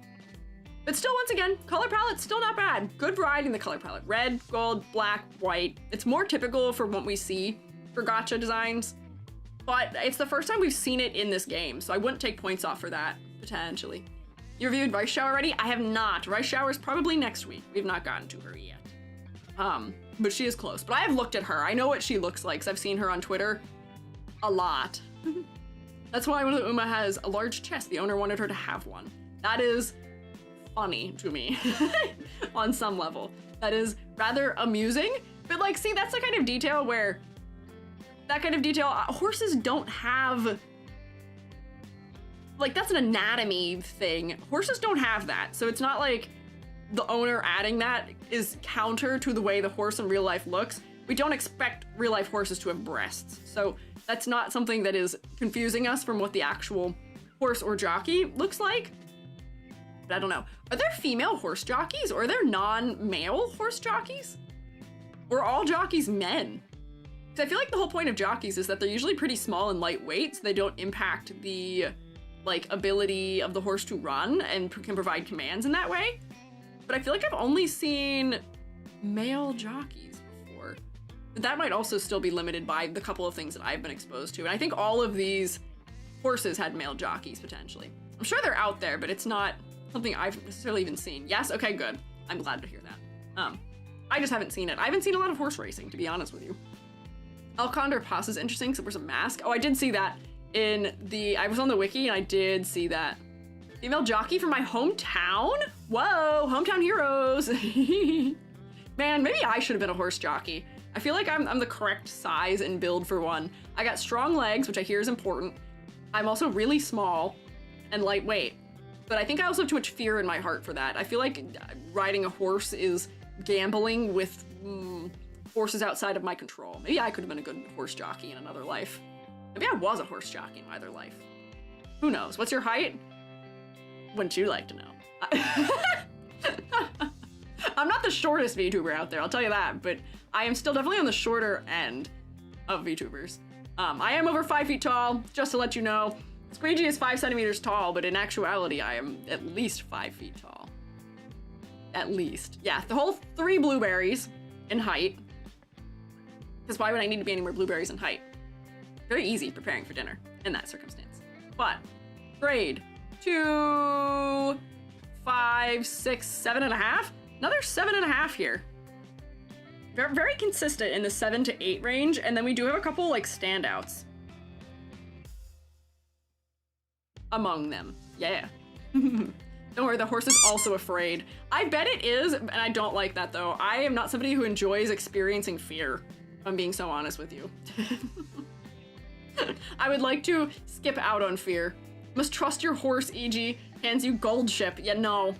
But still, once again, color palette's still not bad. Good variety in the color palette. Red, gold, black, white. It's more typical for what we see for gacha designs, but it's the first time we've seen it in this game, so I wouldn't take points off for that, potentially. You reviewed Rice Shower already? I have not. Rice Shower is probably next week. We've not gotten to her yet. But she is close. But I have looked at her. I know what she looks like, because I've seen her on Twitter a lot. That's why one of the Uma has a large chest. The owner wanted her to have one. That is funny to me on some level. That is rather amusing, but like, see, that's the kind of detail where horses don't have, like, that's an anatomy thing. Horses don't have that, so it's not like the owner adding that is counter to the way the horse in real life looks. We don't expect real life horses to have breasts, so that's not something that is confusing us from what the actual horse or jockey looks like. But I don't know. Are there female horse jockeys, or are there non-male horse jockeys? Or are all jockeys men? Because I feel like the whole point of jockeys is that they're usually pretty small and lightweight, so they don't impact the, like, ability of the horse to run and can provide commands in that way. But I feel like I've only seen male jockeys before. But that might also still be limited by the couple of things that I've been exposed to. And I think all of these horses had male jockeys, potentially. I'm sure they're out there, but it's not something I've necessarily even seen. Yes? Okay, good. I'm glad to hear that. I just haven't seen it. I haven't seen a lot of horse racing, to be honest with you. Alcondor Pass is interesting, because it was a mask. Oh, I did see that I was on the wiki, and I did see that. Female jockey from my hometown? Whoa, hometown heroes. Man, maybe I should have been a horse jockey. I feel like I'm the correct size and build for one. I got strong legs, which I hear is important. I'm also really small and lightweight. But I think I also have too much fear in my heart for that. I feel like riding a horse is gambling with forces outside of my control. Maybe I could have been a good horse jockey in another life. Maybe I was a horse jockey in my other life. Who knows? What's your height? Wouldn't you like to know? I'm not the shortest VTuber out there, I'll tell you that, but I am still definitely on the shorter end of VTubers. I am over 5 feet tall, just to let you know. Squiiji is 5 centimeters tall, but in actuality, I am at least 5 feet tall. At least. Yeah, the whole 3 blueberries in height. Because why would I need to be any more blueberries in height? Very easy preparing for dinner in that circumstance. But, grade 2, 5, 6, 7.5. Another 7.5 here. Very, very consistent in the 7 to 8 range, and then we do have a couple like standouts among them. Yeah. Don't worry, the horse is also afraid. I bet it is, and I don't like that though. I am not somebody who enjoys experiencing fear, if I'm being so honest with you. I would like to skip out on fear. Must trust your horse, e.g. hands you gold ship. Yeah, no.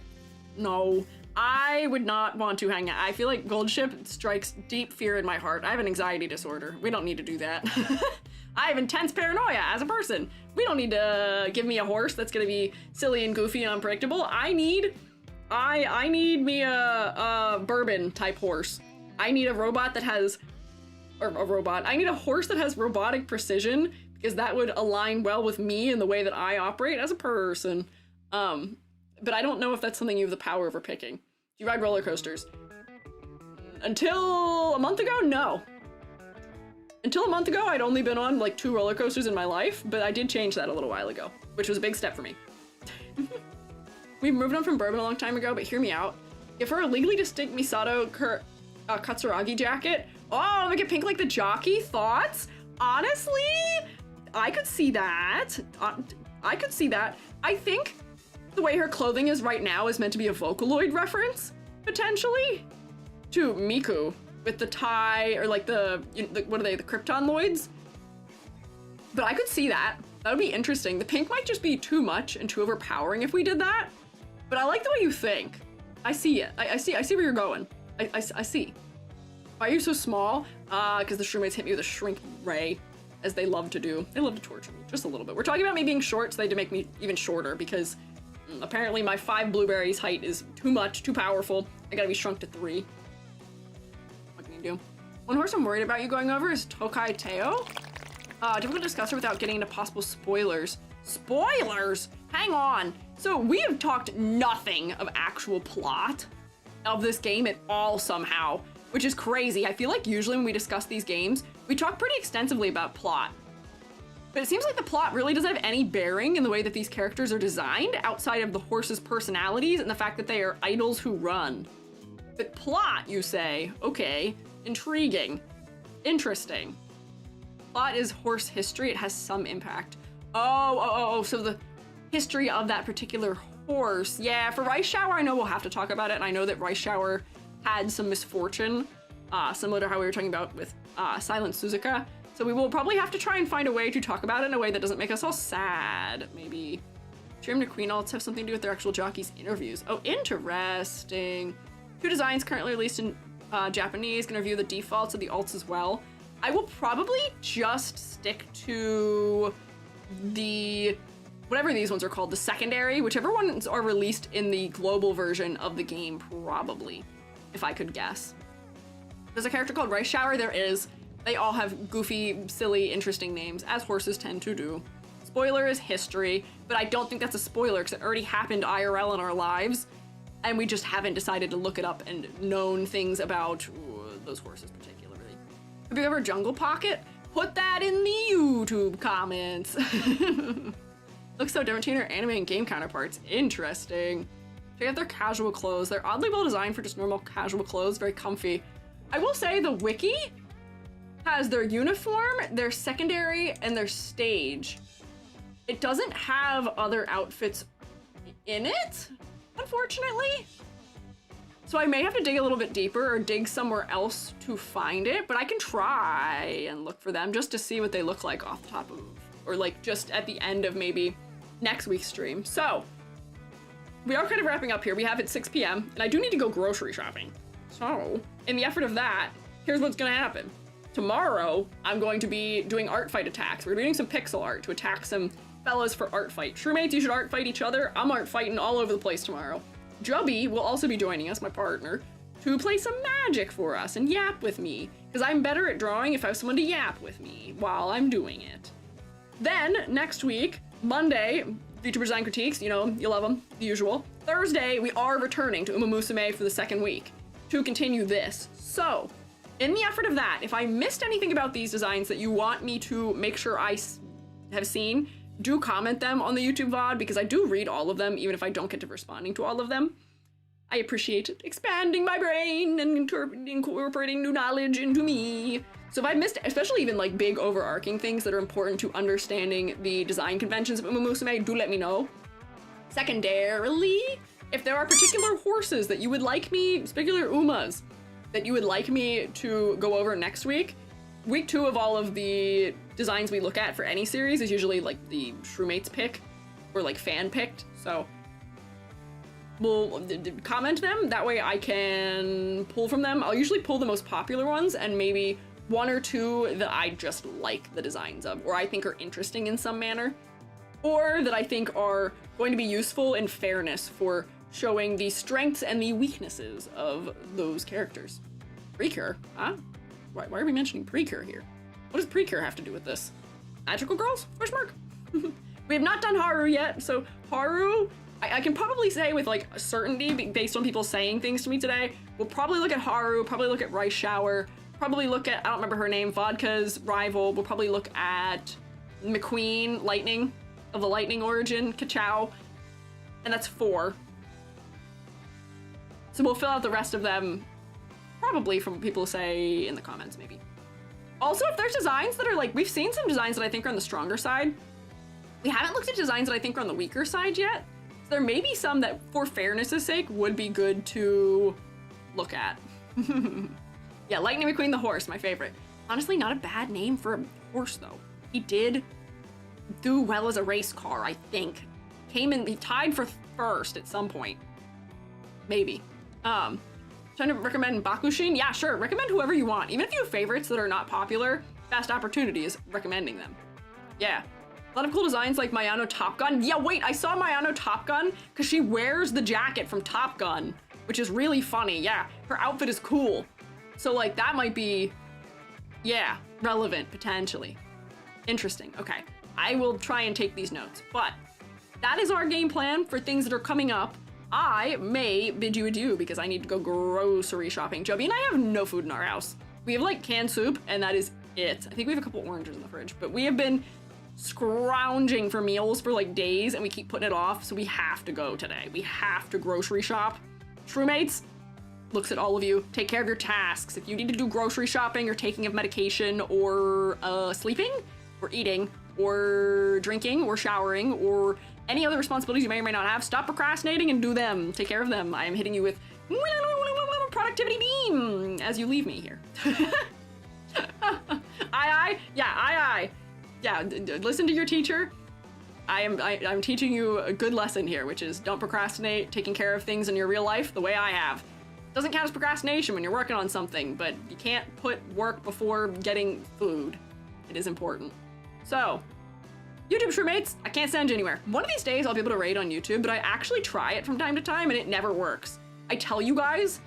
No. I would not want to hang out. I feel like gold ship strikes deep fear in my heart. I have an anxiety disorder. We don't need to do that. I have intense paranoia as a person. We don't need to give me a horse that's gonna be silly and goofy and unpredictable. I need me a bourbon type horse. I need a robot that has, I need a horse that has robotic precision, because that would align well with me and the way that I operate as a person. But I don't know if that's something you have the power over picking. Do you ride roller coasters? Until a month ago, no. Until a month ago, I'd only been on like 2 roller coasters in my life, but I did change that a little while ago, which was a big step for me. We moved on from bourbon a long time ago, but hear me out. Give her a legally distinct Misato Katsuragi jacket. Oh, make it pink like the jockey. Thoughts? Honestly, I could see that. I could see that. I think the way her clothing is right now is meant to be a Vocaloid reference, potentially, to Miku with the tie, or like what are they, the Kryptonloids? But I could see that. That would be interesting. The pink might just be too much and too overpowering if we did that. But I like the way you think. I see it. I see where you're going. I see. Why are you so small? Because the shroommates hit me with a shrink ray, as they love to do. They love to torture me just a little bit. We're talking about me being short, so they had to make me even shorter because apparently my 5 blueberries height is too much, too powerful. I gotta be shrunk to 3. What can you do? One horse I'm worried about you going over is Tokai Teo. Difficult to discuss her without getting into possible spoilers. Spoilers? Hang on. So we have talked nothing of actual plot of this game at all somehow, which is crazy. I feel like usually when we discuss these games, we talk pretty extensively about plot. But it seems like the plot really doesn't have any bearing in the way that these characters are designed outside of the horses' personalities and the fact that they are idols who run. But plot, you say? Okay, intriguing, interesting. Plot is horse history. It has some impact. Oh, so the history of that particular horse. Yeah, for Rice Shower, I know we'll have to talk about it, and I know that Rice Shower had some misfortune, similar to how we were talking about with Silent Suzuka. So we will probably have to try and find a way to talk about it in a way that doesn't make us all sad, maybe. Trim to Queen alts have something to do with their actual jockeys' interviews. Oh, interesting. 2 designs currently released in Japanese. Gonna review the defaults of the alts as well. I will probably just stick to the, whatever these ones are called, the secondary, whichever ones are released in the global version of the game, probably, if I could guess. There's a character called Rice Shower. There is. They all have goofy, silly, interesting names, as horses tend to do. Spoiler is history, but I don't think that's a spoiler because it already happened IRL in our lives, and we just haven't decided to look it up and known things about those horses particularly. Have you ever Jungle Pocket? Put that in the YouTube comments. Looks so different to your anime and game counterparts. Interesting. Check out their casual clothes. They're oddly well designed for just normal casual clothes, very comfy. I will say the wiki has their uniform, their secondary, and their stage. It doesn't have other outfits in it, unfortunately. So I may have to dig a little bit deeper or dig somewhere else to find it, but I can try and look for them just to see what they look like off the top of, or like just at the end of maybe next week's stream. So we are kind of wrapping up here. We have it 6 p.m. and I do need to go grocery shopping. So in the effort of that, here's what's gonna happen. Tomorrow, I'm going to be doing art fight attacks. We're doing some pixel art to attack some fellas for art fight. Shroommates, you should art fight each other. I'm art fighting all over the place tomorrow. Jubby will also be joining us, my partner. to play some Magic for us and yap with me, because I'm better at drawing if I have someone to yap with me while I'm doing it. Then, next week, Monday, VTuber Design Critiques, you know, you love them, the usual. Thursday, we are returning to Umamusume for the second week to continue this. So, in the effort of that, if I missed anything about these designs that you want me to make sure I have seen, do comment them on the YouTube VOD, because I do read all of them, even if I don't get to responding to all of them. I appreciate expanding my brain and incorporating new knowledge into me. So if I missed, especially even like big overarching things that are important to understanding the design conventions of Umamusume, do let me know. Secondarily, if there are particular horses that you would like me, particular Umas, that you would like me to go over next week, week 2 of all of the designs we look at for any series is usually like the Shroommates pick, or like fan picked, so we'll comment them, that way I can pull from them. I'll usually pull the most popular ones and maybe 1 or 2 that I just like the designs of, or I think are interesting in some manner, or that I think are going to be useful in fairness for showing the strengths and the weaknesses of those characters. Precure, huh? Why are we mentioning Precure here? What does Precure have to do with this? Magical girls? Question mark. We have not done Haru yet, so Haru, I can probably say with like a certainty, based on people saying things to me today, we'll probably look at Haru, probably look at Rice Shower, probably look at, I don't remember her name, Vodka's rival, we'll probably look at McQueen, Lightning, of the Lightning origin, Kachow, and that's 4. So we'll fill out the rest of them, probably from what people say in the comments, maybe. Also, if there's designs that are like, we've seen some designs that I think are on the stronger side. We haven't looked at designs that I think are on the weaker side yet. So there may be some that, for fairness' sake, would be good to look at. Yeah, Lightning McQueen the horse, my favorite. Honestly, not a bad name for a horse, though. He did do well as a race car, I think. He tied for first at some point. Maybe. Trying to recommend Bakushin? Yeah, sure, recommend whoever you want. Even if you have favorites that are not popular, best opportunity is recommending them. Yeah. A lot of cool designs like Mayano Top Gun. Yeah, wait, I saw Mayano Top Gun because she wears the jacket from Top Gun, which is really funny. Yeah, her outfit is cool. So like that might be, yeah, relevant potentially. Interesting, okay. I will try and take these notes, but that is our game plan for things that are coming up. I may bid you adieu because I need to go grocery shopping. Chubby and I have no food in our house. We have like canned soup and that is it. I think we have a couple oranges in the fridge, but we have been scrounging for meals for like days and we keep putting it off, so we have to go today. We have to grocery shop. Shroommates looks at all of you. Take care of your tasks. If you need to do grocery shopping or taking of medication or sleeping or eating or drinking or showering or any other responsibilities you may or may not have, stop procrastinating and do them. Take care of them. I am hitting you with productivity beam as you leave me here. Aye. Yeah, listen to your teacher. I'm teaching you a good lesson here, which is don't procrastinate, taking care of things in your real life the way I have. Doesn't count as procrastination when you're working on something, but you can't put work before getting food. It is important. So, YouTube Shroommates, I can't send you anywhere. One of these days I'll be able to raid on YouTube, but I actually try it from time to time and it never works. I tell you guys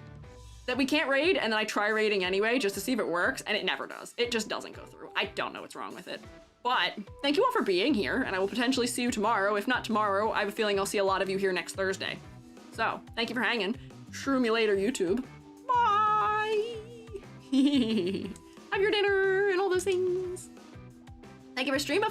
that we can't raid and then I try raiding anyway just to see if it works and it never does. It just doesn't go through. I don't know what's wrong with it. But thank you all for being here and I will potentially see you tomorrow. If not tomorrow, I have a feeling I'll see a lot of you here next Thursday. So, thank you for hanging. Shroom me later, YouTube. Bye! Have your dinner and all those things. Thank you for streaming.